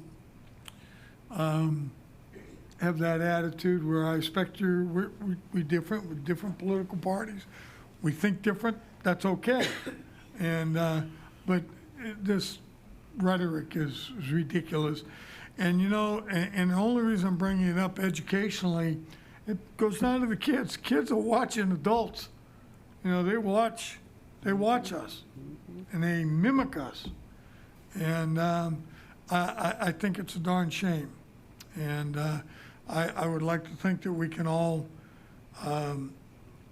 have that attitude where I expect we're different with different political parties, we think different, that's okay. And but this rhetoric is ridiculous. And and the only reason I'm bringing it up educationally, it goes down to the kids. Kids are watching adults. They watch us, and they mimic us. And I think it's a darn shame. And I would like to think that we can all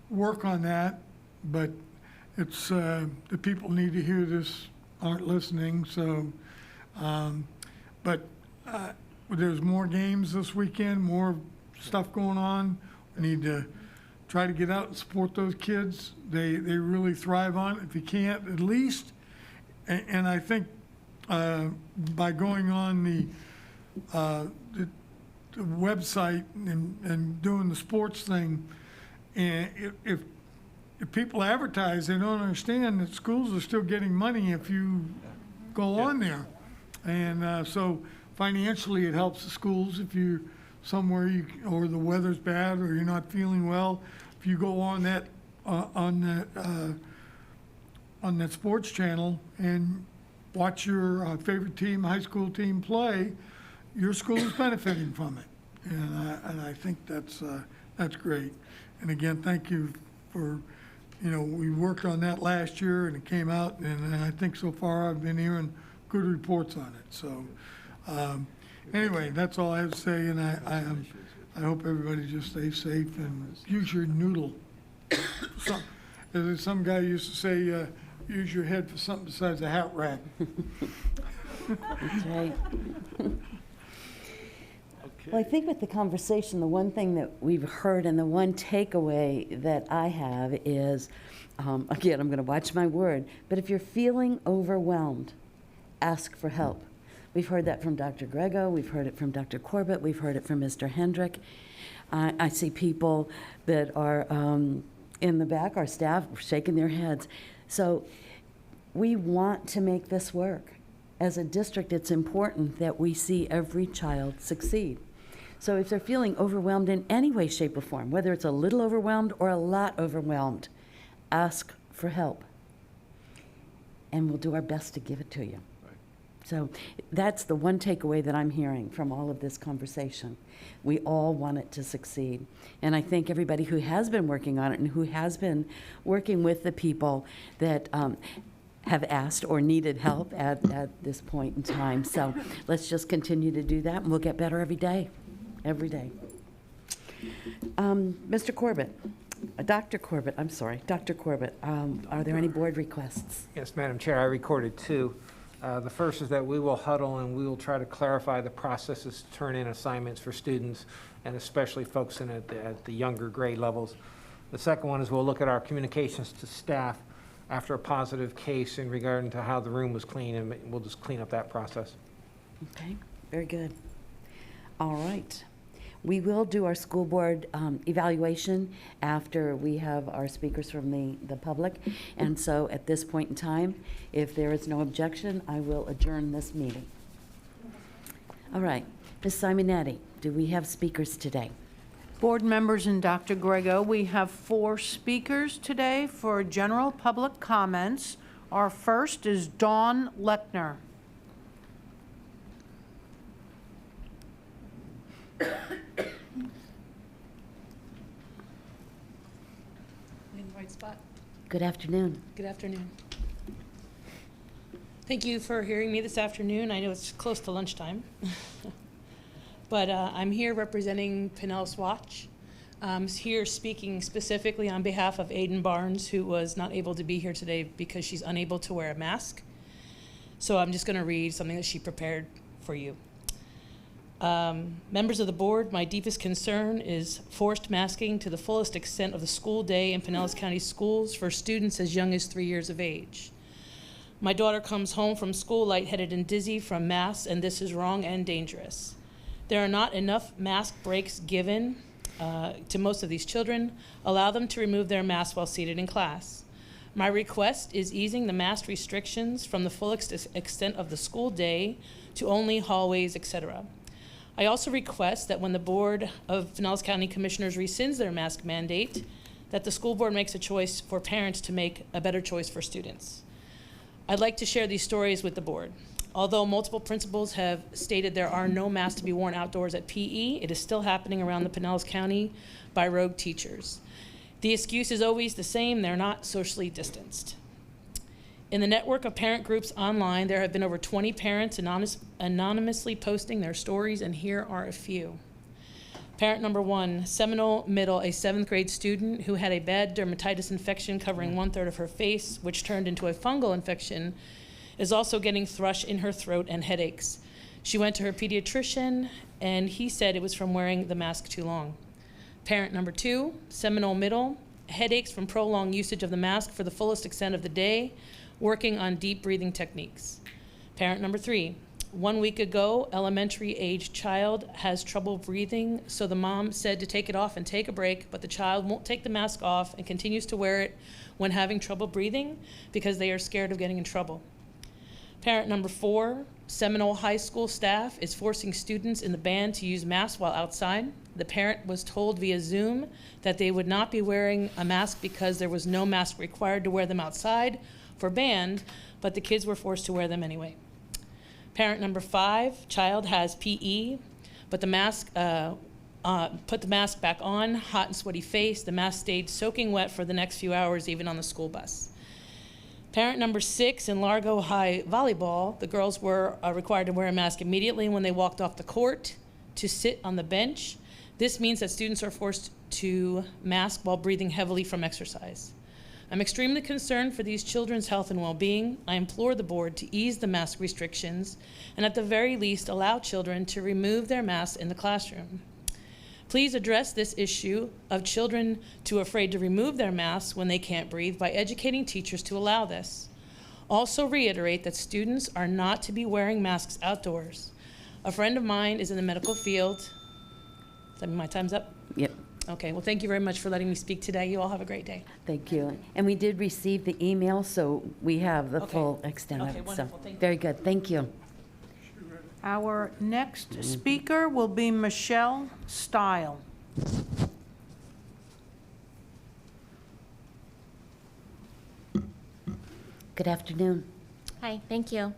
work on that, but it's the people need to hear this aren't listening. So, but there's more games this weekend, more stuff going on. We need to try to get out and support those kids. They really thrive on it. If you can't, at least, and I think by going on the website and doing the sports thing, and if people advertise, they don't understand that schools are still getting money if you go on there. And so financially it helps the schools if you somewhere or the weather's bad or you're not feeling well. If you go on that sports channel and watch your favorite team, high school team play, your school is benefiting from it. And I think that's great. And again, thank you for, we worked on that last year and it came out, and I think so far I've been hearing good reports on it. So anyway, that's all I have to say, and I hope everybody just stays safe and use your noodle. Some guy used to say, use your head for something besides a hat rack. That's right. Well, I think with the conversation, the one thing that we've heard and the one takeaway that I have is, again, I'm going to watch my word, but if you're feeling overwhelmed, ask for help. We've heard that from Dr. Grego, we've heard it from Dr. Corbett, we've heard it from Mr. Hendrick. I see people that are in the back, our staff, shaking their heads. So we want to make this work. As a district, it's important that we see every child succeed. So if they're feeling overwhelmed in any way, shape, or form, whether it's a little overwhelmed or a lot overwhelmed, ask for help. And we'll do our best to give it to you. Right. So that's the one takeaway that I'm hearing from all of this conversation. We all want it to succeed. And I thank everybody who has been working on it and who has been working with the people that have asked or needed help at this point in time. So let's just continue to do that, and we'll get better every day. Every day. Mr. Corbett, Dr. Corbett, I'm sorry, Dr. Corbett, are there any board requests? Yes, Madam Chair, I recorded two. The first is that we will huddle and we will try to clarify the processes to turn in assignments for students, and especially folks at the younger grade levels. The second one is we'll look at our communications to staff after a positive case in regard to how the room was clean, and we'll just clean up that process. Okay, very good. All right. We will do our school board evaluation after we have our speakers from the public. And so at this point in time, if there is no objection, I will adjourn this meeting. All right. Ms. Simonetti, do we have speakers today? Board members and Dr. Grego, we have 4 speakers today for general public comments. Our first is Dawn Lechner. In the right spot. Good afternoon. Good afternoon. Thank you for hearing me this afternoon. I know it's close to lunchtime. But I'm here representing Pinellas Watch. I'm here speaking specifically on behalf of Aiden Barnes, who was not able to be here today because she's unable to wear a mask. So I'm just going to read something that she prepared for you. Members of the board, my deepest concern is forced masking to the fullest extent of the school day in Pinellas County schools for students as young as 3 years of age. My daughter comes home from school lightheaded and dizzy from masks, and this is wrong and dangerous. There are not enough mask breaks given to most of these children. Allow them to remove their masks while seated in class. My request is easing the mask restrictions from the full extent of the school day to only hallways, etc. I also request that when the Board of Pinellas County Commissioners rescinds their mask mandate, that the school board makes a choice for parents to make a better choice for students. I'd like to share these stories with the board. Although multiple principals have stated there are no masks to be worn outdoors at PE, it is still happening around the Pinellas County by rogue teachers. The excuse is always the same: they're not socially distanced. In the network of parent groups online, there have been over 20 parents anonymously posting their stories, and here are a few. Parent number 1, Seminole Middle, a 7th grade student who had a bad dermatitis infection covering 1/3 of her face, which turned into a fungal infection, is also getting thrush in her throat and headaches. She went to her pediatrician, and he said it was from wearing the mask too long. Parent number 2, Seminole Middle, headaches from prolonged usage of the mask for the fullest extent of the day, working on deep breathing techniques. Parent number 3, 1 week ago, elementary-aged child has trouble breathing, so the mom said to take it off and take a break, but the child won't take the mask off and continues to wear it when having trouble breathing because they are scared of getting in trouble. Parent number 4, Seminole High School staff is forcing students in the band to use masks while outside. The parent was told via Zoom that they would not be wearing a mask because there was no mask required to wear them outside for band, but the kids were forced to wear them anyway. Parent number 5, child has PE, but the mask put the mask back on, hot and sweaty face. The mask stayed soaking wet for the next few hours, even on the school bus. Parent number 6, in Largo High volleyball, the girls were required to wear a mask immediately when they walked off the court to sit on the bench. This means that students are forced to mask while breathing heavily from exercise. I'm extremely concerned for these children's health and well-being. I implore the board to ease the mask restrictions and at the very least allow children to remove their masks in the classroom. Please address this issue of children too afraid to remove their masks when they can't breathe by educating teachers to allow this. Also reiterate that students are not to be wearing masks outdoors. A friend of mine is in the medical field. Does that mean my time's up? Yep. Okay, well, thank you very much for letting me speak today. You all have a great day. Thank you. And we did receive the email, so we have the full extent of Okay, it. wonderful. So, Thank you. very good. Thank you. Our next speaker will be Michelle Stile. Good afternoon. Hi, thank you.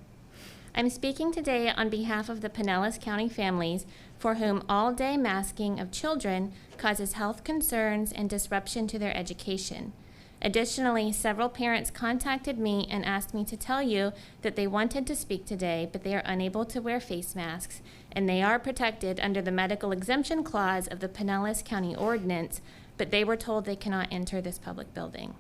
I'm speaking today on behalf of the Pinellas County families for whom all-day masking of children causes health concerns and disruption to their education. Additionally, several parents contacted me and asked me to tell you that they wanted to speak today, but they are unable to wear face masks, and they are protected under the medical exemption clause of the Pinellas County Ordinance, but they were told they cannot enter this public building.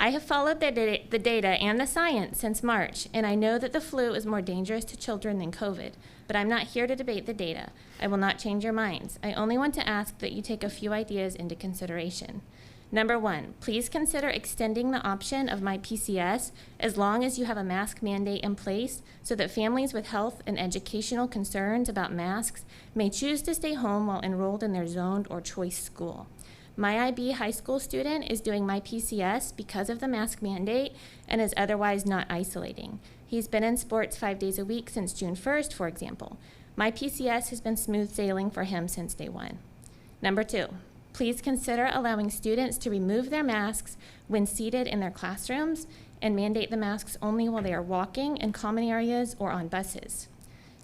I have followed the data and the science since March, and I know that the flu is more dangerous to children than COVID, but I'm not here to debate the data. I will not change your minds. I only want to ask that you take a few ideas into consideration. Number one, please consider extending the option of My PCS as long as you have a mask mandate in place so that families with health and educational concerns about masks may choose to stay home while enrolled in their zoned or choice school. My IB high school student is doing My PCS because of the mask mandate and is otherwise not isolating. He's been in sports 5 days a week since June 1st, for example. My PCS has been smooth sailing for him since day one. Number two, please consider allowing students to remove their masks when seated in their classrooms and mandate the masks only while they are walking in common areas or on buses.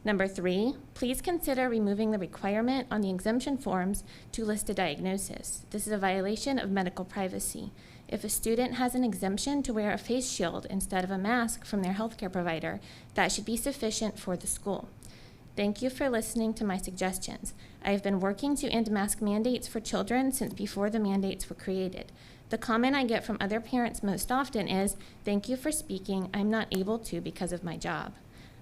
Number three, please consider removing the requirement on the exemption forms to list a diagnosis. This is a violation of medical privacy. If a student has an exemption to wear a face shield instead of a mask from their healthcare provider, that should be sufficient for the school. Thank you for listening to my suggestions. I have been working to end mask mandates for children since before the mandates were created. The comment I get from other parents most often is, "Thank you for speaking. I'm not able to because of my job."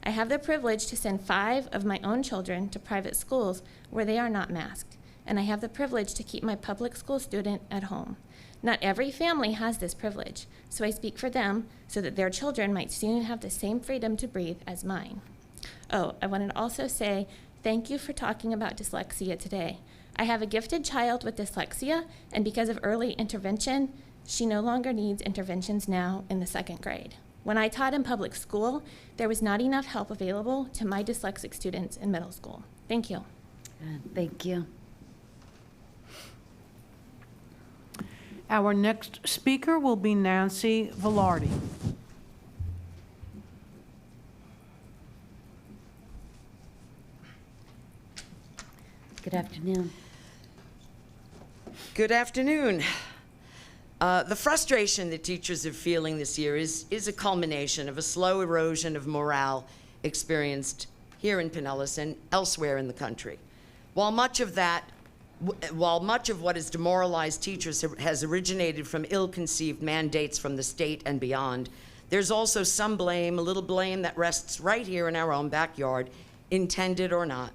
I have the privilege to send 5 of my own children to private schools where they are not masked, and I have the privilege to keep my public school student at home. Not every family has this privilege, so I speak for them so that their children might soon have the same freedom to breathe as mine. Oh, I wanted to also say thank you for talking about dyslexia today. I have a gifted child with dyslexia, and because of early intervention, she no longer needs interventions now in the 2nd grade. When I taught in public school, there was not enough help available to my dyslexic students in middle school. Thank you. Thank you. Our next speaker will be Nancy Velarde. Good afternoon. Good afternoon. The frustration that teachers are feeling this year is a culmination of a slow erosion of morale experienced here in Pinellas and elsewhere in the country. While much of what has demoralized teachers has originated from ill-conceived mandates from the state and beyond, there's also some blame, a little blame that rests right here in our own backyard, intended or not.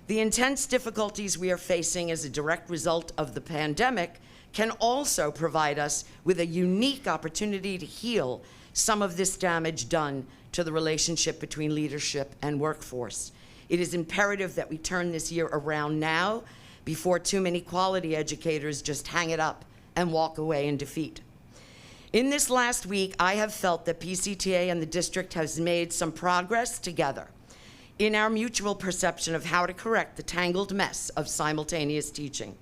The intense difficulties we are facing as a direct result of the pandemic can also provide us with a unique opportunity to heal some of this damage done to the relationship between leadership and workforce. It is imperative that we turn this year around now before too many quality educators just hang it up and walk away in defeat. In this last week, I have felt that PCTA and the district has made some progress together in our mutual perception of how to correct the tangled mess of simultaneous teaching.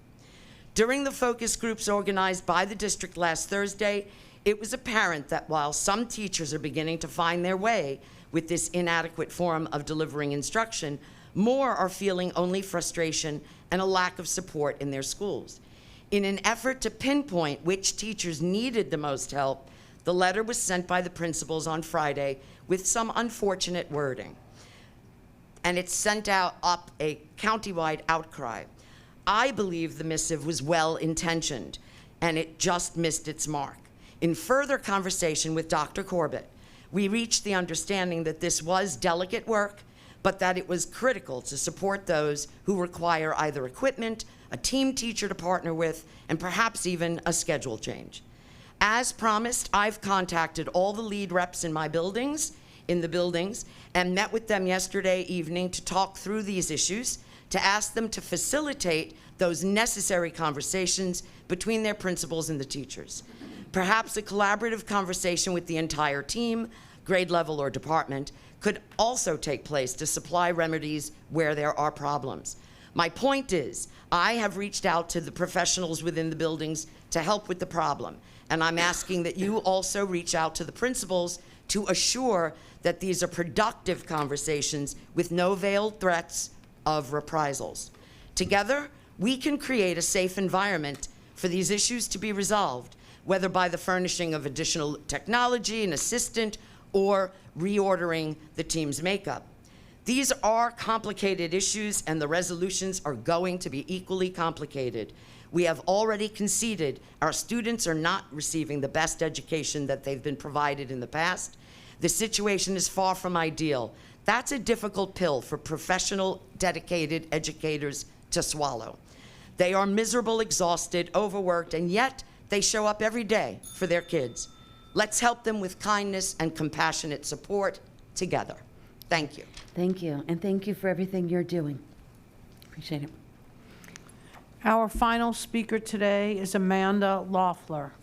During the focus groups organized by the district last Thursday, it was apparent that while some teachers are beginning to find their way with this inadequate form of delivering instruction, more are feeling only frustration and a lack of support in their schools. In an effort to pinpoint which teachers needed the most help, the letter was sent by the principals on Friday with some unfortunate wording, and it sent up a countywide outcry. I believe the missive was well-intentioned, and it just missed its mark. In further conversation with Dr. Corbett, we reached the understanding that this was delicate work, but that it was critical to support those who require either equipment, a team teacher to partner with, and perhaps even a schedule change. As promised, I've contacted all the lead reps in the buildings, and met with them yesterday evening to talk through these issues, to ask them to facilitate those necessary conversations between their principals and the teachers. Perhaps a collaborative conversation with the entire team, grade level or department, could also take place to supply remedies where there are problems. My point is, I have reached out to the professionals within the buildings to help with the problem, and I'm asking that you also reach out to the principals to assure that these are productive conversations with no veiled threats of reprisals. Together, we can create a safe environment for these issues to be resolved, whether by the furnishing of additional technology, an assistant, or reordering the team's makeup. These are complicated issues, and the resolutions are going to be equally complicated. We have already conceded our students are not receiving the best education that they've been provided in the past. The situation is far from ideal. That's a difficult pill for professional, dedicated educators to swallow. They are miserable, exhausted, overworked, and yet they show up every day for their kids. Let's help them with kindness and compassionate support together. Thank you. Thank you, and thank you for everything you're doing. Appreciate it. Our final speaker today is Amanda Loeffler.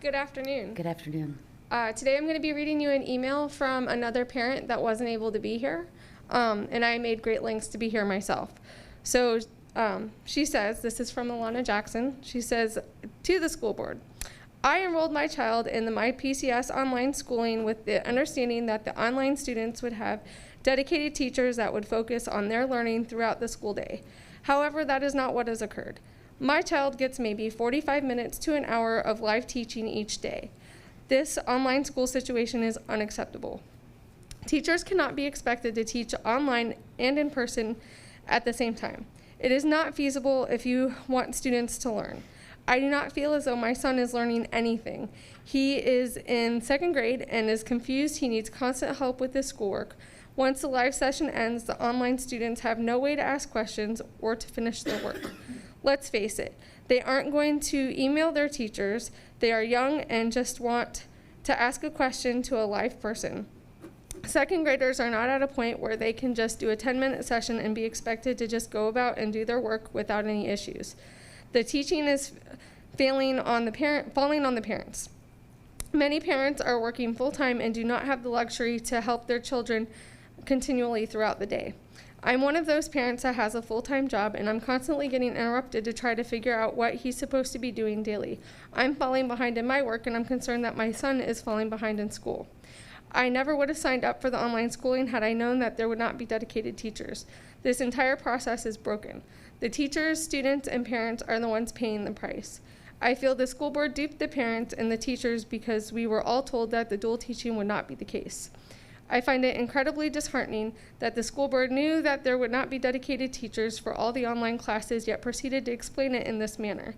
Good afternoon. Good afternoon. Today I'm going to be reading you an email from another parent that wasn't able to be here, and I made great lengths to be here myself. So she says, this is from Alana Jackson, she says, to the school board, I enrolled my child in the MyPCS online schooling with the understanding that the online students would have dedicated teachers that would focus on their learning throughout the school day. However, that is not what has occurred. My child gets maybe 45 minutes to an hour of live teaching each day. This online school situation is unacceptable. Teachers cannot be expected to teach online and in person at the same time. It is not feasible if you want students to learn. I do not feel as though my son is learning anything. He is in 2nd grade and is confused. He needs constant help with his schoolwork. Once the live session ends, the online students have no way to ask questions or to finish their work. Let's face it, they aren't going to email their teachers. They are young and just want to ask a question to a live person. 2nd graders are not at a point where they can just do a 10-minute session and be expected to just go about and do their work without any issues. The teaching is falling on the parents. Many parents are working full-time and do not have the luxury to help their children continually throughout the day. I'm one of those parents that has a full-time job, and I'm constantly getting interrupted to try to figure out what he's supposed to be doing daily. I'm falling behind in my work, and I'm concerned that my son is falling behind in school. I never would have signed up for the online schooling had I known that there would not be dedicated teachers. This entire process is broken. The teachers, students, and parents are the ones paying the price. I feel the school board duped the parents and the teachers because we were all told that the dual teaching would not be the case. I find it incredibly disheartening that the school board knew that there would not be dedicated teachers for all the online classes, yet proceeded to explain it in this manner.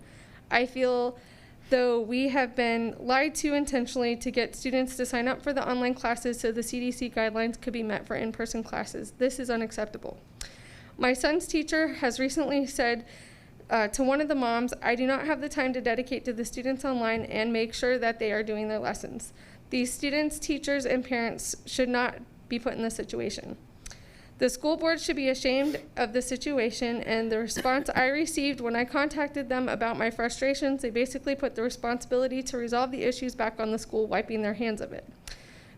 I feel though we have been lied to intentionally to get students to sign up for the online classes so the CDC guidelines could be met for in-person classes. This is unacceptable. My son's teacher has recently said to one of the moms, I do not have the time to dedicate to the students online and make sure that they are doing their lessons. These students, teachers, and parents should not be put in this situation. The school board should be ashamed of the situation, and the response I received when I contacted them about my frustrations, they basically put the responsibility to resolve the issues back on the school, wiping their hands of it.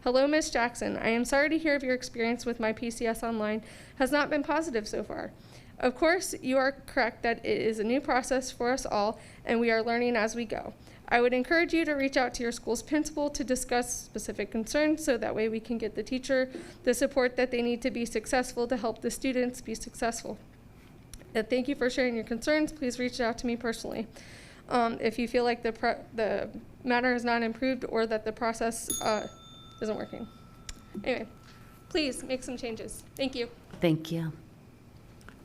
Hello, Ms. Jackson. I am sorry to hear of your experience with my PCS online has not been positive so far. Of course, you are correct that it is a new process for us all, and we are learning as we go. I would encourage you to reach out to your school's principal to discuss specific concerns so that way we can get the teacher the support that they need to be successful to help the students be successful. Thank you for sharing your concerns. Please reach out to me personally. If you feel like the matter has not improved or that the process isn't working. Anyway, please make some changes. Thank you. Thank you.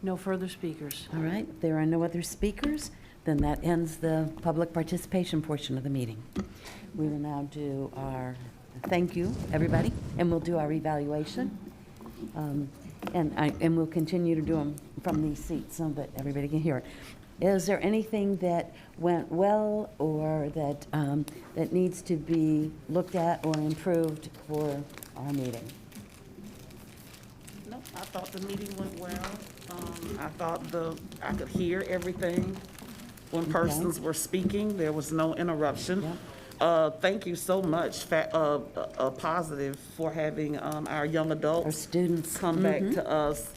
No further speakers. All right, if there are no other speakers, then that ends the public participation portion of the meeting. We will now do our thank you, everybody, and we'll do our evaluation. And we'll continue to do them from these seats so that everybody can hear it. Is there anything that went well or that, that needs to be looked at or improved for our meeting? No, I thought the meeting went well. I thought I could hear everything when persons were speaking. There was no interruption. Thank you so much, Positive, for having our young adults, our students, come back to us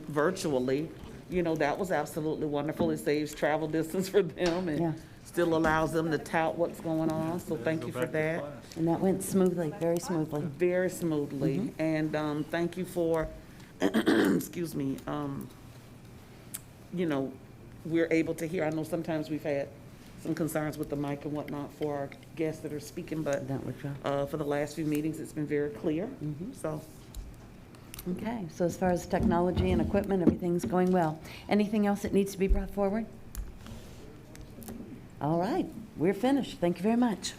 virtually. You know, that was absolutely wonderful. It saves travel distance for them and still allows them to tout what's going on. So thank you for that. And that went smoothly, very smoothly. Very smoothly. And thank you for, excuse me, you know, we're able to hear. I know sometimes we've had some concerns with the mic and whatnot for our guests that are speaking, but for the last few meetings, it's been very clear, so. Okay, so as far as technology and equipment, everything's going well. Anything else that needs to be brought forward? All right, we're finished. Thank you very much.